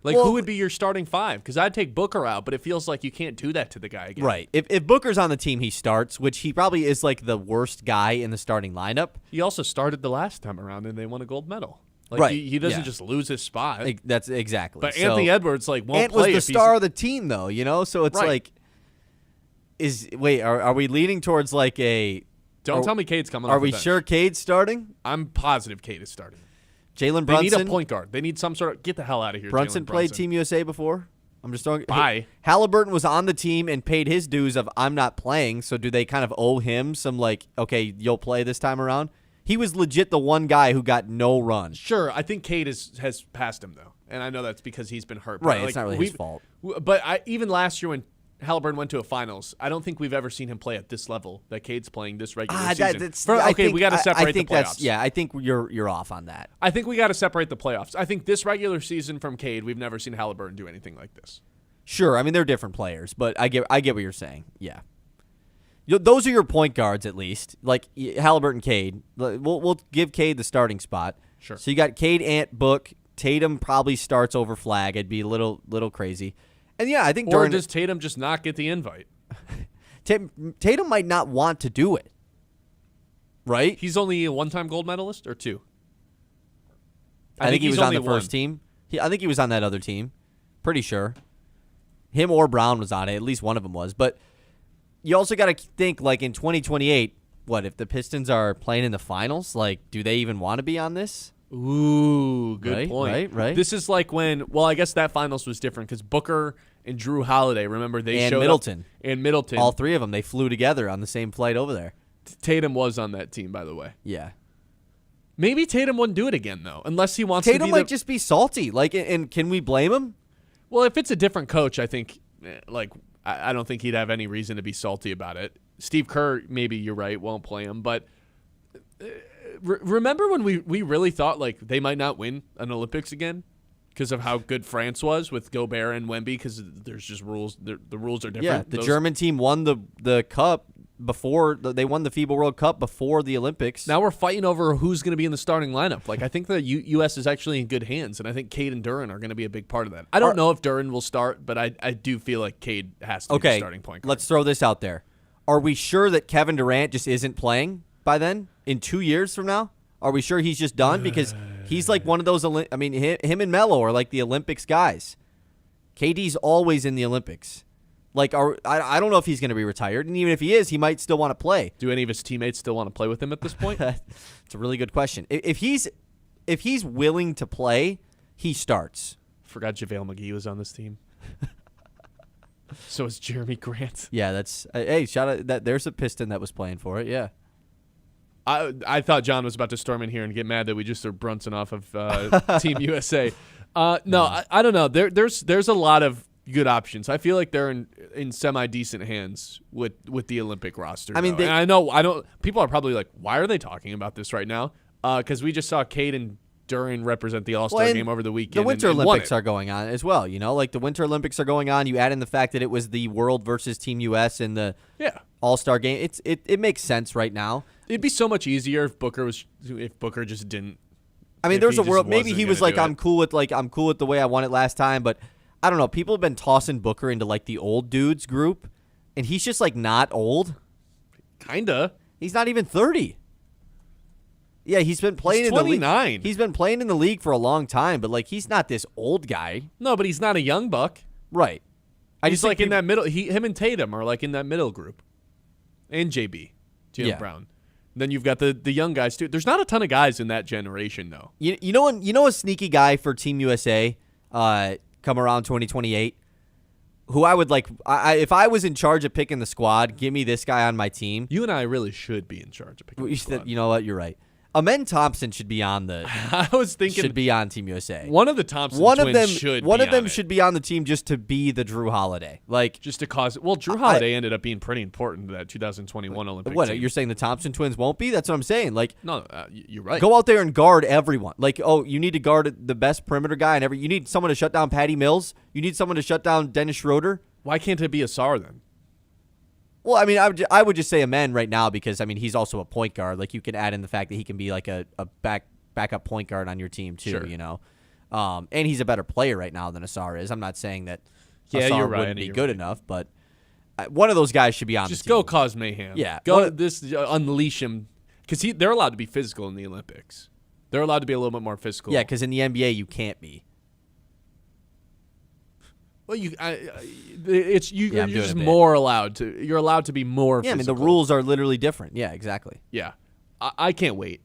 Like, Well, who would be your starting 5? Because I'd take Booker out, but it feels like you can't do that to the guy again. right. If Booker's on the team, he starts, which he probably is, like, the worst guy in the starting lineup. He also started the last time around, and they won a gold medal. Like, Right, he doesn't yeah. just lose his spot. That's exactly. But So, Anthony Edwards, like, won't Ant was play the if star of the team, though, you know? So it's Right. like, are we leaning towards, like, Don't tell me Cade's coming off Are the we bench. sure Cade's starting? I'm positive Cade is starting. Jalen They need Brunson. a point guard. They need some sort of – get the hell out of here, Brunson Jalen played Brunson. Team USA before. I'm just throwing. Bye. Hey, Halliburton was on the team and paid his dues of I'm not playing. So do they kind of owe him some like, okay, you'll play this time around? He was legit the one guy who got no run. Sure, I think Cade has passed him, though. And I know that's because he's been hurt. Right, But, it's not really his fault. But even last year when Halliburton went to a finals, I don't think we've ever seen him play at this level that Cade's playing this regular season. We got to separate the playoffs. I think you're off on that. I think we got to separate the playoffs. I think this regular season from Cade, we've never seen Halliburton do anything like this. Sure, I mean they're different players, but I get what you're saying. Yeah, those are your point guards at least. Like Halliburton, Cade. We'll give Cade the starting spot. Sure. So you got Cade, Ant, Book. Tatum probably starts over Flag. It'd be a little crazy. And yeah, I think Or does Tatum just not get the invite? Tatum might not want to do it. Right? He's only a one-time gold medalist or 2? I think he was on the only one. first team. I think he was on that other team. Pretty sure. Him or Brown was on it. At least one of them was. But you also got to think, like, in 2028, what, if the Pistons are playing in the finals? Like, do they even want to be on this? Ooh, good point. Right. This is like when, well, I guess that finals was different because Booker and Drew Holiday. Remember, they And showed Middleton. up. And Middleton. All three of them, they flew together on the same flight over there. Tatum was on that team, by the way. Yeah. Maybe Tatum wouldn't do it again, though, unless he wants to Tatum be might just be salty. Like, and can we blame him? Well, if it's a different coach, I think, I don't think he'd have any reason to be salty about it. Steve Kerr, maybe you're right, won't play him. But remember when we really thought, like, they might not win an Olympics again because of how good France was with Gobert and Wemby, because there's just rules. The rules are different. Yeah, the German team won the cup before they won the FIBA World Cup before the Olympics. Now we're fighting over who's going to be in the starting lineup. Like, I think the U.S. is actually in good hands, and I think Cade and Duren are going to be a big part of that. I don't know if Duren will start, but I do feel like Cade has to be the starting point guard. Let's throw this out there. Are we sure that Kevin Durant just isn't playing by then? In 2 years from now? Are we sure he's just done? Because he's like one of those, I mean, him and Melo are like the Olympics guys. KD's always in the Olympics. Like, I don't know if he's going to be retired, and even if he is, he might still want to play. Do any of his teammates still want to play with him at this point? It's a really good question. If he's willing to play, he starts. Forgot JaVale McGee was on this team. So is Jeremy Grant. Yeah, that's hey, shout out that there's a Piston that was playing for it. Yeah. I thought John was about to storm in here and get mad that we just threw Brunson off of Team USA. No, I don't know. There's a lot of good options. I feel like they're in semi decent hands with the Olympic roster. I mean, and I don't. People are probably like, why are they talking about this right now? Because we just saw Cade and Duren represent the All-Star game over the weekend. The Winter and Olympics are going on as well. You know, like the Winter Olympics are going on. You add in the fact that it was the World versus Team US in the All-Star game. It makes sense right now. It'd be so much easier if Booker just didn't. I mean, there's a world. Maybe he was like, I'm cool with the way I won it last time, but I don't know. People have been tossing Booker into like the old dudes group, and he's just like not old. Kinda. He's not even 30. Yeah, he's been playing in the league. He's been playing in the league for a long time, but like he's not this old guy. No, but he's not a young buck. Right. He's like in that middle. Him and Tatum are like in that middle group, and JB, Jaylen Brown. Then you've got the young guys too. There's not a ton of guys in that generation though. You know a sneaky guy for Team USA come around 2028, who I would like. If I was in charge of picking the squad, give me this guy on my team. You and I really should be in charge of picking the squad. You know what? You're right. Amen Thompson should be on the. I was thinking should be on Team USA. One of the Thompson twins should. One of them should be on the team just to be the Drew Holiday, like just to cause. Well, Drew Holiday ended up being pretty important to that 2021 Olympic What team. You're saying the Thompson twins won't be? That's what I'm saying. Like, no, you're right. Go out there and guard everyone. Like, you need to guard the best perimeter guy, and you need someone to shut down Patty Mills. You need someone to shut down Dennis Schroeder. Why can't it be Asar then? Well, I mean, I would just say Amen right now because, I mean, he's also a point guard. Like, you can add in the fact that he can be like a backup point guard on your team, too, sure. you know? And he's a better player right now than Asar is. I'm not saying that Asar wouldn't be good enough, but one of those guys should be on the team. Just go cause mayhem. Yeah. Unleash him. Because they're allowed to be physical in the Olympics. They're allowed to be a little bit more physical. Yeah, because in the NBA, you can't be. Well, you're just more allowed to. You're allowed to be more. Yeah, physical. I mean the rules are literally different. Yeah, exactly. Yeah, I can't wait.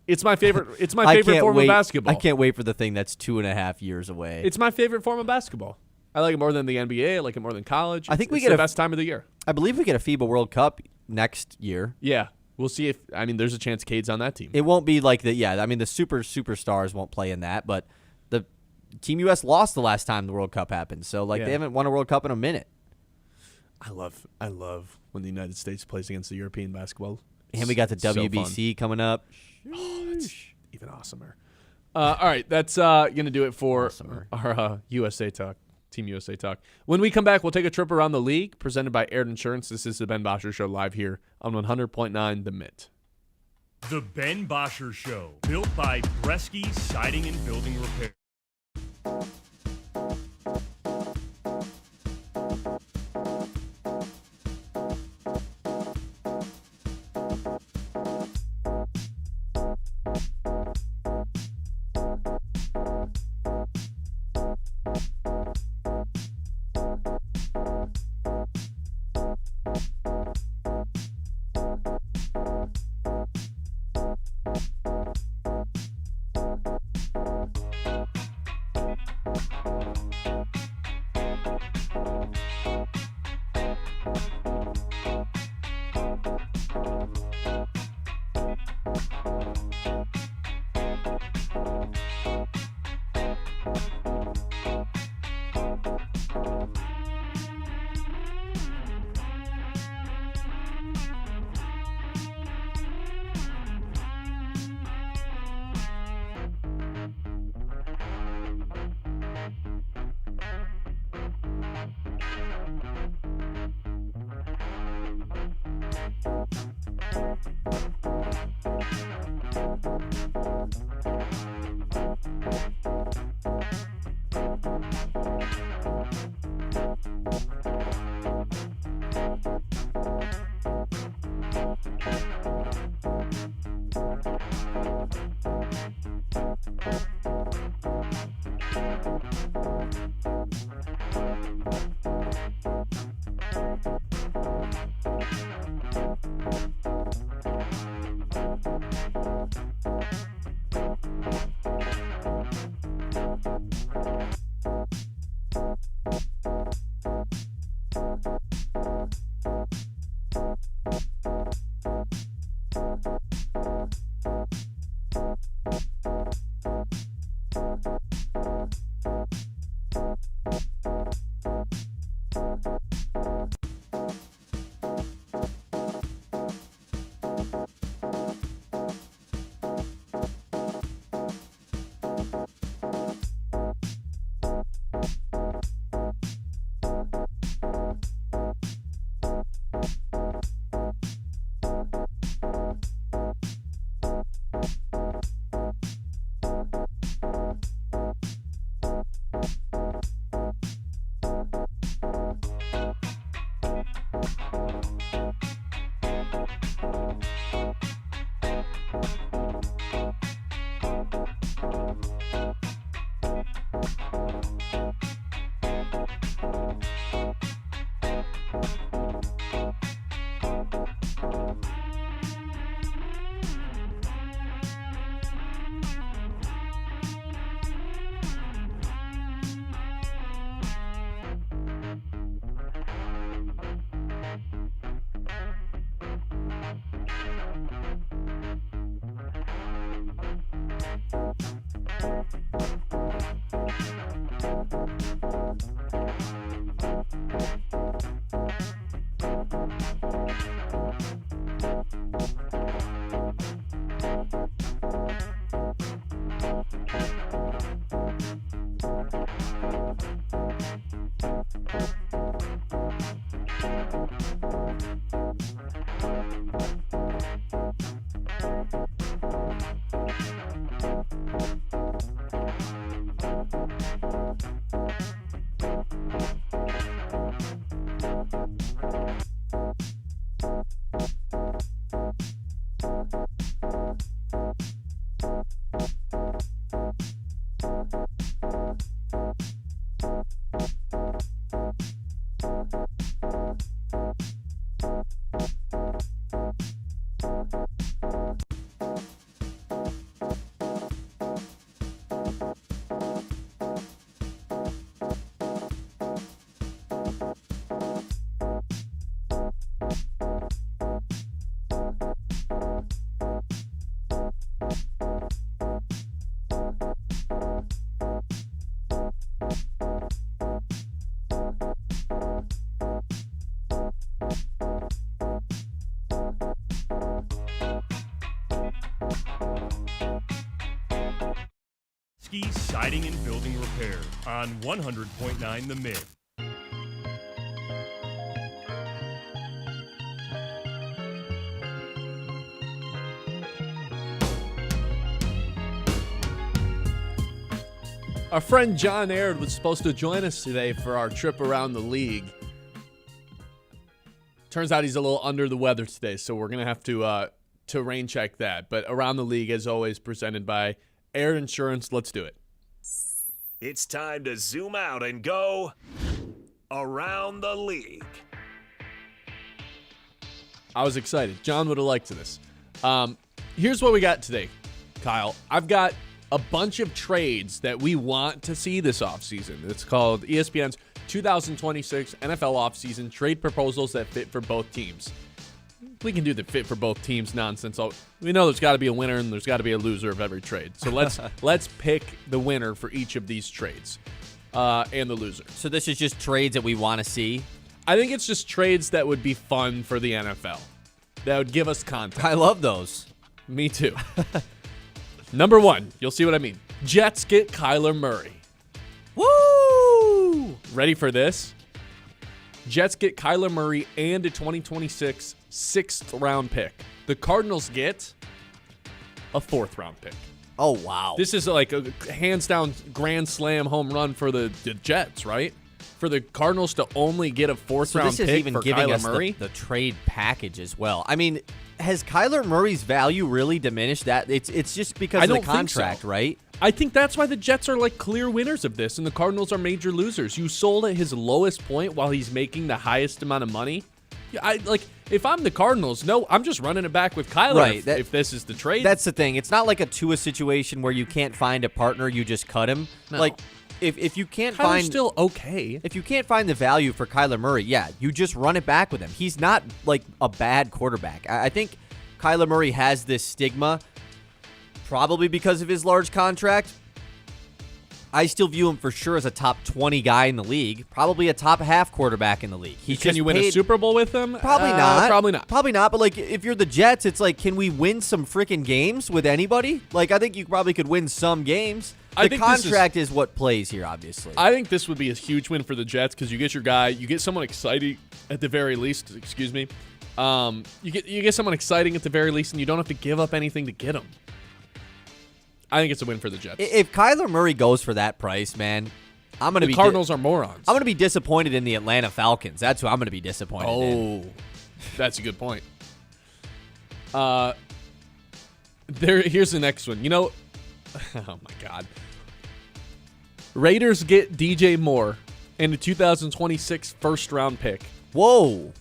It's my favorite. It's my favorite form of basketball. I can't wait for the thing that's 2.5 years away. It's my favorite form of basketball. I like it more than the NBA. I like it more than college. I think it's the best time of the year. I believe we get a FIBA World Cup next year. Yeah, we'll see if. I mean, there's a chance Cade's on that team. It won't be like the. Yeah, I mean the superstars won't play in that, but the Team US lost the last time the World Cup happened, so they haven't won a World Cup in a minute. I love when the United States plays against the European basketball. And we got the WBC coming up. Oh, it's even awesomer. All right, that's going to do it for our USA Talk, Team USA Talk. When we come back, we'll take a trip around the league, presented by Aired Insurance. This is the Ben Bosscher Show live here on 100.9 The Mitt. The Ben Bosscher Show, built by Bresky Siding and Building Repair. Siding and Building Repair on 100.9 The Mitt. Our friend John Aird was supposed to join us today for our trip around the league. Turns out he's a little under the weather today, so we're going to have to rain check that. But around the league, as always, presented by Air Insurance. Let's do it. It's time to zoom out and go around the league. I was excited. John would have liked this. Here's what we got today, Kyle. I've got a bunch of trades that we want to see this offseason. It's called ESPN's 2026 NFL offseason trade proposals that fit for both teams. We can do the fit for both teams nonsense. We know there's got to be a winner and there's got to be a loser of every trade. So let's pick the winner for each of these trades and the loser. So this is just trades that we want to see? I think it's just trades that would be fun for the NFL. That would give us content. I love those. Me too. Number one, you'll see what I mean. Jets get Kyler Murray. Woo! Ready for this? Jets get Kyler Murray and a 2026 6th-round pick. The Cardinals get a 4th-round pick. Oh, wow. This is like a hands-down grand slam home run for the Jets, right? For the Cardinals to only get a 4th-round pick even for giving Kyler us Murray. the trade package as well. I mean, has Kyler Murray's value really diminished? That it's just because of the contract, so. Right? I think that's why the Jets are like clear winners of this, and the Cardinals are major losers. You sold at his lowest point while he's making the highest amount of money. If I'm the Cardinals, no, I'm just running it back with Kyler right, if this is the trade. That's the thing. It's not like a Tua situation where you can't find a partner, you just cut him. No. Like if you can't Kyler's find still okay. If you can't find the value for Kyler Murray, yeah, you just run it back with him. He's not like a bad quarterback. I think Kyler Murray has this stigma probably because of his large contract. I still view him for sure as a top 20 guy in the league, probably a top half quarterback in the league. Can you win a Super Bowl with him? Probably not. Probably not. Probably not. But like, if you're the Jets, it's like, can we win some freaking games with anybody? Like, I think you probably could win some games. The contract is what plays here, obviously. I think this would be a huge win for the Jets because you get your guy, you get someone exciting at the very least. Excuse me. You get someone exciting at the very least, and you don't have to give up anything to get him. I think it's a win for the Jets. If Kyler Murray goes for that price, man, I'm gonna be. The Cardinals are morons. I'm gonna be disappointed in the Atlanta Falcons. That's who I'm gonna be disappointed in. Oh, that's a good point. Here's the next one. You know, oh my God. Raiders get DJ Moore and a 2026 first-round pick. Whoa.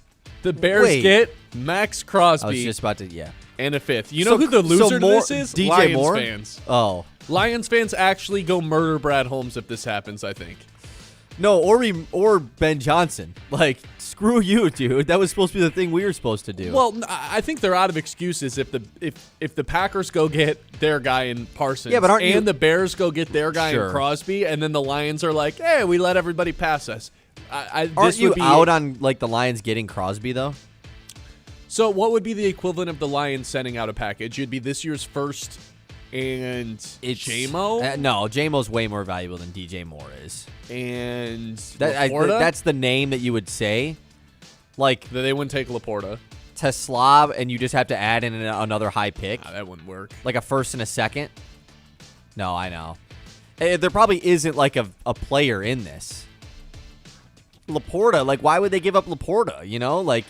The Bears get Max Crosby. I was just about to, yeah. And a 5th. You know who the loser to this is? DJ Lions Moore? fans. Oh. Lions fans actually go murder Brad Holmes if this happens, I think. No, or Ben Johnson. Like, screw you, dude. That was supposed to be the thing we were supposed to do. Well, I think they're out of excuses if the Packers go get their guy in Parsons, Yeah, but aren't you- the Bears go get their guy Sure. in Crosby, and then the Lions are like, hey, we let everybody pass us. aren't This you would be, out on like the Lions getting Crosby though? So what would be the equivalent of the Lions sending out a package? It'd be this year's first and JMO? No, JMO's way more valuable than DJ Moore is. And Laporta? That's the name that you would say. Like they wouldn't take Laporta. Teslav, and you just have to add in another high pick. That wouldn't work. Like a first and a second. No, I know. There probably isn't like a player in this. Laporta, like why would they give up Laporta? You know, like.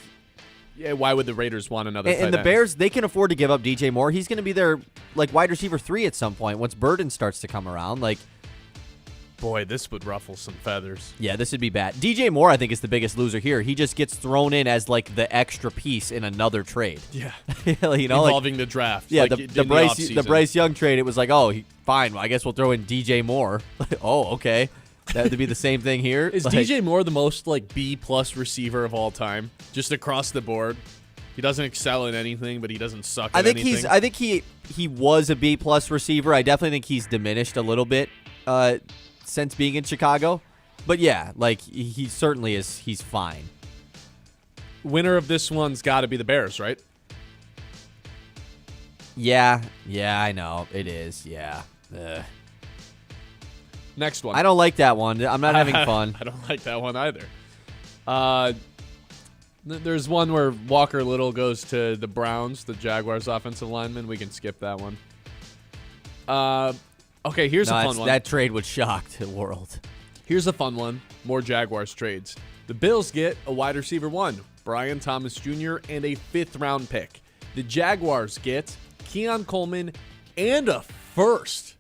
Yeah, why would the Raiders want another? And the Bears, they can afford to give up DJ Moore. He's going to be their like wide receiver 3 at some point once Burden starts to come around. Like, boy, this would ruffle some feathers. yeah, this would be bad. DJ Moore, I think, is the biggest loser here. He just gets thrown in as like the extra piece in another trade. Yeah, you know, involving the draft. Yeah, like the Bryce Young trade. It was like, oh, fine. Well, I guess we'll throw in DJ Moore. Oh, okay. That would be the same thing here. Is like, DJ Moore the most like B+ receiver of all time, just across the board? He doesn't excel in anything, but he doesn't suck. I think anything. I think he was a B+ receiver. I definitely think he's diminished a little bit since being in Chicago. But yeah, like he certainly is. He's fine. Winner of this one's got to be the Bears, right? Yeah, I know it is. Yeah. Ugh. Next one. I don't like that one. I'm not having fun. I don't like that one either. There's one where Walker Little goes to the Browns, the Jaguars offensive lineman. We can skip that one. Okay, here's a fun one. That trade would shock the world. Here's a fun one. More Jaguars trades. The Bills get a wide receiver 1, Brian Thomas Jr., and a 5th-round pick. The Jaguars get Keon Coleman and a first.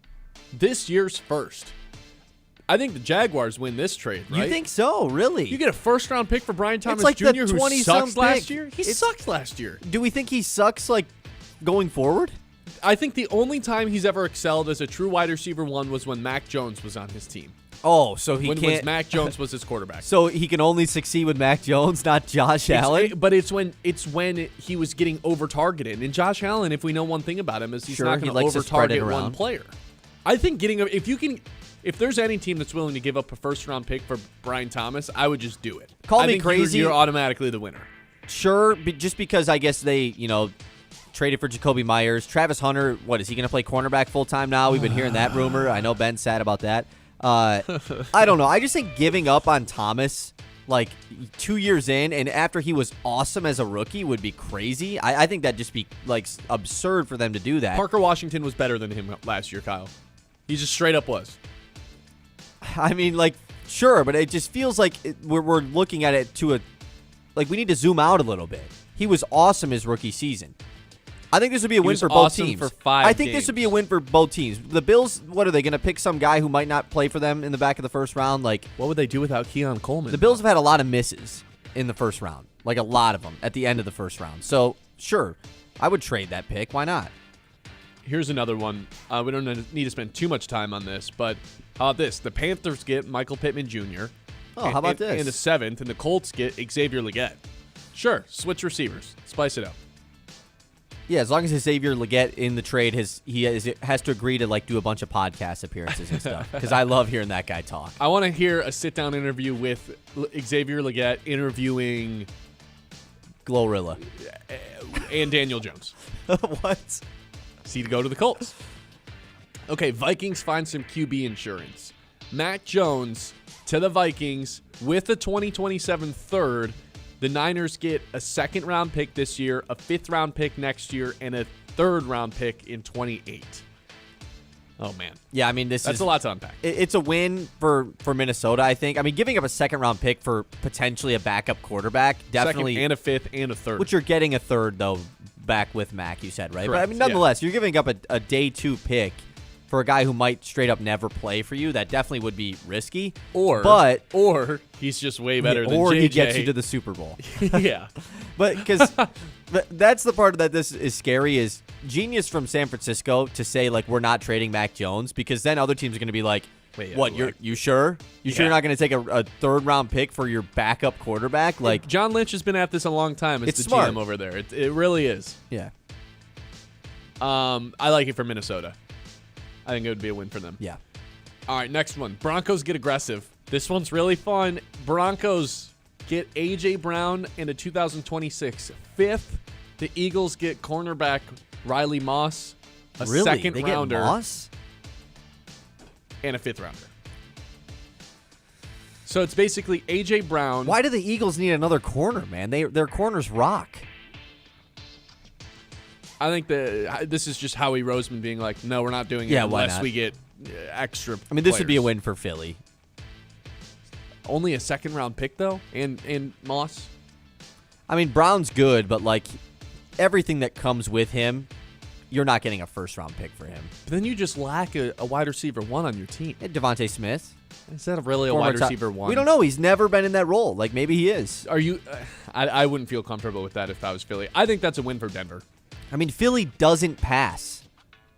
This year's first. I think the Jaguars win this trade, right? You think so? Really? You get a first-round pick for Brian Thomas like Jr., the who 20-some sucks last pick. year? He sucked last year. Do we think he sucks like going forward? I think the only time he's ever excelled as a true wide receiver 1 was when Mac Jones was on his team. Oh, so he when can't. Mac Jones was his quarterback. So he can only succeed with Mac Jones, not Josh Allen. But it's when he was getting over-targeted. And Josh Allen, if we know one thing about him, is he's Sure, not he going to likes to spread it over-target one around. player. I think if there's any team that's willing to give up a first-round pick for Brian Thomas, I would just do it. Call I me think crazy. You're automatically the winner. Sure, but just because I guess they, traded for Jacoby Myers. Travis Hunter, what, is he going to play cornerback full-time now? We've been hearing that rumor. I know Ben's sad about that. I don't know. I just think giving up on Thomas, like 2 years in, and after he was awesome as a rookie, would be crazy. I think that'd just be like absurd for them to do that. Parker Washington was better than him last year, Kyle. He just straight up was. I mean, like, sure, but it just feels like we're looking at it we need to zoom out a little bit. He was awesome his rookie season. I think this would be a win for both teams. For 5 I think this would be a win for both teams. The Bills, what are they going to pick some guy who might not play for them in the back of the first round? Like, what would they do without Keon Coleman? The Bills have had a lot of misses in the first round, like a lot of them at the end of the first round. So, sure, I would trade that pick. Why not? Here's another one. We don't need to spend too much time on this, but how about this? The Panthers get Michael Pittman Jr. Oh, how about this? And the 7th, and the Colts get Xavier Legette. Sure, switch receivers. Spice it up. Yeah, as long as Xavier Legette in the trade has to agree to like do a bunch of podcast appearances and stuff, because I love hearing that guy talk. I want to hear a sit-down interview with Xavier Legette interviewing Glorilla and Daniel Jones. What? See to go to the Colts. Okay, Vikings find some QB insurance. Mac Jones to the Vikings with a 2027 third. The Niners get a 2nd-round pick this year, a 5th-round pick next year, and a 3rd-round pick in 28. Oh, man. Yeah, I mean, That's a lot to unpack. It's a win for Minnesota, I think. I mean, giving up a 2nd-round pick for potentially a backup quarterback, definitely. 2nd and a 5th and a 3rd. Which you're getting a 3rd, though, back with Mac, you said, right? Correct, But I mean, nonetheless, you're giving up a day 2 pick for a guy who might straight up never play for you. That definitely would be risky. Or he's just way better than JJ. Or he gets you to the Super Bowl. Yeah. But because that's the part that this is scary is genius from San Francisco to say, like, we're not trading Mac Jones, because then other teams are going to be like, Wait, yeah, What, you sure? You sure you're not going to take a third-round pick for your backup quarterback? Like, John Lynch has been at this a long time as It's the smart. GM over there. It really is. yeah, I like it for Minnesota. I think it would be a win for them. yeah. All right, next one. Broncos get aggressive. This one's really fun. Broncos get A.J. Brown in a 2026 fifth. The Eagles get cornerback Riley Moss, a Really? second They rounder, get Moss? and a fifth rounder. So it's basically A.J. Brown. Why do the Eagles need another corner, man? Their corners rock. I think this is just Howie Roseman being like, no, we're not doing it Yeah, why unless not? we get extra I mean, this would be a players. win for Philly. Only a second-round pick, though, and Moss? I mean, Brown's good, but, like, everything that comes with him, you're not getting a first-round pick for him. But then you just lack a wide receiver one on your team. Hey, Devontae Smith. Is that really a former wide top- receiver one? We don't know. He's never been in that role. Like, maybe he is. Are you? I wouldn't feel comfortable with that if I was Philly. I think that's a win for Denver. I mean, Philly doesn't pass,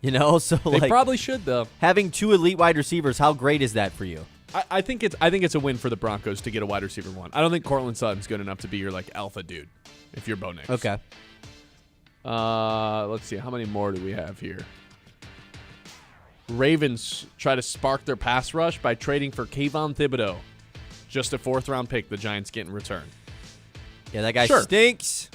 you know? So, They like, probably should, though. having two elite wide receivers, how great is that for you? I think it's a win for the Broncos to get a wide receiver one. I don't think Cortland Sutton's good enough to be your like alpha dude if you're Bo Nix. Okay. Let's see. How many more do we have here? Ravens try to spark their pass rush by trading for Kayvon Thibodeau. Just a fourth-round pick the Giants get in return. Yeah, that guy Sure. stinks.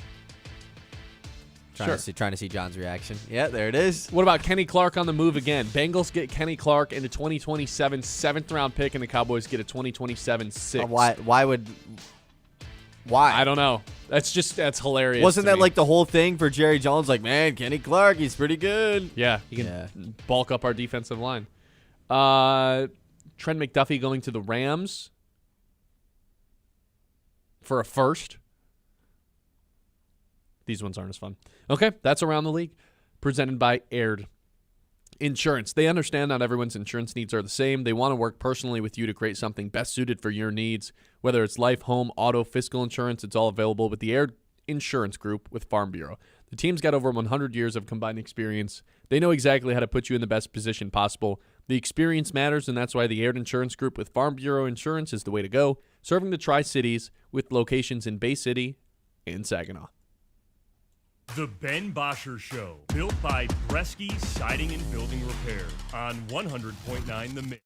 Sure. Trying to see John's reaction. Yeah, there it is. What about Kenny Clark on the move again? Bengals get Kenny Clark in a 2027 seventh-round pick, and the Cowboys get a 2027 sixth. Why? I don't know. That's hilarious. Wasn't to that me. like the whole thing for Jerry Jones? Like, man, Kenny Clark, he's pretty good. Yeah, he can Yeah. bulk up our defensive line. Trent McDuffie going to the Rams for a first. These ones aren't as fun. Okay, that's around the league. Presented by Aired Insurance. They understand not everyone's insurance needs are the same. They want to work personally with you to create something best suited for your needs. Whether it's life, home, auto, fiscal insurance, it's all available with the Aired Insurance Group with Farm Bureau. The team's got over 100 years of combined experience. They know exactly how to put you in the best position possible. The experience matters, and that's why the Aired Insurance Group with Farm Bureau Insurance is the way to go, serving the Tri-Cities with locations in Bay City and Saginaw. The Ben Bosscher Show, built by Bresky Siding and Building Repair on 100.9 The Mitt.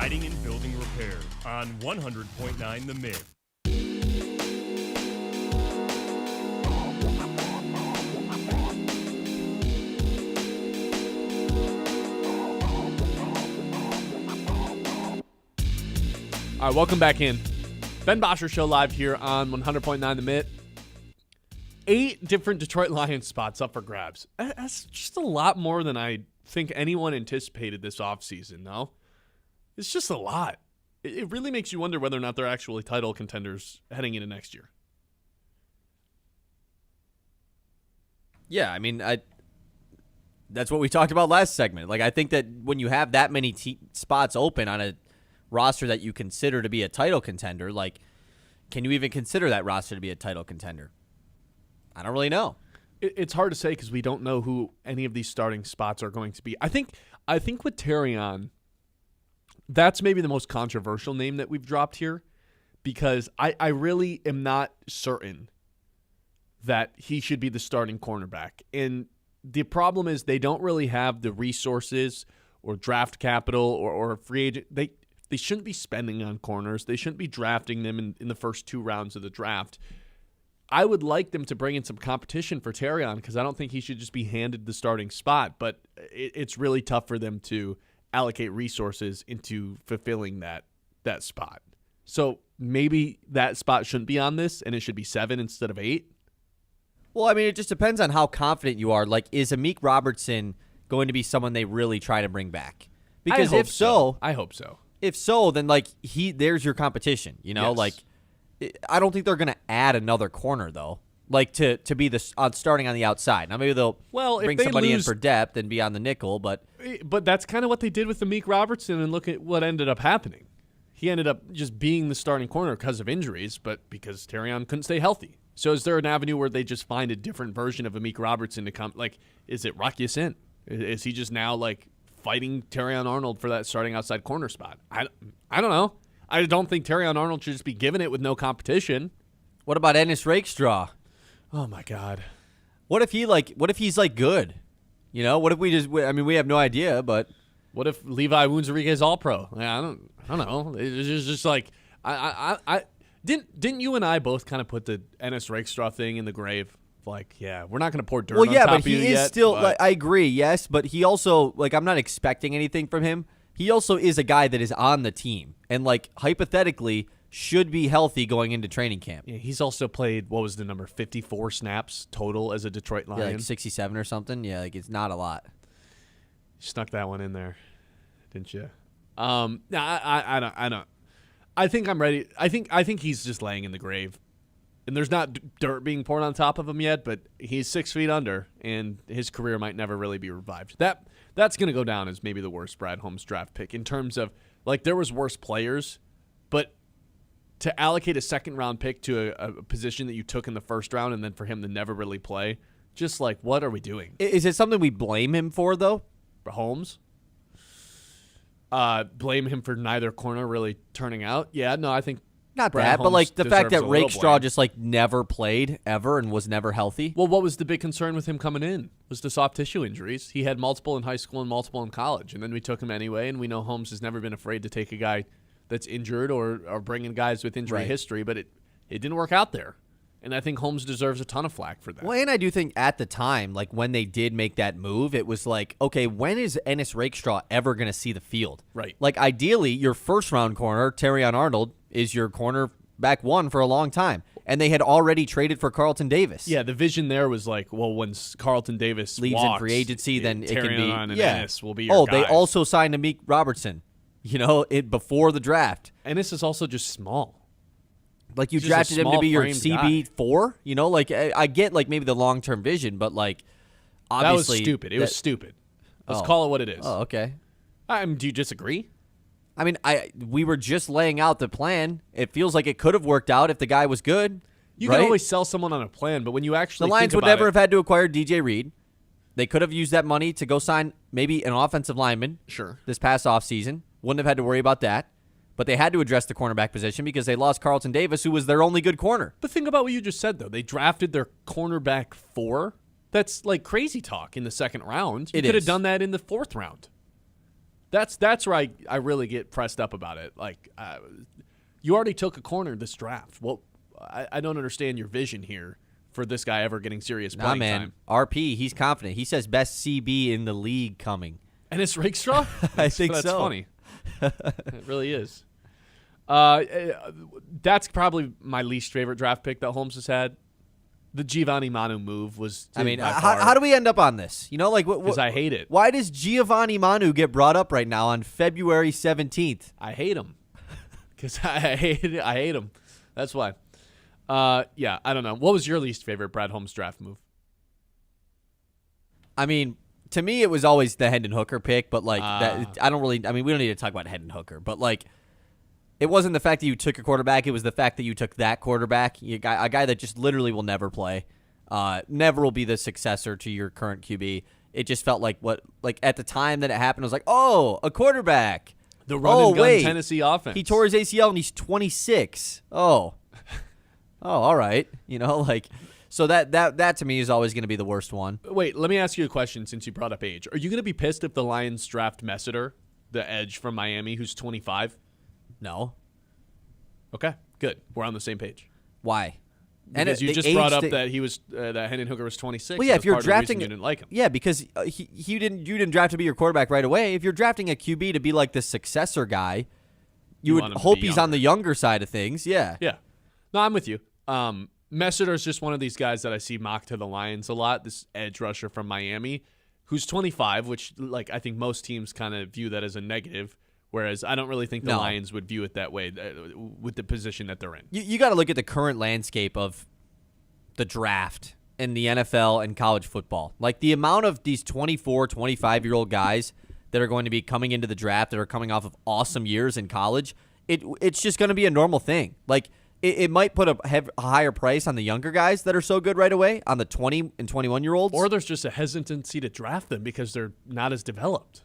Siding and Building Repair on 100.9 The Mitt. All right, welcome back in. Ben Bosscher Show live here on 100.9 The Mitt. 8 different Detroit Lions spots up for grabs. That's just a lot more than I think anyone anticipated this offseason, no? It's just a lot. It really makes you wonder whether or not they're actually title contenders heading into next year. Yeah, I mean, that's what we talked about last segment. Like, I think that when you have that many spots open on a roster that you consider to be a title contender, like, can you even consider that roster to be a title contender? I don't really know. It's hard to say because we don't know who any of these starting spots are going to be. I think with Terrion, that's maybe the most controversial name that we've dropped here because I really am not certain that he should be the starting cornerback. And the problem is they don't really have the resources or draft capital or free agent. They shouldn't be spending on corners. They shouldn't be drafting them in the first 2 rounds of the draft. I would like them to bring in some competition for Terrion because I don't think he should just be handed the starting spot, but it's really tough for them to allocate resources into fulfilling that spot. So maybe that spot shouldn't be on this and it should be 7 instead of 8. Well, I mean, it just depends on how confident you are. Like, is Amik Robertson going to be someone they really try to bring back? Because if so, I hope so. If so, then like there's your competition. You know, Yes. like I don't think they're going to add another corner though. Like to be starting on the outside. Now maybe they'll if bring they somebody in lose- for depth and be on the nickel, but that's kind of what they did with Amik Robertson, and look at what ended up happening. He ended up just being the starting corner because of injuries, but because Terrion couldn't stay healthy. So is there an avenue where they just find a different version of Amik Robertson to come? Like, is it Rock Ya-Sin? Is he just now like fighting Terrion Arnold for that starting outside corner spot? I don't know. I don't think Terrion Arnold should just be given it with no competition. what about Ennis Rakestraw? Oh my God. What if he's like good? You know, what if we have no idea, but What if Levi Woons-Enriquez All-Pro? I don't know. It's just like I didn't you and I both kind of put the Ennis Rakestraw thing in the grave? Like, yeah, we're not going to pour dirt on top but of you he is yet, still. but- Like, I agree, yes, but he also I'm not expecting anything from him. He also is a guy that is on the team and like hypothetically should be healthy going into training camp. Yeah, he's also played, what was the number, 54 snaps total as a Detroit Lion. Yeah, like 67 or something. Yeah, like it's not a lot. Snuck that one in there, didn't you? No, I don't. I think I'm ready. I think he's just laying in the grave. And there's not dirt being poured on top of him yet, but he's 6 feet under, and his career might never really be revived. That's going to go down as maybe the worst Brad Holmes draft pick in terms of, like, there was worse players, but to allocate a second-round pick to a position that you took in the first round and then for him to never really play, just like, what are we doing? Is it something we blame him for, though? For Holmes? Blame him for neither corner really turning out? Yeah, no, I think Not Brad that, but Holmes like the fact deserves that a little Rakestraw blame. just like never played ever and was never healthy. Well, what was the big concern with him coming in? Was the soft tissue injuries. He had multiple in high school and multiple in college, and then we took him anyway, and we know Holmes has never been afraid to take a guy that's injured or bring in guys with injury Right. history, but it didn't work out there. And I think Holmes deserves a ton of flack for that. Well, and I do think at the time, like when they did make that move, it was like, okay, when is Ennis Rakestraw ever going to see the field? Right. Like ideally, your first round corner, Terrion Arnold, is your cornerback one for a long time. And they had already traded for Carlton Davis. Yeah, the vision there was like, well, when Carlton Davis Leaves walks, in free agency, then it can be. Terrion and Ennis will be your Oh, guys. they also signed Amik Robertson, before the draft. Ennis is also just small. Like you He's just a drafted him to be your small-framed CB4, like I get like maybe the long-term vision, but like obviously that was stupid. It was stupid. Let's Oh. call it what it is. Oh, okay. Do you disagree? I mean, we were just laying out the plan. It feels like it could have worked out if the guy was good. You right? can always sell someone on a plan, but when you actually The Lions think would about never it, have had to acquire DJ Reed. They could have used that money to go sign maybe an offensive lineman. Sure. This past offseason. Wouldn't have had to worry about that. But they had to address the cornerback position because they lost Carlton Davis, who was their only good corner. But think about what you just said, though. They drafted their cornerback 4. That's like crazy talk in the second round. You It could have is. done that in the 4th round. That's where I really get pressed up about it. Like, you already took a corner this draft. Well, I don't understand your vision here for this guy ever getting serious playing time. RP, he's confident. He says best CB in the league coming. And it's Rakestraw? I think that's so. Funny. It really is. That's probably my least favorite draft pick that Holmes has had. The Giovanni Manu move was. I mean, how do we end up on this? You know, like because I hate it. Why does Giovanni Manu get brought up right now on February 17th? I hate him because I hate him. That's why. Yeah, I don't know. What was your least favorite Brad Holmes draft move? I mean, to me, it was always the Hendon Hooker pick, but like, I don't really. I mean, we don't need to talk about Hendon Hooker, but like, it wasn't the fact that you took a quarterback; it was the fact that you took that quarterback, a guy that just literally will never play, never will be the successor to your current QB. It just felt like at the time that it happened, I was like, oh, a quarterback. The run and gun Tennessee offense. He tore his ACL and he's 26. Oh, all right. You know, like, so that to me is always going to be the worst one. Wait, let me ask you a question since you brought up age. Are you going to be pissed if the Lions draft Messiter, the edge from Miami, who's 25? No. Okay, good. We're on the same page. Why? Because you just brought up that he was that Hendon Hooker was 26. Well, yeah, if you're drafting, you didn't like him. Yeah, because you didn't draft to be your quarterback right away. If you're drafting a QB to be like the successor guy, you would hope he's on the younger side of things. Yeah. Yeah. No, I'm with you. Messiter is just one of these guys that I see mocked to the Lions a lot. This edge rusher from Miami, who's 25, which like I think most teams kind of view that as a negative. Whereas I don't really think the Lions would view it that way with the position that they're in. You got to look at the current landscape of the draft in the NFL and college football. Like the amount of these 24, 25-year-old guys that are going to be coming into the draft that are coming off of awesome years in college, it's just going to be a normal thing. Like it might put a higher price on the younger guys that are so good right away, on the 20 and 21-year-olds. Or there's just a hesitancy to draft them because they're not as developed.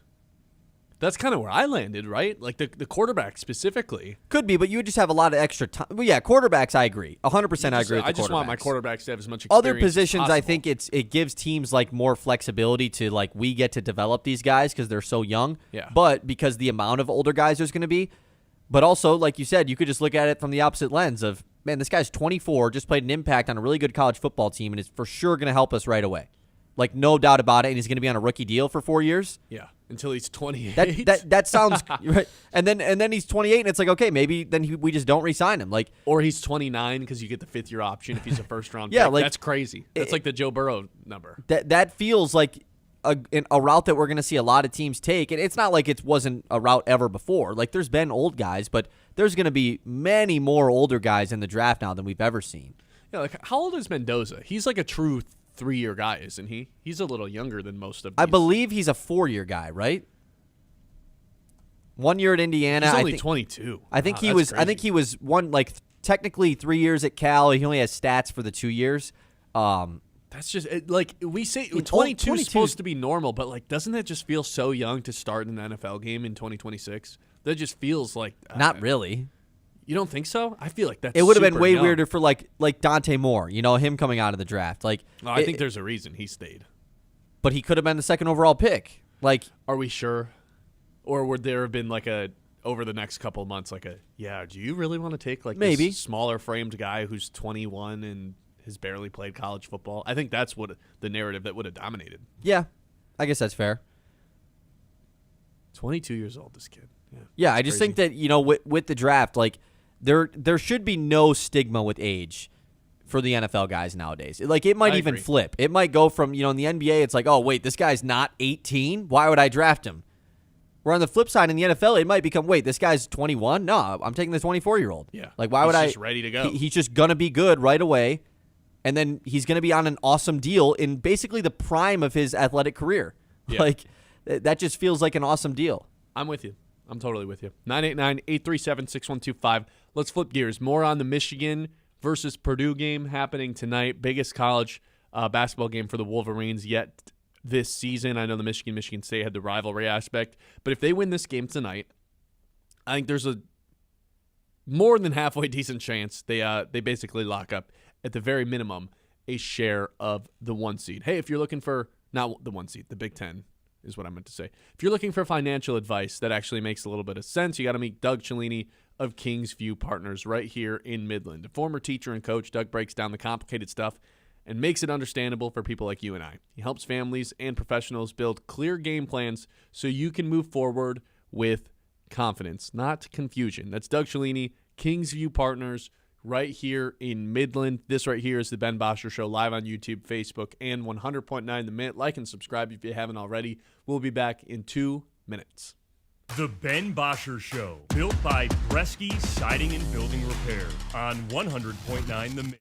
That's kind of where I landed, right? Like the quarterback specifically. Could be, but you would just have a lot of extra time. Well, yeah, quarterbacks, I agree. 100% I agree with the I just want my quarterbacks. quarterbacks to have as much experience Other positions, as possible. I think it gives teams like more flexibility to like we get to develop these guys because they're so young. Yeah. But because the amount of older guys there's going to be, but also like you said, you could just look at it from the opposite lens of, man, this guy's 24, just played an impact on a really good college football team, and is for sure going to help us right away. Like, no doubt about it, and he's going to be on a rookie deal for 4 years. Yeah, until he's 28. That sounds right. And then he's 28, and it's like, okay, maybe then we just don't re-sign him. Like, or he's 29 because you get the fifth-year option if he's a first-round yeah, pick. like, that's crazy. That's like the Joe Burrow number. That feels like a route that we're going to see a lot of teams take. And it's not like it wasn't a route ever before. Like, there's been old guys, but there's going to be many more older guys in the draft now than we've ever seen. Yeah, like, how old is Mendoza? He's like a true 3-year guy, isn't he? He's a little younger than most of these. I believe he's a 4-year guy, right? 1 year at Indiana. He's only 22. I think he was. Crazy. I think he was technically 3 years at Cal. He only has stats for the 2 years. That's just like we say. 22 is supposed to be normal, but like, doesn't that just feel so young to start an NFL game in 2026? That just feels like not really. You don't think so? I feel like that's. It would have been super way young. weirder for like Dante Moore. You know, him coming out of the draft. Like, I think there's a reason he stayed. But he could have been the second overall pick. Like, are we sure? Or would there have been like over the next couple of months, like do you really want to take like maybe this smaller framed guy who's 21 and has barely played college football? I think that's what the narrative that would have dominated. Yeah, I guess that's fair. 22 years old, this kid. Yeah, I just think that, you know, with the draft, like there should be no stigma with age for the NFL guys nowadays. Like, it might even flip. It might go from, you know, in the NBA, it's like, oh, wait, this guy's not 18? Why would I draft him? Where on the flip side in the NFL, it might become, wait, this guy's 21? No, I'm taking the 24-year-old. Yeah. Like, why would I? He's just ready to go. He's just going to be good right away, and then he's going to be on an awesome deal in basically the prime of his athletic career. Yeah. Like, that just feels like an awesome deal. I'm with you. I'm totally with you. 989-837-6125. Let's flip gears. More on the Michigan versus Purdue game happening tonight. Biggest college basketball game for the Wolverines yet this season. I know the Michigan State had the rivalry aspect, but if they win this game tonight, I think there's a more than halfway decent chance they basically lock up, at the very minimum, a share of the 1 seed. Hey, if you're looking for not the 1 seed, the Big Ten is what I meant to say. If you're looking for financial advice that actually makes a little bit of sense, you got to meet Doug Cellini of Kingsview Partners right here in Midland. A former teacher and coach, Doug breaks down the complicated stuff and makes it understandable for people like you and I. He helps families and professionals build clear game plans so you can move forward with confidence, not confusion. That's Doug Cellini, Kingsview Partners, right here in Midland. This right here is the Ben Bosscher Show, live on YouTube, Facebook, and 100.9 The Mitt. Like and subscribe if you haven't already. We'll be back in 2 minutes. The Ben Bosscher Show, built by Bresky Siding and Building Repair on 100.9 The Mitt.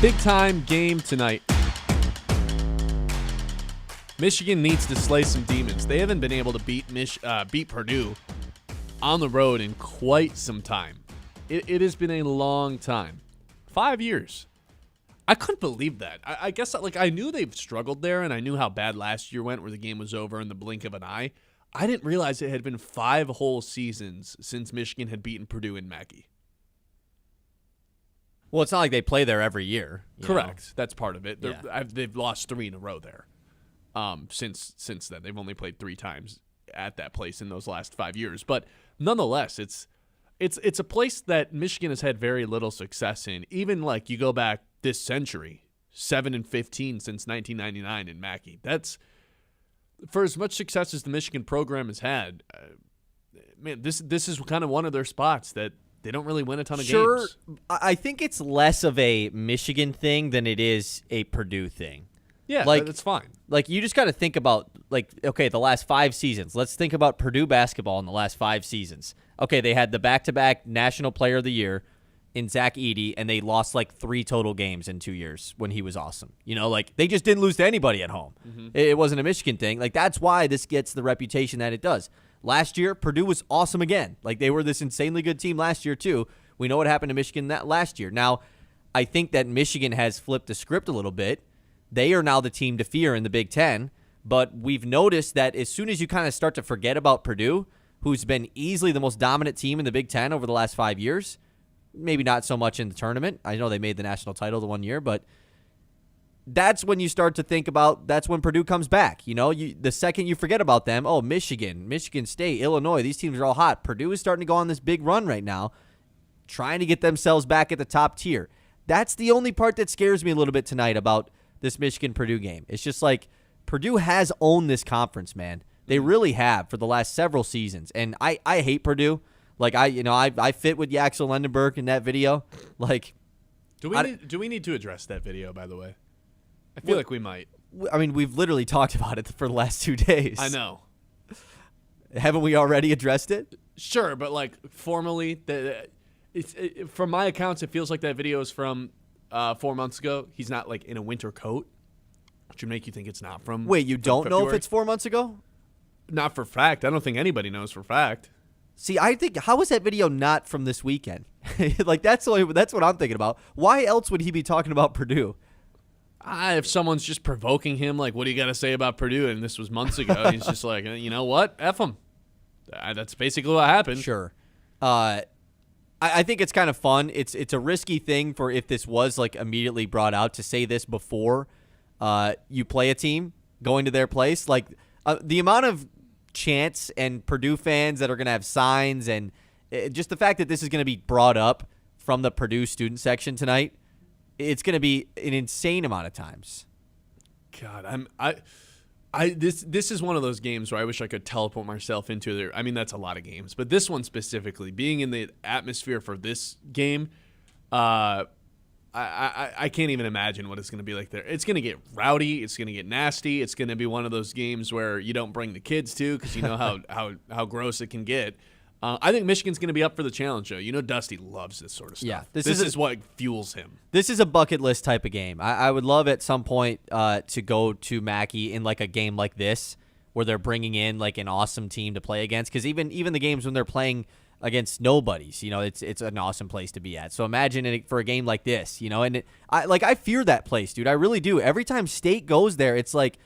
Big time game tonight. Michigan needs to slay some demons. They haven't been able to beat Purdue on the road in quite some time. It has been a long time. 5 years. I couldn't believe that. I guess I knew they've struggled there, and I knew how bad last year went where the game was over in the blink of an eye. I didn't realize it had been 5 whole seasons since Michigan had beaten Purdue in Mackey. Well, it's not like they play there every year. Correct. That's part of it. Yeah. They've lost 3 in a row there. Since then, they've only played 3 times at that place in those last 5 years. But nonetheless, it's a place that Michigan has had very little success in. Even like you go back this century, 7-15 since 1999 in Mackey. That's for as much success as the Michigan program has had. Man, this is kind of one of their spots that They don't really win a ton of Sure, games. I think it's less of a Michigan thing than it is a Purdue thing. Yeah, Like- that's fine. Like, you just got to think about, like, okay, the last 5 seasons. Let's think about Purdue basketball in the last 5 seasons. Okay, they had the back-to-back National Player of the Year in Zach Edey, and they lost, like, 3 total games in 2 years when he was awesome. You know, like, they just didn't lose to anybody at home. It wasn't a Michigan thing. Like, that's why this gets the reputation that it does. Last year, Purdue was awesome again. Like, they were this insanely good team last year, too. We know what happened to Michigan that last year. Now, I think that Michigan has flipped the script a little bit. They are now the team to fear in the Big Ten, but we've noticed that as soon as you kind of start to forget about Purdue, who's been easily the most dominant team in the Big Ten over the last 5 years, maybe not so much in the tournament. I know they made the national title the one year, but that's when you start to think about, that's when Purdue comes back. You know, the second you forget about them, oh, Michigan State, Illinois, these teams are all hot. Purdue is starting to go on this big run right now, trying to get themselves back at the top tier. That's the only part that scares me a little bit tonight about this Michigan-Purdue game. It's just like Purdue has owned this conference, man. They really have for the last several seasons. And I hate Purdue. Like, I fit with Yaxel Lendenberg in that video. Like, Do we need to address that video, by the way? I feel like we might. I mean, we've literally talked about it for the last 2 days. I know. Haven't we already addressed it? Sure, but like formally, from my accounts, it feels like that video is from 4 months ago. He's not like in a winter coat, which would make you think it's not from. Wait, you don't know if February. it's 4 months ago? Not for fact. I don't think anybody knows for fact. See, I think, how is that video not from this weekend? Like, that's what I'm thinking about. Why else would he be talking about Purdue? If someone's just provoking him, like, what do you got to say about Purdue? And this was months ago. He's just like, you know what? F him. That's basically what happened. Sure. I think it's kind of fun. It's a risky thing for if this was like immediately brought out to say this before you play a team going to their place. Like the amount of chants and Purdue fans that are going to have signs and just the fact that this is going to be brought up from the Purdue student section tonight, it's going to be an insane amount of times. God, this is one of those games where I wish I could teleport myself into there. I mean, that's a lot of games, but this one specifically, being in the atmosphere for this game, I can't even imagine what it's going to be like there. It's going to get rowdy. It's going to get nasty. It's going to be one of those games where you don't bring the kids to because you know how gross it can get. I think Michigan's going to be up for the challenge, though. You know Dusty loves this sort of stuff. Yeah, this is what fuels him. This is a bucket list type of game. I would love at some point to go to Mackey in like a game like this where they're bringing in like an awesome team to play against. Because even the games when they're playing against nobodies, you know, it's an awesome place to be at. So imagine it for a game like this, you know. And I fear that place, dude. I really do. Every time State goes there, it's like.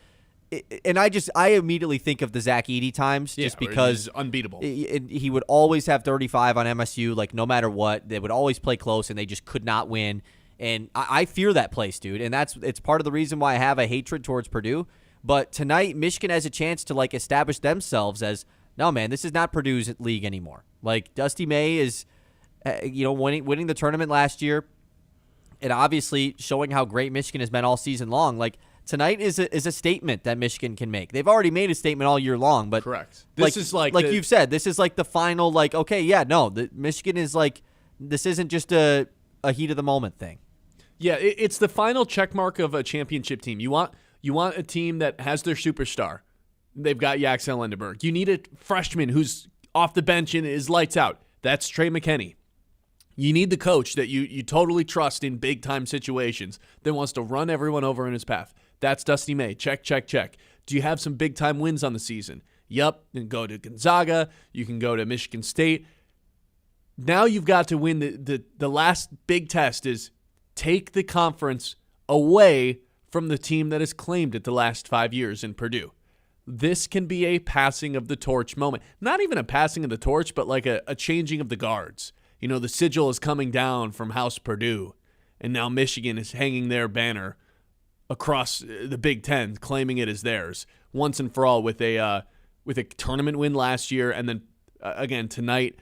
And I immediately think of the Zach Edey times just because he's unbeatable. He would always have 35 on MSU, like no matter what. They would always play close, and they just could not win. And I fear that place, dude. And it's part of the reason why I have a hatred towards Purdue. But tonight, Michigan has a chance to like establish themselves as, no, man, this is not Purdue's league anymore. Like Dusty May is, winning the tournament last year, and obviously showing how great Michigan has been all season long. Like. Tonight is a statement that Michigan can make. They've already made a statement all year long, but correct. This is like you've said, this is like the final. Like, okay, yeah, no, Michigan is like this isn't just a heat of the moment thing. Yeah, it's the final check mark of a championship team. You want a team that has their superstar. They've got Yaxel Lendenberg. You need a freshman who's off the bench and is lights out. That's Trey McKinney. You need the coach that you totally trust in big time situations that wants to run everyone over in his path. That's Dusty May. Check, check, check. Do you have some big-time wins on the season? Yep. You can go to Gonzaga. You can go to Michigan State. Now you've got to win the last big test is take the conference away from the team that has claimed it the last 5 years in Purdue. This can be a passing of the torch moment. Not even a passing of the torch, but like a changing of the guards. You know, the sigil is coming down from House Purdue, and now Michigan is hanging their banner across the Big Ten, claiming it as theirs once and for all with a tournament win last year, and then again tonight.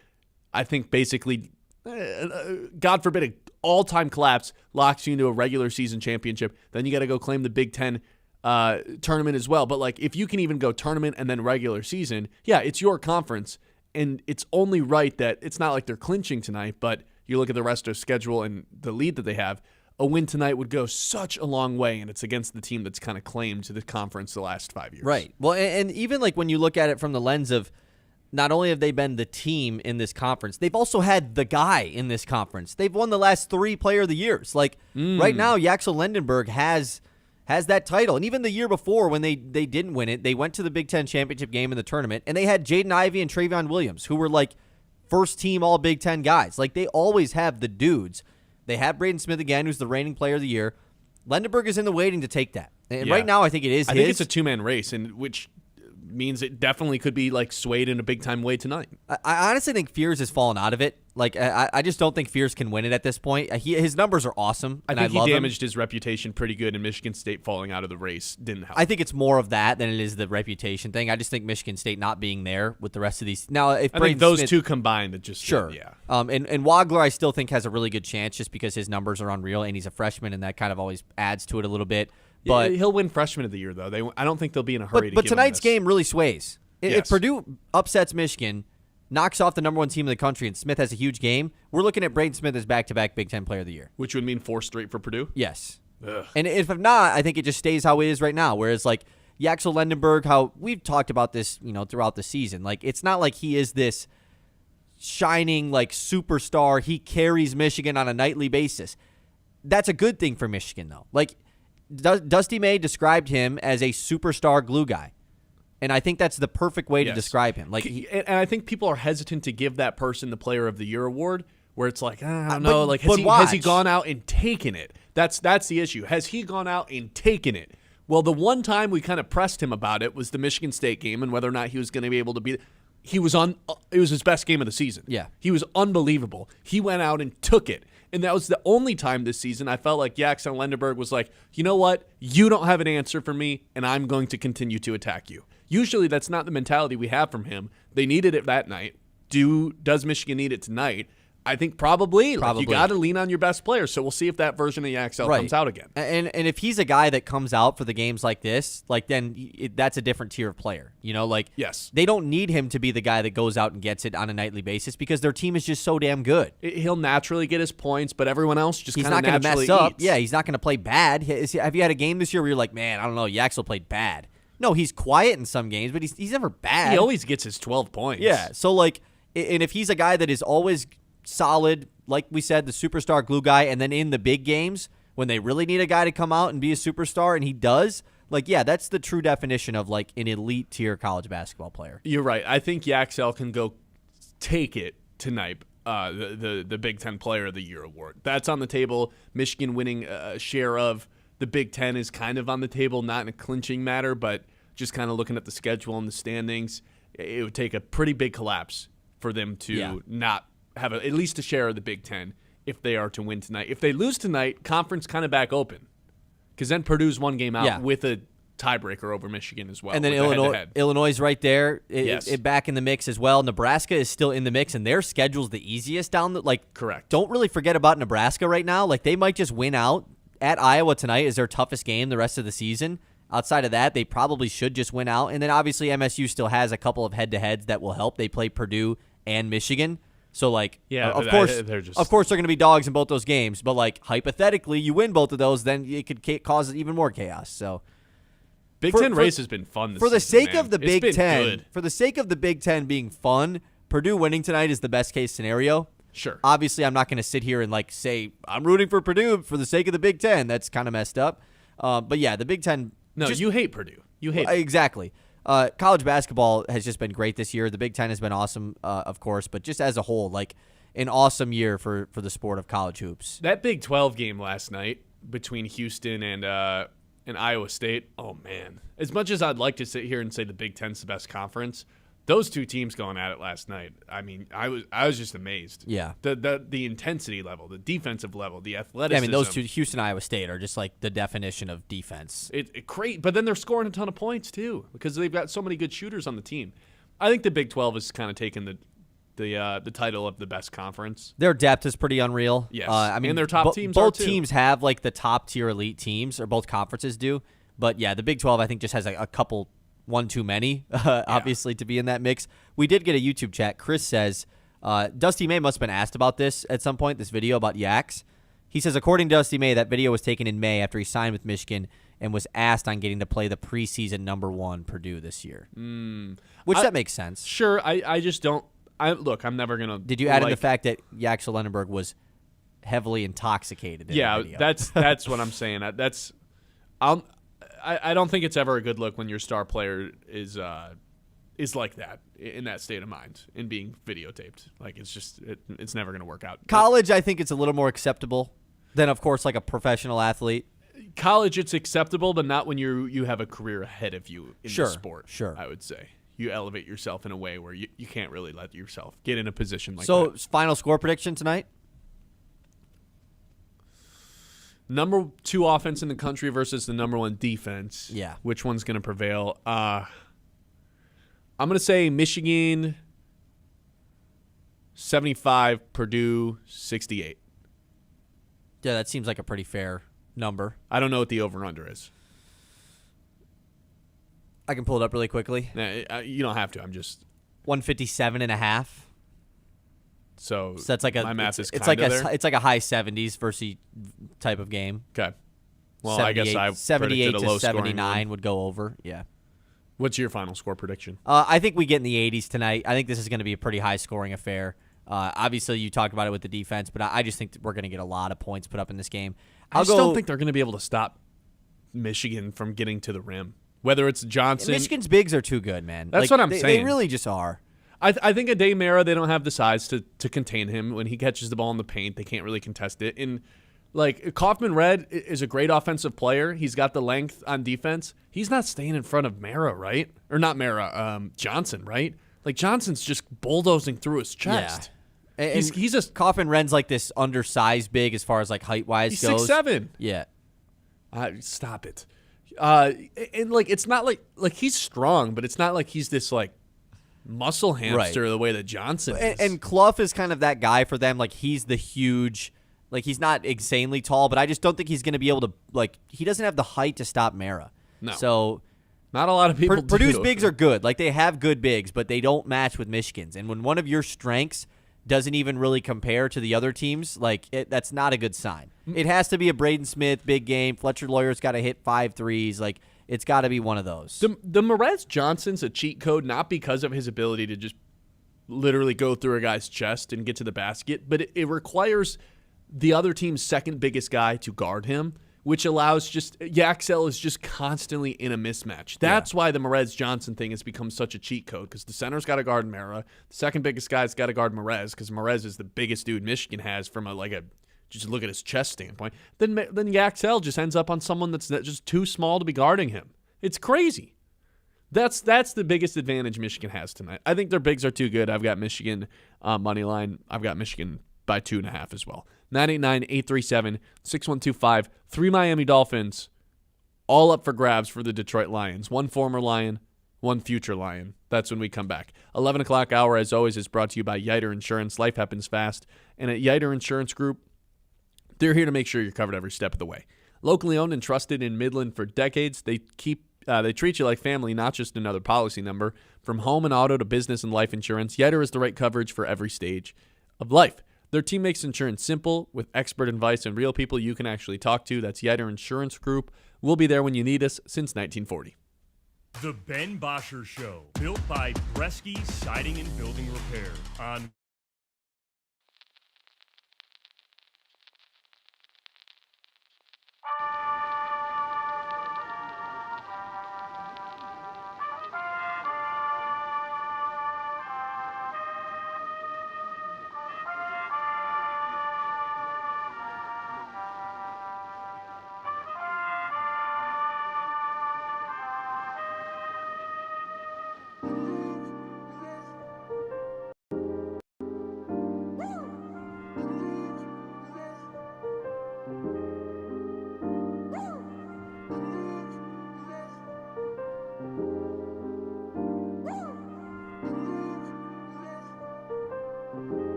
I think basically, God forbid, an all-time collapse locks you into a regular season championship. Then you got to go claim the Big Ten tournament as well. But like, if you can even go tournament and then regular season, yeah, it's your conference, and it's only right that it's not like they're clinching tonight, but you look at the rest of the schedule and the lead that they have, a win tonight would go such a long way, and it's against the team that's kind of claimed the conference the last 5 years. Right. Well, and even like when you look at it from the lens of not only have they been the team in this conference, they've also had the guy in this conference. They've won the last 3 Player of the Years. Like right now, Yaxel Lendenberg has that title. And even the year before when they didn't win it, they went to the Big Ten championship game in the tournament, and they had Jaden Ivey and Travion Williams, who were like first team all Big Ten guys. Like they always have the dudes. They have Braden Smith again, who's the reigning Player of the Year. Lendenberg is in the waiting to take that. And right now, I think it is I think it's a 2-man race, and which means it definitely could be like swayed in a big-time way tonight. I honestly think Fears has fallen out of it. Like, I just don't think Fears can win it at this point. His numbers are awesome, and I think I love he damaged him. his reputation pretty good, and Michigan State falling out of the race didn't help. I think it's more of that than it is the reputation thing. I just think Michigan State not being there with the rest of these. Now, if I Braden think those Smith, two combined, it just sure, yeah. And Wagler, I still think has a really good chance just because his numbers are unreal, and he's a freshman, and that kind of always adds to it a little bit. But he'll win Freshman of the Year, though. I don't think they'll be in a hurry. But to give him tonight's this. game really sways. If Yes. Purdue upsets Michigan, knocks off the number 1 team in the country, and Smith has a huge game, we're looking at Braden Smith as back-to-back Big Ten Player of the Year. Which would mean 4 straight for Purdue? Yes. Ugh. And if not, I think it just stays how it is right now. Whereas like Yaxel Lendenberg, how we've talked about this, throughout the season. Like it's not like he is this shining like superstar. He carries Michigan on a nightly basis. That's a good thing for Michigan though. Like Dusty May described him as a superstar glue guy. And I think that's the perfect way to describe him. Like, and I think people are hesitant to give that person the Player of the Year award, where it's like, I don't know, like has he gone out and taken it? That's the issue. Has he gone out and taken it? Well, the one time we kind of pressed him about it was the Michigan State game, and whether or not he was going to be able to be. It was his best game of the season. Yeah, he was unbelievable. He went out and took it. And that was the only time this season I felt like Yaxel Lendenberg was like, you know what? You don't have an answer for me, and I'm going to continue to attack you. Usually that's not the mentality we have from him. They needed it that night. Does Michigan need it tonight? I think probably. Like, you got to lean on your best player. So we'll see if that version of Yaxel comes out again. And if he's a guy that comes out for the games like this, like then that's a different tier of player. Yes. They don't need him to be the guy that goes out and gets it on a nightly basis because their team is just so damn good. He'll naturally get his points, but everyone else just he's kind of not naturally mess up. eats. Yeah, he's not going to play bad. Have you had a game this year where you're like, man, I don't know, Yaxel played bad? No, he's quiet in some games, but he's never bad. He always gets his 12 points. Yeah, so like, and if he's a guy that is always solid, like we said, the superstar glue guy, and then in the big games, when they really need a guy to come out and be a superstar, and he does, like, yeah, that's the true definition of like an elite tier college basketball player. You're right. I think Yaxel can go take it tonight. The Big Ten Player of the Year award. That's on the table. Michigan winning a share of the Big Ten is kind of on the table, not in a clinching matter, but just kind of looking at the schedule and the standings, it would take a pretty big collapse for them to not have at least a share of the Big Ten if they are to win tonight. If they lose tonight, conference kind of back open, because then Purdue's one game out with a tiebreaker over Michigan as well. And then Illinois is right there, it back in the mix as well. Nebraska is still in the mix, and their schedule's the easiest down the correct. Don't really forget about Nebraska right now. Like they might just win out. At Iowa tonight is their toughest game the rest of the season. Outside of that, they probably should just win out. And then obviously MSU still has a couple of head-to-heads that will help. They play Purdue and Michigan. So, like, of course they're going to be dogs in both those games. But, like, hypothetically, you win both of those, then it could cause even more chaos. So, Big Ten race has been fun this season, for the sake man. of the Big Ten, for the sake of the Big Ten being fun, Purdue winning tonight is the best case scenario. Sure. Obviously, I'm not going to sit here and like say I'm rooting for Purdue for the sake of the Big Ten. That's kind of messed up. But yeah, the Big Ten. No, you hate Purdue. You hate it. Exactly. College basketball has just been great this year. The Big Ten has been awesome, of course, but just as a whole, like an awesome year for the sport of college hoops. That Big 12 game last night between Houston and Iowa State. Oh man! As much as I'd like to sit here and say the Big Ten's the best conference, those two teams going at it last night. I mean, I was just amazed. Yeah. The intensity level, the defensive level, the athleticism. Yeah, I mean, those two, Houston, Iowa State, are just like the definition of defense. It great, but then they're scoring a ton of points too because they've got so many good shooters on the team. I think the Big 12 has kind of taken the title of the best conference. Their depth is pretty unreal. Yes, I mean, and their top teams. Both are too. teams have like the top tier elite teams, or both conferences do. But yeah, the Big 12 I think just has a couple one too many, obviously, to be in that mix. We did get a YouTube chat. Chris says, Dusty May must have been asked about this at some point, this video about Yaks. He says, according to Dusty May, that video was taken in May after he signed with Michigan and was asked on getting to play the preseason #1 Purdue this year. Which that makes sense. Sure, I just don't. Look, I'm never going to. Did you add in the fact that Yaxel Lenenberg was heavily intoxicated in the video? that's what I'm saying. I don't think it's ever a good look when your star player is like that, in that state of mind, and being videotaped. Like, it's just it's never going to work out. College, I think it's a little more acceptable than, of course, like a professional athlete. College, it's acceptable, but not when you have a career ahead of you in the sport. Sure. I would say you elevate yourself in a way where you can't really let yourself get in a position like that. So, final score prediction tonight? Number 2 offense in the country versus the number 1 defense. Yeah. Which one's going to prevail? I'm going to say Michigan 75, Purdue 68. Yeah, that seems like a pretty fair number. I don't know what the over-under is. I can pull it up really quickly. You don't have to. I'm just 157.5. So that's like my math is it's like there. It's like a high 70s versus type of game. Okay. Well, I guess I 78 predicted a low to 79 one. would go over. Yeah. What's your final score prediction? I think we get in the 80s tonight. I think this is going to be a pretty high scoring affair. Obviously, you talked about it with the defense, but I just think that we're going to get a lot of points put up in this game. I just don't think they're going to be able to stop Michigan from getting to the rim. Whether it's Johnson. Michigan's bigs are too good, man. That's what I'm saying. saying. They really just are. I think a Day Mara, they don't have the size to contain him. When he catches the ball in the paint, they can't really contest it. And, like, Kaufman Red is a great offensive player. He's got the length on defense. He's not staying in front of Mara, right? Or not Mara, Johnson, right? Like, Johnson's just bulldozing through his chest. Yeah. And he's just Kaufman Ren's like this undersized big as far as like height wise goes. He's 6'7". Yeah. Stop it. And like it's not like he's strong, but it's not like he's this like muscle hamster the way that Johnson is. And Clough is kind of that guy for them. Like he's the huge, like he's not insanely tall, but I just don't think he's going to be able to, like, he doesn't have the height to stop Mara. No. So not a lot of people Purdue's do. bigs are good. Like they have good bigs, but they don't match with Michigan's. And when one of your strengths doesn't even really compare to the other teams, like that's not a good sign. It has to be a Braden Smith big game. Fletcher Lawyer's got to hit 5 threes. Like it's got to be one of those. The Merez Johnson's a cheat code, not because of his ability to just literally go through a guy's chest and get to the basket, but it requires the other team's second biggest guy to guard him, which allows just Yaxel is just constantly in a mismatch. That's why the Merez Johnson thing has become such a cheat code, because the center's got to guard Mara, the second biggest guy's got to guard Merez, because Merez is the biggest dude Michigan has from a just look at his chest standpoint. Then Yaxel just ends up on someone that's just too small to be guarding him. It's crazy. That's the biggest advantage Michigan has tonight. I think their bigs are too good. I've got Michigan money line. I've got Michigan by 2.5 as well. 989-837-6125. 3 Miami Dolphins, all up for grabs for the Detroit Lions. 1 former Lion, 1 future Lion. That's when we come back. 11 o'clock hour, as always, is brought to you by Yiter Insurance. Life happens fast. And at Yiter Insurance Group, they're here to make sure you're covered every step of the way. Locally owned and trusted in Midland for decades, they treat you like family, not just another policy number. From home and auto to business and life insurance, Yiter is the right coverage for every stage of life. Their team makes insurance simple with expert advice and real people you can actually talk to. That's Yiter Insurance Group. We'll be there when you need us since 1940. The Ben Bosscher Show, built by Bresky Siding and Building Repair on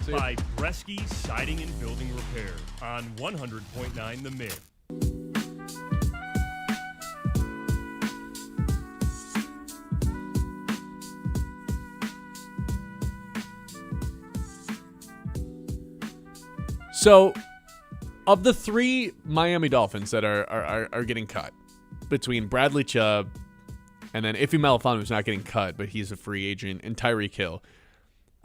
Built by Bresky Siding and Building Repair on 100.9 The Mitt. So, of the 3 Miami Dolphins that are getting cut, between Bradley Chubb and then Ife Melifonwu's not getting cut, but he's a free agent, and Tyreek Hill.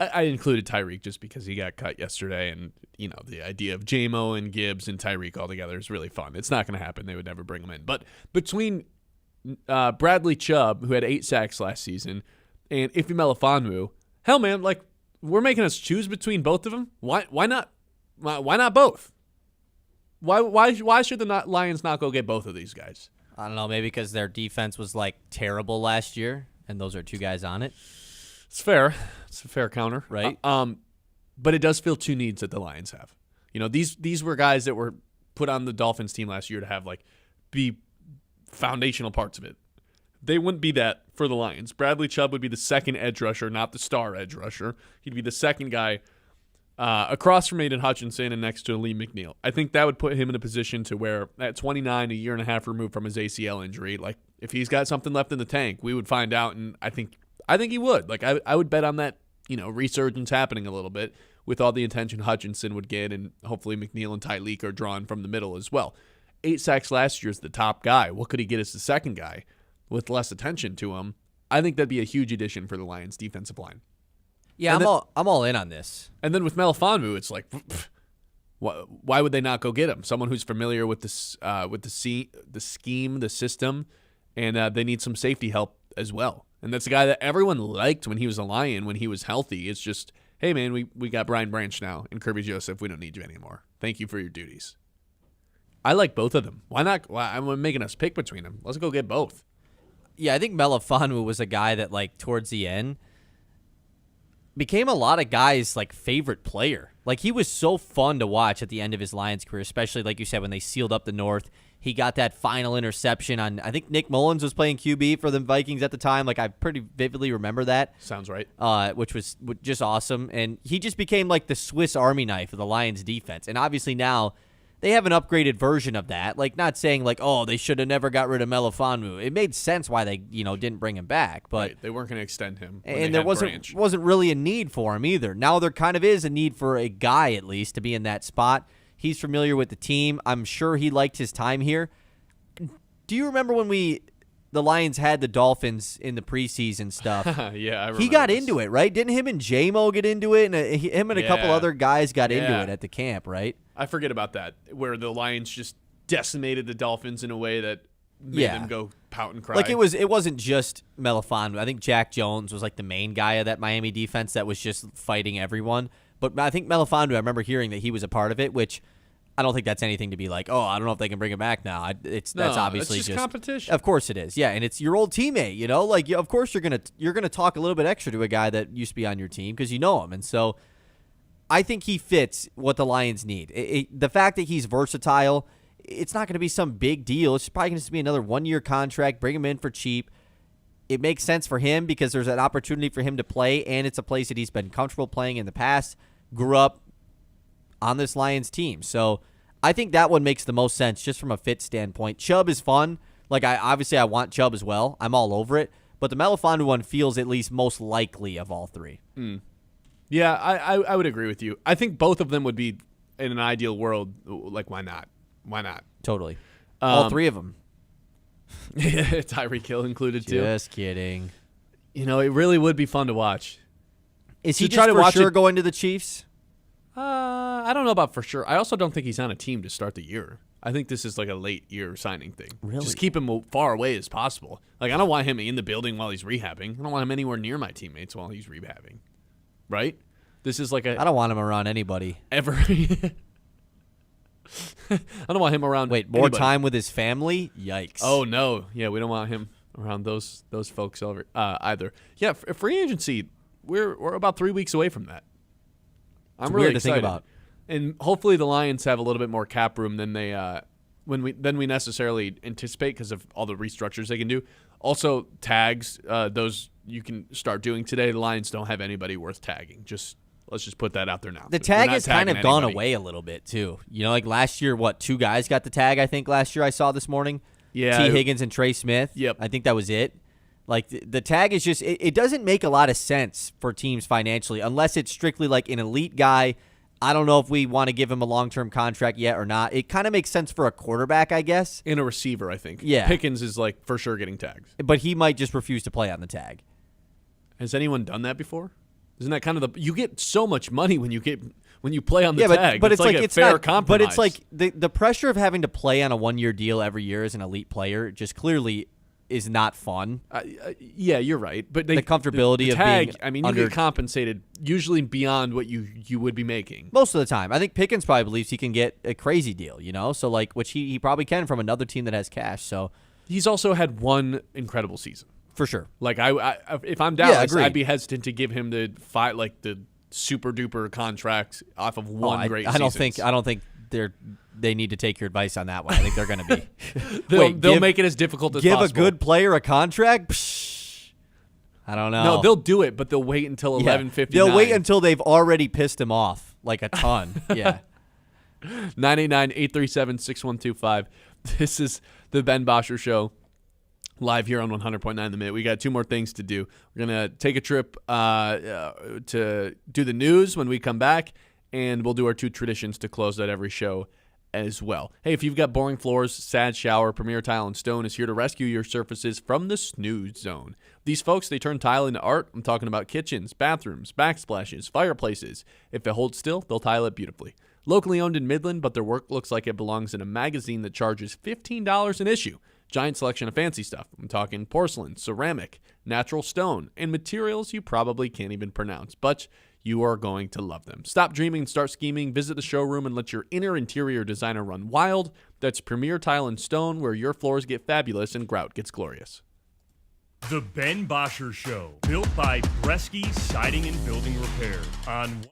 I included Tyreek just because he got cut yesterday, and the idea of J-Mo and Gibbs and Tyreek all together is really fun. It's not going to happen. They would never bring him in. But between Bradley Chubb, who had 8 sacks last season, and Ife Melifonwu, hell, man, like, we're making us choose between both of them. Why not? Why not both? Why should the Lions not go get both of these guys? I don't know, maybe because their defense was like terrible last year, and those are 2 guys on it. It's fair. It's a fair counter, right? But it does fill 2 needs that the Lions have. These were guys that were put on the Dolphins team last year to have be foundational parts of it. They wouldn't be that for the Lions. Bradley Chubb would be the second edge rusher, not the star edge rusher. He'd be the second guy across from Aiden Hutchinson and next to Lee McNeil. I think that would put him in a position to where at 29, a year and a half removed from his ACL injury, like if he's got something left in the tank, we would find out, and I think he would. Like I would bet on that, resurgence happening a little bit with all the attention Hutchinson would get, and hopefully McNeil and Tyreek are drawn from the middle as well. 8 sacks last year is the top guy. What could he get as the second guy with less attention to him? I think that'd be a huge addition for the Lions defensive line. Yeah, I'm all in on this. And then with Melifonwu, it's like, why would they not go get him? Someone who's familiar with the scheme, the system, and they need some safety help as well. And that's a guy that everyone liked when he was a Lion, when he was healthy. It's just, hey, man, we got Brian Branch now and Kirby Joseph. We don't need you anymore. Thank you for your duties. I like both of them. Why not? I'm making us pick between them. Let's go get both. Yeah, I think Melifonwu was a guy that, towards the end, became a lot of guys' favorite player. He was so fun to watch at the end of his Lions career, especially like you said when they sealed up the North. He got that final interception on, I think Nick Mullins was playing QB for the Vikings at the time. I pretty vividly remember that. Sounds right. Which was just awesome. And he just became the Swiss Army knife of the Lions defense. And obviously now they have an upgraded version of that. Not saying oh, they should have never got rid of Melifonwu. It made sense why they, didn't bring him back. But right. They weren't going to extend him. And there wasn't really a need for him either. Now there kind of is a need for a guy at least to be in that spot. He's familiar with the team. I'm sure he liked his time here. Do you remember when the Lions had the Dolphins in the preseason stuff? Yeah, I remember. He got into it, right? Didn't him and J-Mo get into it? And him and a couple other guys got into it at the camp, right? I forget about that, where the Lions just decimated the Dolphins in a way that made them go pout and cry. It wasn't just Melifonwu. I think Jack Jones was the main guy of that Miami defense that was just fighting everyone. But I think Melifonwu, I remember hearing that he was a part of it, which I don't think that's anything to be I don't know if they can bring him back now. That's obviously it's just competition. Of course it is, yeah, and it's your old teammate. Of course you're gonna talk a little bit extra to a guy that used to be on your team because you know him, and so I think he fits what the Lions need. The fact that he's versatile, it's not going to be some big deal. It's probably going to be another 1-year contract. Bring him in for cheap. It makes sense for him because there's an opportunity for him to play, and it's a place that he's been comfortable playing in the past. Grew up on this Lions team. So I think that one makes the most sense just from a fit standpoint. Chubb is fun. I want Chubb as well. I'm all over it. But the Melifonwu one feels at least most likely of all 3. Yeah, I would agree with you. I think both of them would be, in an ideal world, why not? Why not? Totally. All 3 of them. Tyreek Hill included, too. Just kidding. It really would be fun to watch. Is he just for sure going to the Chiefs? I don't know about for sure. I also don't think he's on a team to start the year. I think this is a late year signing thing. Really? Just keep him far away as possible. I don't want him in the building while he's rehabbing. I don't want him anywhere near my teammates while he's rehabbing. Right? This is I don't want him around anybody. Ever. I don't want him around more anybody. time with his family? Yikes. Oh, no. Yeah, we don't want him around those folks either. Yeah, free agency, we're about 3 weeks away from that. I'm really excited to think about. And hopefully the Lions have a little bit more cap room than we necessarily anticipate because of all the restructures they can do. Also, tags, those you can start doing today. The Lions don't have anybody worth tagging. Just Let's just put that out there now. The They're tag not has kind tagging of gone anybody. away a little bit, too. You know, like last year, 2 guys got the tag, I think, last year I saw this morning? Yeah. T. Higgins and Trey Smith. Yep. I think that was it. Like, the tag is just, it doesn't make a lot of sense for teams financially unless it's strictly like an elite guy. I don't know if we want to give him a long-term contract yet or not. It kind of makes sense for a quarterback, I guess. And a receiver, I think. Yeah. Pickens is like for sure getting tags. But he might just refuse to play on the tag. Has anyone done that before? Isn't that kind of you get so much money when you play on the Yeah, tag? but it's like a it's fair not. compromise. But it's like the pressure of having to play on a 1-year deal every year as an elite player just clearly is not fun. yeah, you're right. But The comfortability the of tag, being I mean, you under- get compensated usually beyond what you would be making. Most of the time. I think Pickens probably believes he can get a crazy deal, you know? So, like, which he probably can from another team that has cash. So, He's also had one incredible season. for sure. Like I if I'm Dallas, agreed. I'd be hesitant to give him the super duper contract off of one great season. I don't think they need to take your advice on that one. I think they're going to be. They'll make it as difficult as give possible. a good player a contract? Psh, I don't know. No, they'll do it, but they'll wait until 11:59. They'll wait until they've already pissed him off like a ton. Yeah. 989-837-6125. This is the Ben Bosscher Show, live here on 100.9 The Minute. We got 2 more things to do. We're going to take a trip to do the news when we come back, and we'll do our 2 traditions to close out every show as well. Hey, if you've got boring floors, sad shower, Premier Tile and Stone is here to rescue your surfaces from the snooze zone. These folks, they turn tile into art. I'm talking about kitchens, bathrooms, backsplashes, fireplaces. If it holds still, they'll tile it beautifully. Locally owned in Midland, but their work looks like it belongs in a magazine that charges $15 an issue. Giant selection of fancy stuff. I'm talking porcelain, ceramic, natural stone, and materials you probably can't even pronounce, but you are going to love them. Stop dreaming and start scheming. Visit the showroom and let your interior designer run wild. That's Premier Tile and Stone, where your floors get fabulous and grout gets glorious. The Ben Bosscher Show, built by Bresky Siding and Building Repair on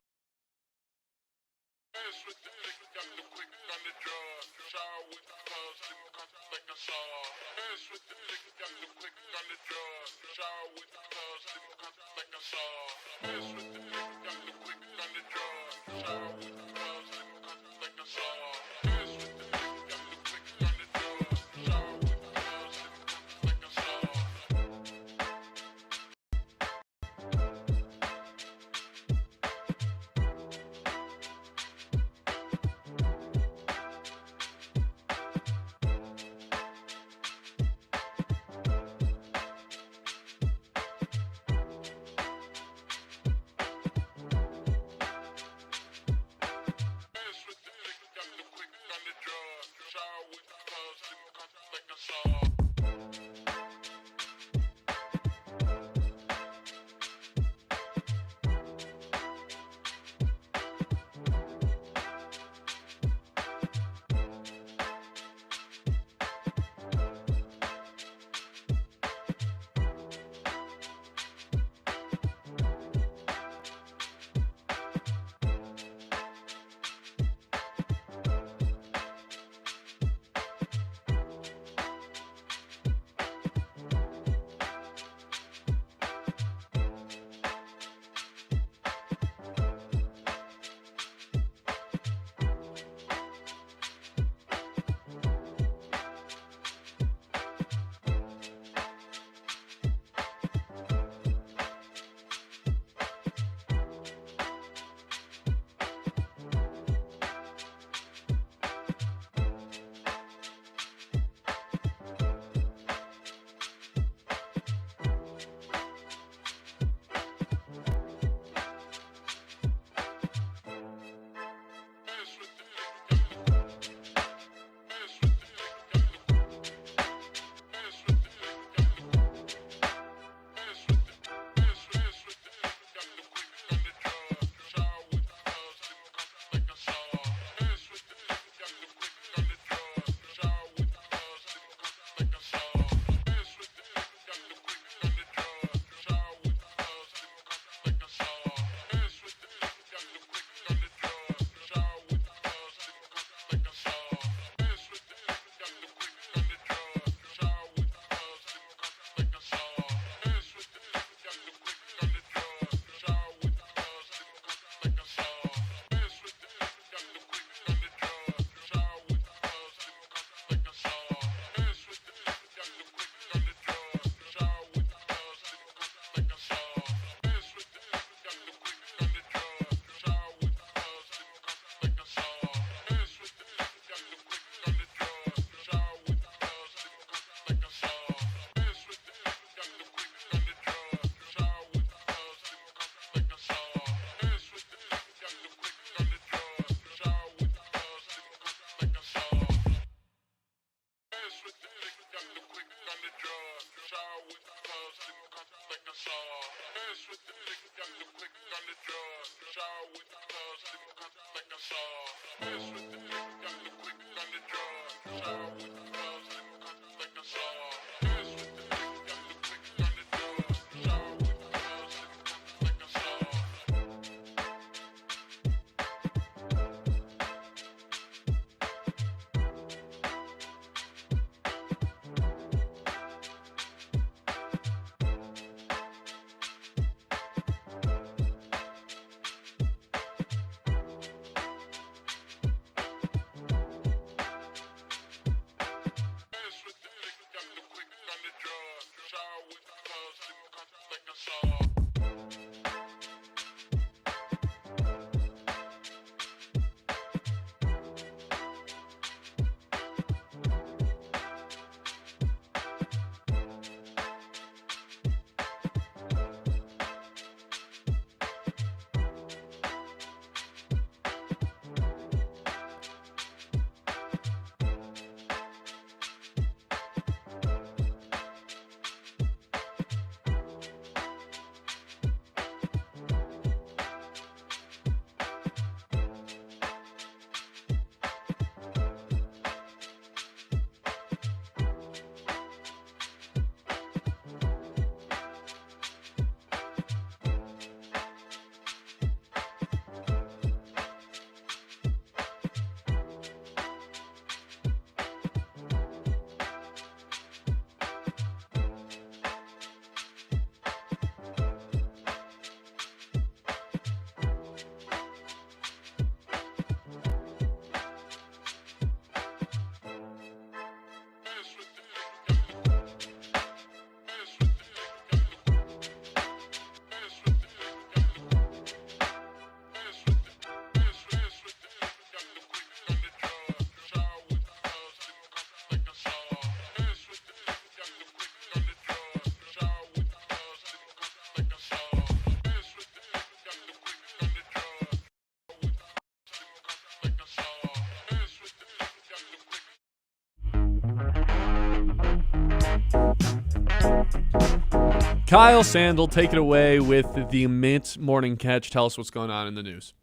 Kyle Sandel, take it away with the Mitt Morning Catch. Tell us what's going on in the news.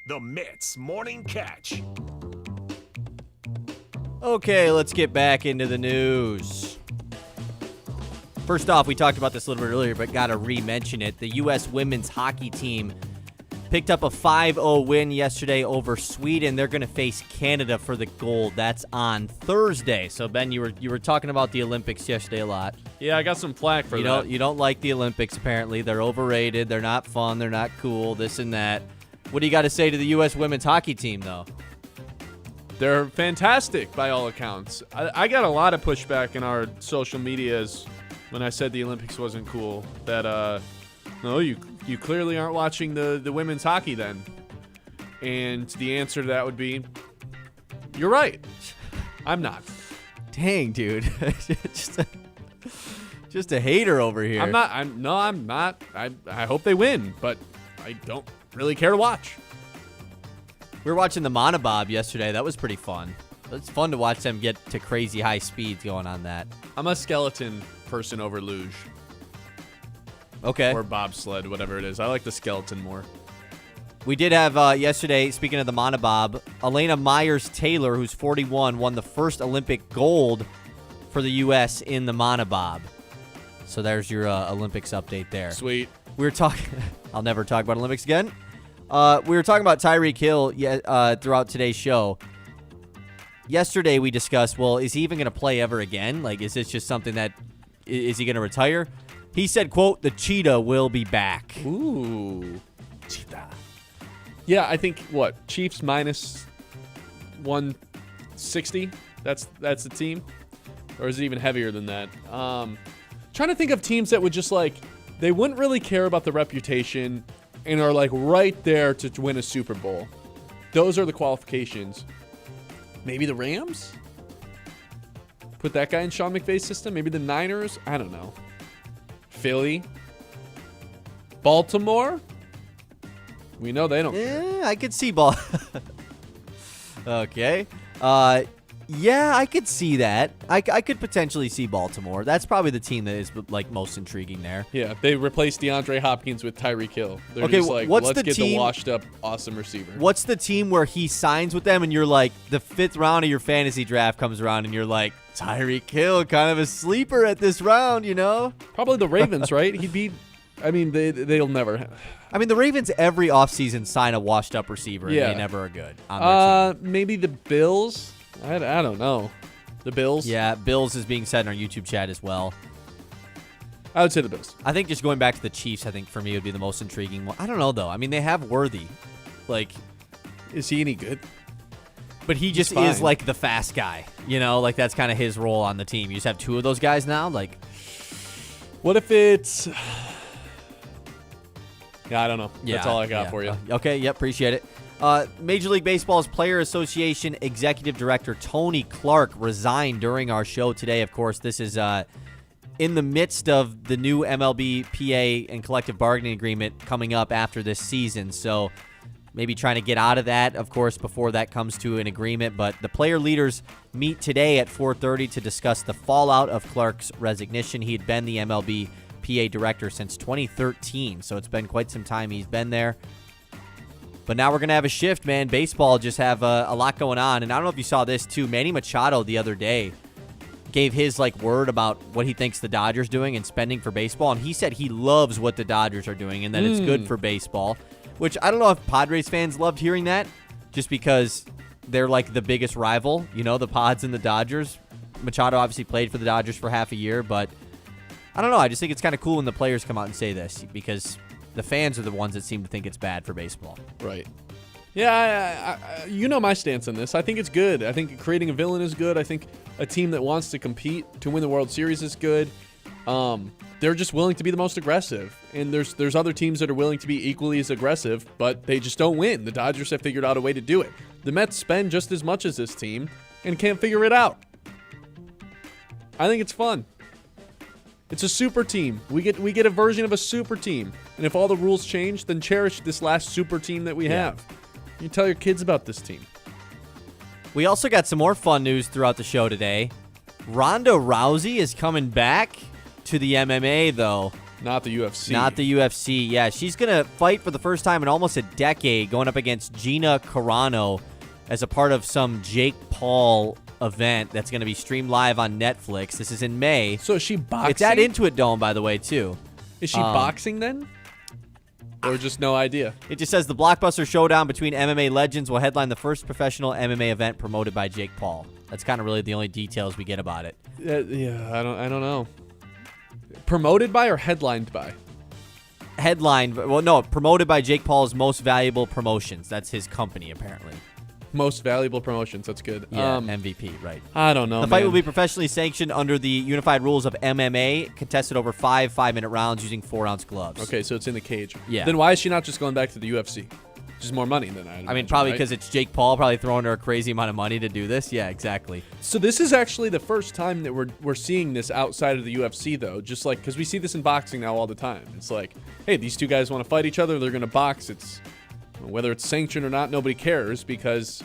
The Mitt's Morning Catch. Okay, let's get back into the news. First off, we talked about this a little bit earlier, but got to re-mention it. The U.S. women's hockey team picked up a 5-0 win yesterday over Sweden. They're going to face Canada for the gold. That's on Thursday. So, Ben, you were talking about the Olympics yesterday a lot. Yeah, I got some flack for that. You don't like the Olympics, apparently. They're overrated. They're not fun. They're not cool, this and that. What do you got to say to the U.S. women's hockey team, though? They're fantastic by all accounts. I got a lot of pushback in our social medias when I said the Olympics wasn't cool. That, no, you clearly aren't watching the women's hockey then. And the answer to that would be, you're right. I'm not. Dang, dude. just a hater over here. I'm not. I hope they win, but I don't really care to watch. We were watching the monobob yesterday. That was pretty fun. It's fun to watch them get to crazy high speeds going on that. I'm a skeleton person over luge. Okay. Or bobsled, whatever it is. I like the skeleton more. We did have yesterday, speaking of the monobob, Elena Myers-Taylor, who's 41, won the first Olympic gold for the U.S. in the monobob. So there's your Olympics update there. Sweet. We were talking. I'll never talk about Olympics again. We were talking about Tyreek Hill throughout today's show. Yesterday we discussed, well, is he even going to play ever again? Like, is this just something that, is he going to retire? He said, quote, the cheetah will be back. Ooh. Cheetah. Yeah, I think, Chiefs minus 160? That's the team? Or is it even heavier than that? Trying to think of teams that would just, they wouldn't really care about the reputation and are, right there to win a Super Bowl. Those are the qualifications. Maybe the Rams? Put that guy in Sean McVay's system? Maybe the Niners? I don't know. Philly? Baltimore? We know they don't care. Yeah, I could see ball. Okay. Yeah, I could see that. I could potentially see Baltimore. That's probably the team that is like most intriguing there. Yeah, they replaced DeAndre Hopkins with Tyreek Hill. They're Okay, just like, what's let's the get team- the washed-up, awesome receiver. What's the team where he signs with them and you're like, the 5th round of your fantasy draft comes around and you're like, Tyreek Hill, kind of a sleeper at this round, you know? Probably the Ravens, right? He'd be. I mean, they'll never. I mean, the Ravens every offseason sign a washed-up receiver, Yeah. and they never are good on their team. Maybe the Bills. I don't know. The Bills. Yeah, Bills is being said in our YouTube chat as well. I would say the Bills. I think just going back to the Chiefs, I think for me would be the most intriguing one. I don't know, though. I mean, they have Worthy. Like, Is he any good? but he just fine. is like the fast guy, you know? Like, that's kind of his role on the team. You just have 2 of those guys now? Like, What if it's? Yeah, I don't know. yeah. That's all I got yeah. for you. Okay, yep, appreciate it. Major League Baseball's Player Association Executive Director Tony Clark resigned during our show today. Of course, this is in the midst of the new MLB PA and collective bargaining agreement coming up after this season. So maybe trying to get out of that, of course, before that comes to an agreement. But the player leaders meet today at 4:30 to discuss the fallout of Clark's resignation. He had been the MLB PA director since 2013, so it's been quite some time he's been there. But now we're going to have a shift, man. Baseball just have a lot going on. And I don't know if you saw this, too. Manny Machado the other day gave his word about what he thinks the Dodgers doing and spending for baseball. And he said he loves what the Dodgers are doing and that it's good for baseball, which I don't know if Padres fans loved hearing that just because they're like the biggest rival, you know, the Pods and the Dodgers. Machado obviously played for the Dodgers for half a year, but I don't know. I just think it's kind of cool when the players come out and say this because the fans are the ones that seem to think it's bad for baseball. Right. Yeah, you know my stance on this. I think it's good. I think creating a villain is good. I think a team that wants to compete to win the World Series is good. They're just willing to be the most aggressive. And there's other teams that are willing to be equally as aggressive, but they just don't win. The Dodgers have figured out a way to do it. The Mets spend just as much as this team and can't figure it out. I think it's fun. It's a super team. We get a version of a super team. And if all the rules change, then cherish this last super team that we have. You tell your kids about this team. We also got some more fun news throughout the show today. Ronda Rousey is coming back to the MMA, though. Not the UFC. Not the UFC. Yeah, she's going to fight for the first time in almost a decade, going up against Gina Carano as a part of some Jake Paul event that's going to be streamed live on Netflix. This is in May. So is she boxing? It's at Intuit Dome, by the way, too. Is she boxing then? Or just no idea? It just says the blockbuster showdown between MMA legends will headline the first professional MMA event promoted by Jake Paul. That's kind of really the only details we get about it. Yeah, I don't know. Promoted by or headlined by? Headline, well, no, promoted by Jake Paul's Most Valuable Promotions. That's his company, apparently. Most valuable promotions. That's good. Yeah, MVP, right. I don't know. The fight will be professionally sanctioned under the unified rules of MMA, contested over 5 5-minute rounds using 4-ounce gloves. Okay, so it's in the cage. Yeah. Then why is she not just going back to the UFC? Just more money than I mean, probably right? because it's Jake Paul, probably throwing her a crazy amount of money to do this. Yeah, exactly. So this is actually the first time that we're seeing this outside of the UFC, though. Just like because we see this in boxing now all the time. It's like, hey, these two guys want to fight each other. They're going to box. It's whether it's sanctioned or not, nobody cares because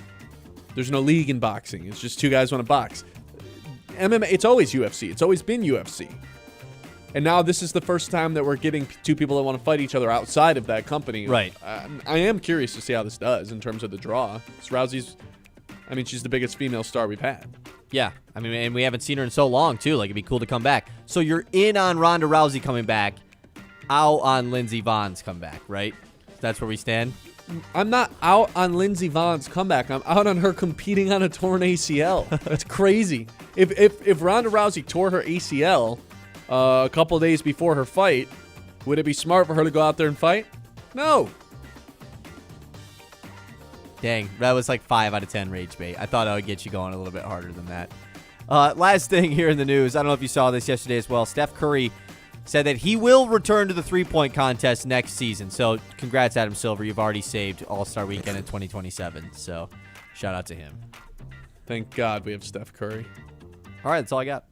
there's no league in boxing. It's just two guys want to box. MMA, it's always UFC. It's always been UFC. And now this is the first time that we're getting two people that want to fight each other outside of that company. Right. I am curious to see how this does in terms of the draw. Because Rousey's, I mean, she's the biggest female star we've had. Yeah, I mean, and we haven't seen her in so long, too. Like, it'd be cool to come back. So you're in on Ronda Rousey coming back, out on Lindsey Vohn's comeback, right? That's where we stand? I'm not out on Lindsey Vohn's comeback. I'm out on her competing on a torn ACL. That's crazy. If Ronda Rousey tore her ACL a couple days before her fight, would it be smart for her to go out there and fight? No. Dang, that was like 5 out of 10 rage bait. I thought I would get you going a little bit harder than that. Last thing here in the news, I don't know if you saw this yesterday as well. Steph Curry said that he will return to the three-point contest next season. So congrats, Adam Silver. You've already saved All-Star Weekend in 2027. So shout out to him. Thank God we have Steph Curry. All right, that's all I got.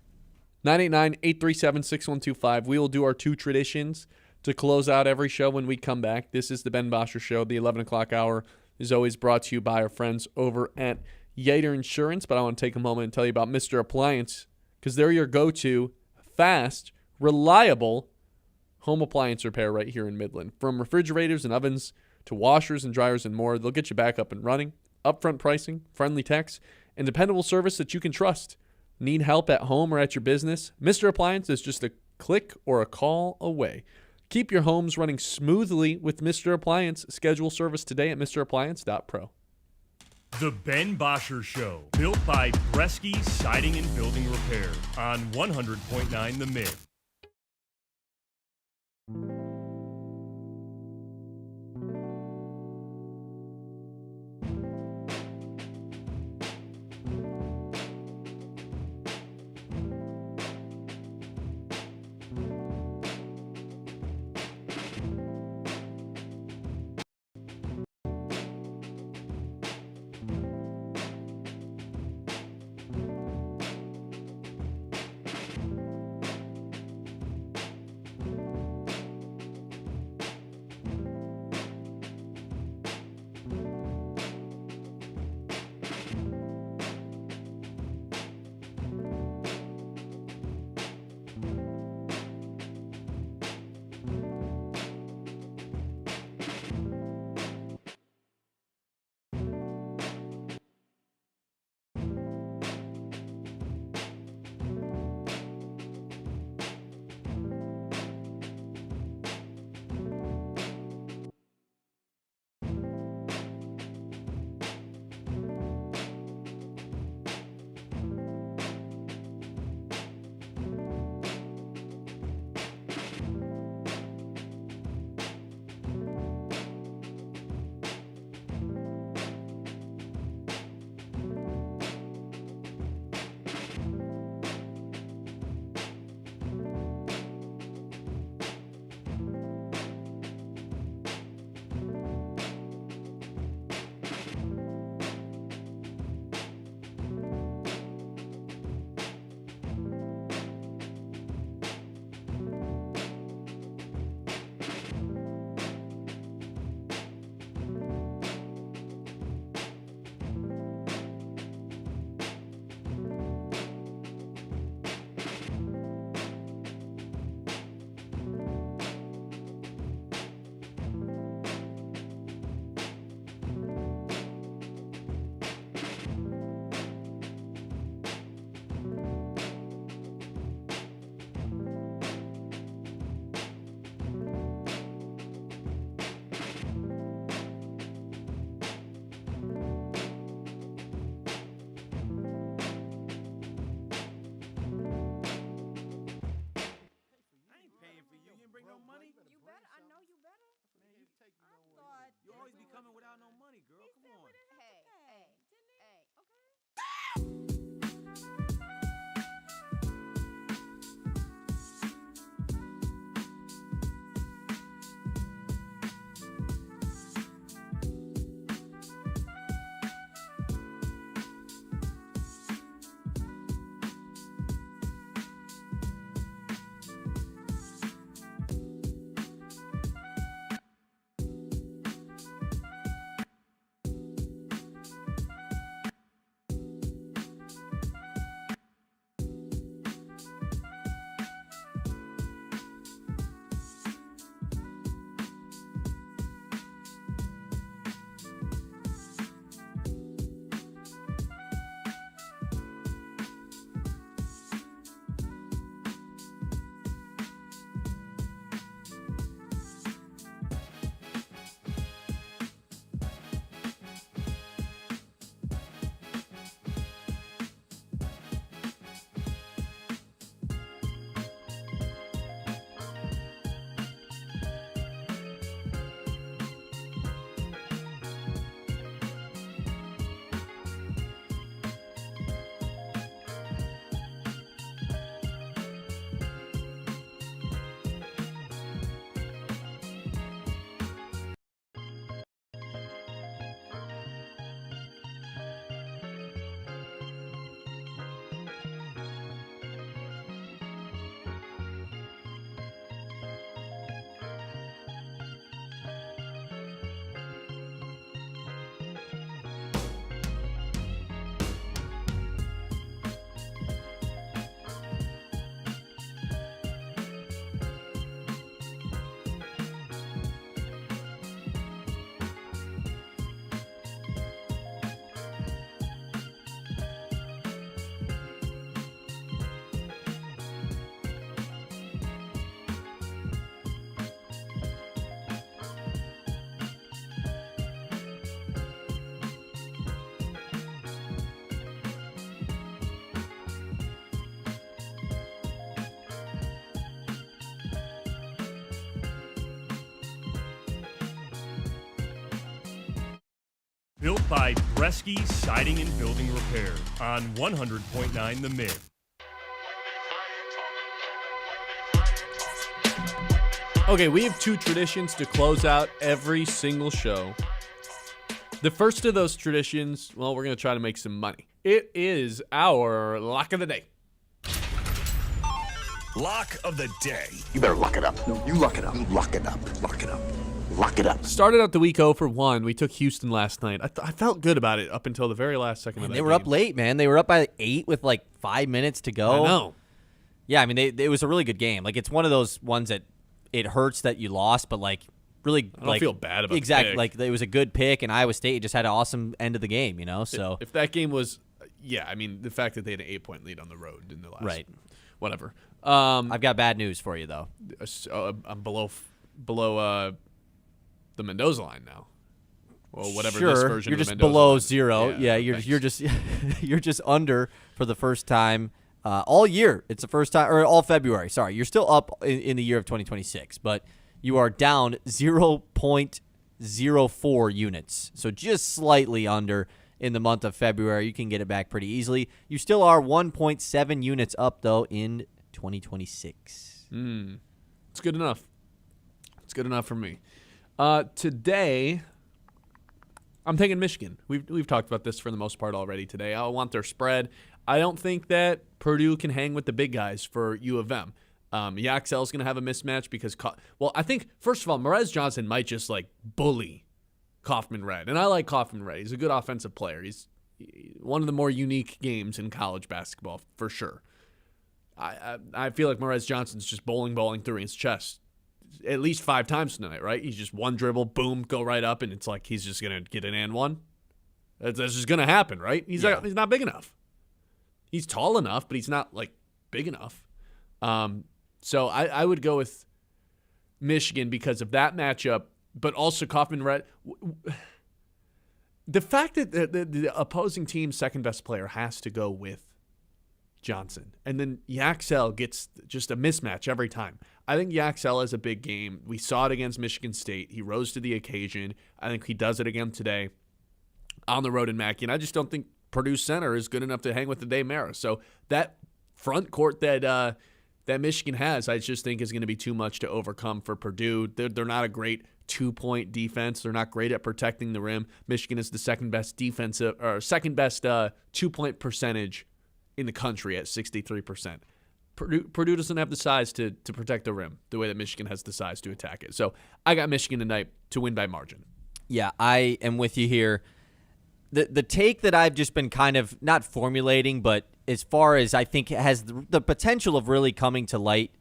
989-837-6125. We will do our two traditions to close out every show when we come back. This is the Ben Bosscher Show. The 11 o'clock hour is always brought to you by our friends over at Yater Insurance, but I want to take a moment and tell you about Mr. Appliance because they're your go-to fast, reliable home appliance repair right here in Midland. From refrigerators and ovens to washers and dryers and more, they'll get you back up and running. Upfront pricing, friendly techs, and dependable service that you can trust. Need help at home or at your business? Mr. Appliance is just a click or a call away. Keep your homes running smoothly with Mr. Appliance. Schedule service today at mrappliance.pro. The Ben Bosscher Show, built by Bresky Siding and Building Repair on 100.9 The Mitt. Built by Bresky Siding and Building Repair on 100.9 The Mid. Okay, we have two traditions to close out every single show. The first of those traditions, well, we're going to try to make some money. It is our lock of the day. Lock of the day. You better lock it up. No, you lock it up. Lock it up. Lock it up. Lock it up. Started out the week 0 for 1. We took Houston last night. I felt good about it up until the very last second of that They were game. up late, man. They were up by 8 with like 5 minutes to go. I know. Yeah, I mean, it was a really good game. Like, it's one of those ones that it hurts that you lost, but like really, I don't feel bad about exactly. the pick. Like, it was a good pick, and Iowa State just had an awesome end of the game. You know, so If that game was, yeah, I mean, the fact that they had an 8-point lead on the road in the last, right. Whatever. I've got bad news for you though. I'm below the Mendoza line now. Well, whatever Sure, this version you're of the just Mendoza below line. 0. Yeah, you're just you're just under for the first time all year. It's the first time, or all February. Sorry, you're still up in the year of 2026, but you are down 0.04 units. So just slightly under in the month of February. You can get it back pretty easily. You still are 1.7 units up though in 2026. It's good enough. It's good enough for me. Today, I'm taking Michigan. We've talked about this for the most part already today. I want their spread. I don't think that Purdue can hang with the big guys for U of M. Yaxel is going to have a mismatch because, I think, first of all, Merez Johnson might just, like, bully Kaufman Red. And I like Kaufman Red. He's a good offensive player. He's one of the more unique games in college basketball, for sure. I feel like Merez Johnson's just bowling through his chest at least 5 times tonight, right? He's just one dribble, boom, go right up, and it's like he's just going to get an and one. That's just going to happen, right? He's not big enough. He's tall enough, but he's not, like, big enough. So I would go with Michigan because of that matchup, but also Kaufman Red. The fact that the opposing team's second-best player has to go with Johnson, and then Yaxel gets just a mismatch every time. I think Yaxel has a big game. We saw it against Michigan State. He rose to the occasion. I think he does it again today on the road in Mackey, and I just don't think Purdue center is good enough to hang with the Day Mara. So that front court that Michigan has, I just think is going to be too much to overcome for Purdue. They're not a great 2-point defense. They're not great at protecting the rim. Michigan is the second best 2-point percentage in the country at 63%. Purdue doesn't have the size to protect the rim the way that Michigan has the size to attack it. So I got Michigan tonight to win by margin. Yeah, I am with you here. The take that I've just been kind of not formulating, but as far as I think it has the potential of really coming to light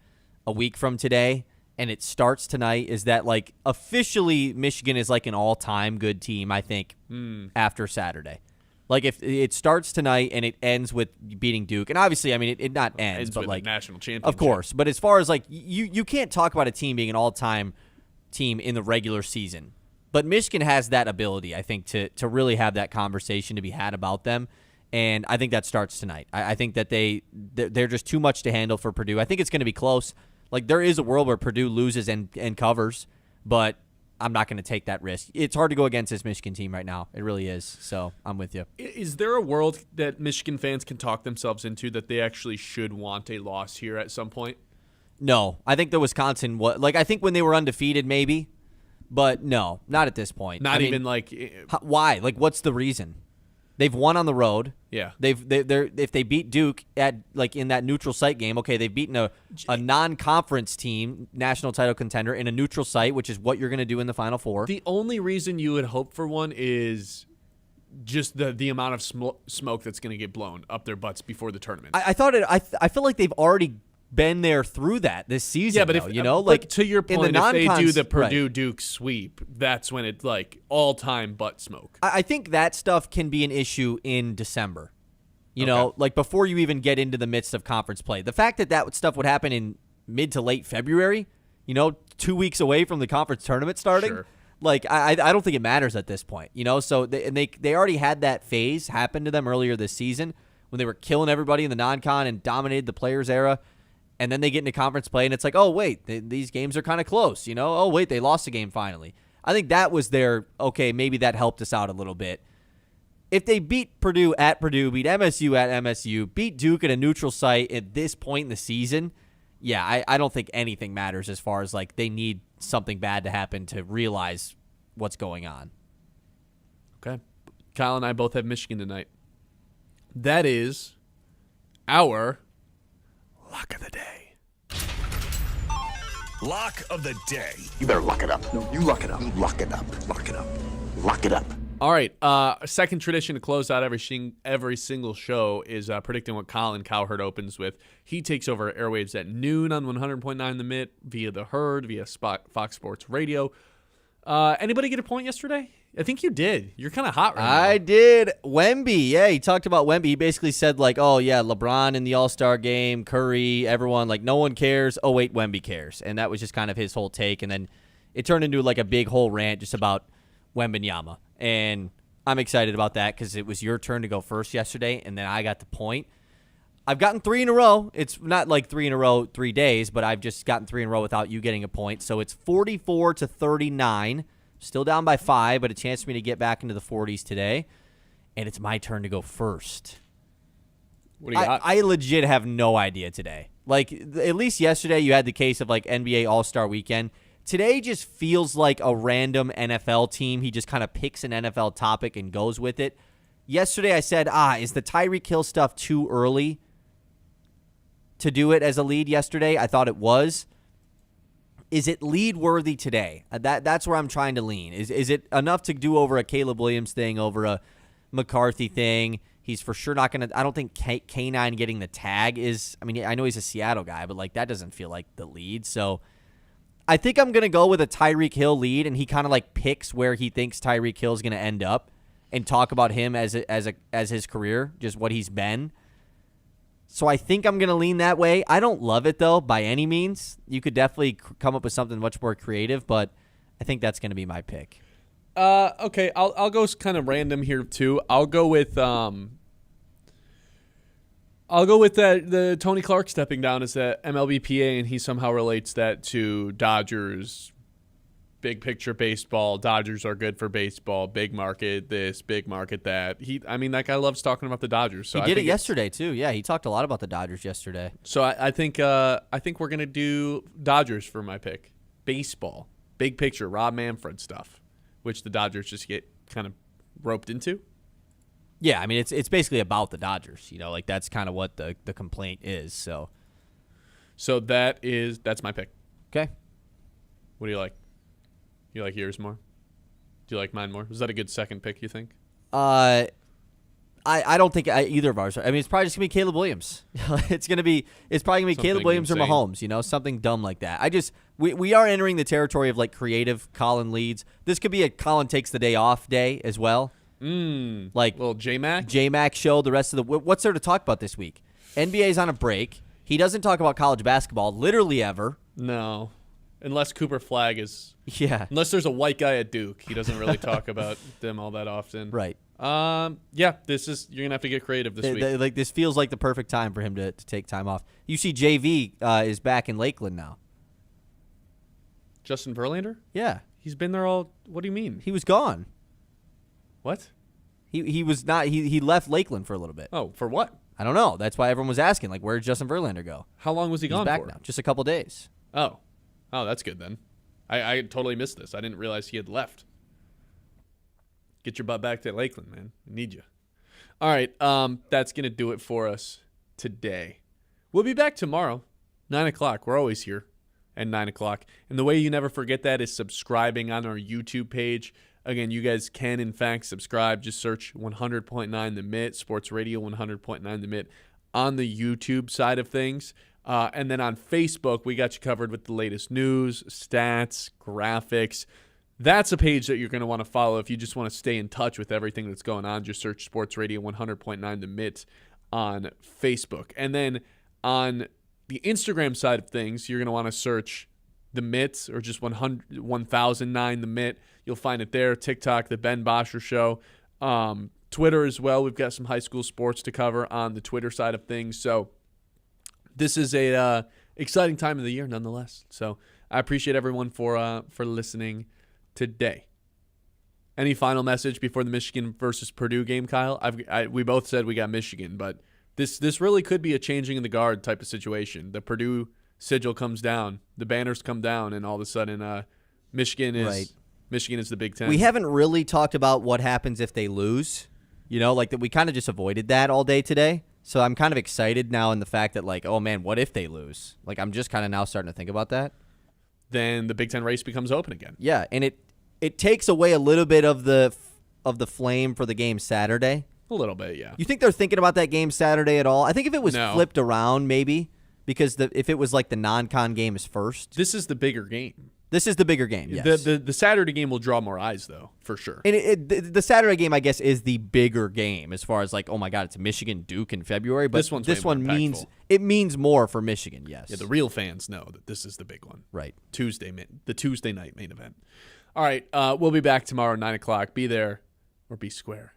a week from today, and it starts tonight, is that like officially Michigan is like an all-time good team, I think, after Saturday. Like if it starts tonight and it ends with beating Duke, and obviously, I mean, it not ends, but with like a national championship, of course. But as far as like you can't talk about a team being an all-time team in the regular season. But Michigan has that ability, I think, to really have that conversation to be had about them, and I think that starts tonight. I think that they're just too much to handle for Purdue. I think it's going to be close. Like there is a world where Purdue loses and covers, but I'm not going to take that risk. It's hard to go against this Michigan team right now. It really is. So I'm with you. Is there a world that Michigan fans can talk themselves into that they actually should want a loss here at some point? No. I think the Wisconsin, I think when they were undefeated maybe, but no, not at this point. Why? Like what's the reason? They've won on the road. Yeah. If they beat Duke at like in that neutral site game, okay, they've beaten a non-conference team, national title contender in a neutral site, which is what you're going to do in the Final Four. The only reason you would hope for one is just the amount of smoke that's going to get blown up their butts before the tournament. I feel like they've already been there through that this season. Yeah, but to your point, if they do the Purdue Duke sweep, that's when it's like all-time butt smoke. I think that stuff can be an issue in December. You know, like before you even get into the midst of conference play. The fact that stuff would happen in mid to late February, 2 weeks away from the conference tournament starting, sure. Like I don't think it matters at this point. So they already had that phase happen to them earlier this season when they were killing everybody in the non-con and dominated the Players era. And then they get into conference play, and it's like, oh, wait, these games are kind of close. Oh, wait, they lost a game finally. I think that was maybe that helped us out a little bit. if they beat Purdue at Purdue, beat MSU at MSU, beat Duke at a neutral site at this point in the season, yeah, I don't think anything matters as far as like they need something bad to happen to realize what's going on. Okay. Kyle and I both have Michigan tonight. That is our lock of the day. Lock of the day. You better lock it up. No, you lock it up. You lock it up. Lock it up. Lock it up. All right. A second tradition to close out every single show is predicting what Colin Cowherd opens with. He takes over airwaves at noon on 100.9 The Mitt via The Herd, via Fox Sports Radio. Anybody get a point yesterday? I think you did. You're kind of hot right now. I did. Wemby. Yeah, he talked about Wemby. He basically said, like, oh, yeah, LeBron in the All-Star game, Curry, everyone, like, no one cares. Oh, wait, Wemby cares. And that was just kind of his whole take. And then it turned into, like, a big whole rant just about Wembanyama. And I'm excited about that because it was your turn to go first yesterday, and then I got the point. I've gotten 3 in a row. It's not like 3 in a row 3 days, but I've just gotten 3 in a row without you getting a point. So it's 44-39. Still down by 5, but a chance for me to get back into the 40s today. And it's my turn to go first. What do you got? I legit have no idea today. Like, at least yesterday you had the case of, like, NBA All-Star Weekend. Today just feels like a random NFL team. He just kind of picks an NFL topic and goes with it. Yesterday I said, is the Tyreek Hill stuff too early to do it as a lead yesterday? I thought it was. Is it lead worthy today? That's where I'm trying to lean. Is it enough to do over a Caleb Williams thing, over a McCarthy thing? He's for sure not going to – I don't think K9 getting the tag is – I mean, I know he's a Seattle guy, but, like, that doesn't feel like the lead. So I think I'm going to go with a Tyreek Hill lead, and he kind of, like, picks where he thinks Tyreek Hill is going to end up and talk about him as his career, just what he's been. So I think I'm going to lean that way. I don't love it, though, by any means. You could definitely come up with something much more creative, but I think that's going to be my pick. Okay, I'll go kind of random here too. I'll go with the Tony Clark stepping down as the MLBPA, and he somehow relates that to Dodgers. Big picture baseball. Dodgers are good for baseball. Big market this, big market that. That guy loves talking about the Dodgers. So he did it yesterday too. Yeah, he talked a lot about the Dodgers yesterday. So I think we're gonna do Dodgers for my pick. Baseball, big picture, Rob Manfred stuff, which the Dodgers just get kind of roped into. Yeah, I mean it's basically about the Dodgers. You know, like that's kind of what the complaint is. So that's my pick. Okay. What do you like? You like yours more? Do you like mine more? Was that a good second pick, you think? I don't think either of ours are. I mean, it's probably just going to be Caleb Williams. It's probably going to be Caleb Williams insane. Or Mahomes, you know, something dumb like that. We are entering the territory of, like, creative Colin leads. This could be a Colin takes the day off day as well. Like, little J-Mac? J-Mac show, the rest of what's there to talk about this week? NBA's on a break. He doesn't talk about college basketball literally ever. No. Unless Cooper Flagg is... Yeah. Unless there's a white guy at Duke. He doesn't really talk about them all that often. Right. Yeah, you're going to have to get creative this week. This feels like the perfect time for him to take time off. You see JV is back in Lakeland now. Justin Verlander? Yeah. He's been there all... What do you mean? He was gone. What? He was not... He left Lakeland for a little bit. Oh, for what? I don't know. That's why everyone was asking, like, where did Justin Verlander go? How long was he gone for? He's back now. Just a couple days. Oh, that's good then. I totally missed this. I didn't realize he had left. Get your butt back to Lakeland, man. I need you. All right, that's going to do it for us today. We'll be back tomorrow, 9 o'clock. We're always here at 9 o'clock. And the way you never forget that is subscribing on our YouTube page. Again, you guys can, in fact, subscribe. Just search 100.9 The Mitt, Sports Radio 100.9 The Mitt on the YouTube side of things. And then on Facebook, we got you covered with the latest news, stats, graphics. That's a page that you're going to want to follow if you just want to stay in touch with everything that's going on. Just search Sports Radio 100.9 The Mitt on Facebook. And then on the Instagram side of things, you're going to want to search The Mitt or just 1009 The Mitt. You'll find it there. TikTok, The Ben Bosscher Show. Twitter as well. We've got some high school sports to cover on the Twitter side of things. So this is a exciting time of the year nonetheless. So I appreciate everyone for listening today. Any final message before the Michigan versus Purdue game, Kyle? We both said we got Michigan, but this really could be a changing of the guard type of situation. The Purdue sigil comes down, the banners come down, and all of a sudden Michigan is the Big Ten. We haven't really talked about what happens if they lose. Like that we kind of just avoided that all day today. So I'm kind of excited now in the fact that, like, oh, man, what if they lose? Like, I'm just kind of now starting to think about that. Then the Big Ten race becomes open again. Yeah, and it takes away a little bit of the flame for the game Saturday. A little bit, yeah. You think they're thinking about that game Saturday at all? I think if it was flipped around, maybe, because if it was like the non-con game is first. This is the bigger game. This is the bigger game, yes. The Saturday game will draw more eyes, though, for sure. And the Saturday game, I guess, is the bigger game as far as like, oh my God, it's Michigan Duke in February. But this one means more for Michigan, yes. Yeah, the real fans know that this is the big one. Right. The Tuesday night main event. All right, we'll be back tomorrow at 9 o'clock. Be there or be square.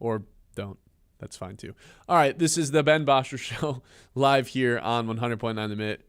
Or don't. That's fine, too. All right, this is the Ben Bosscher Show live here on 100.9 The Mitt.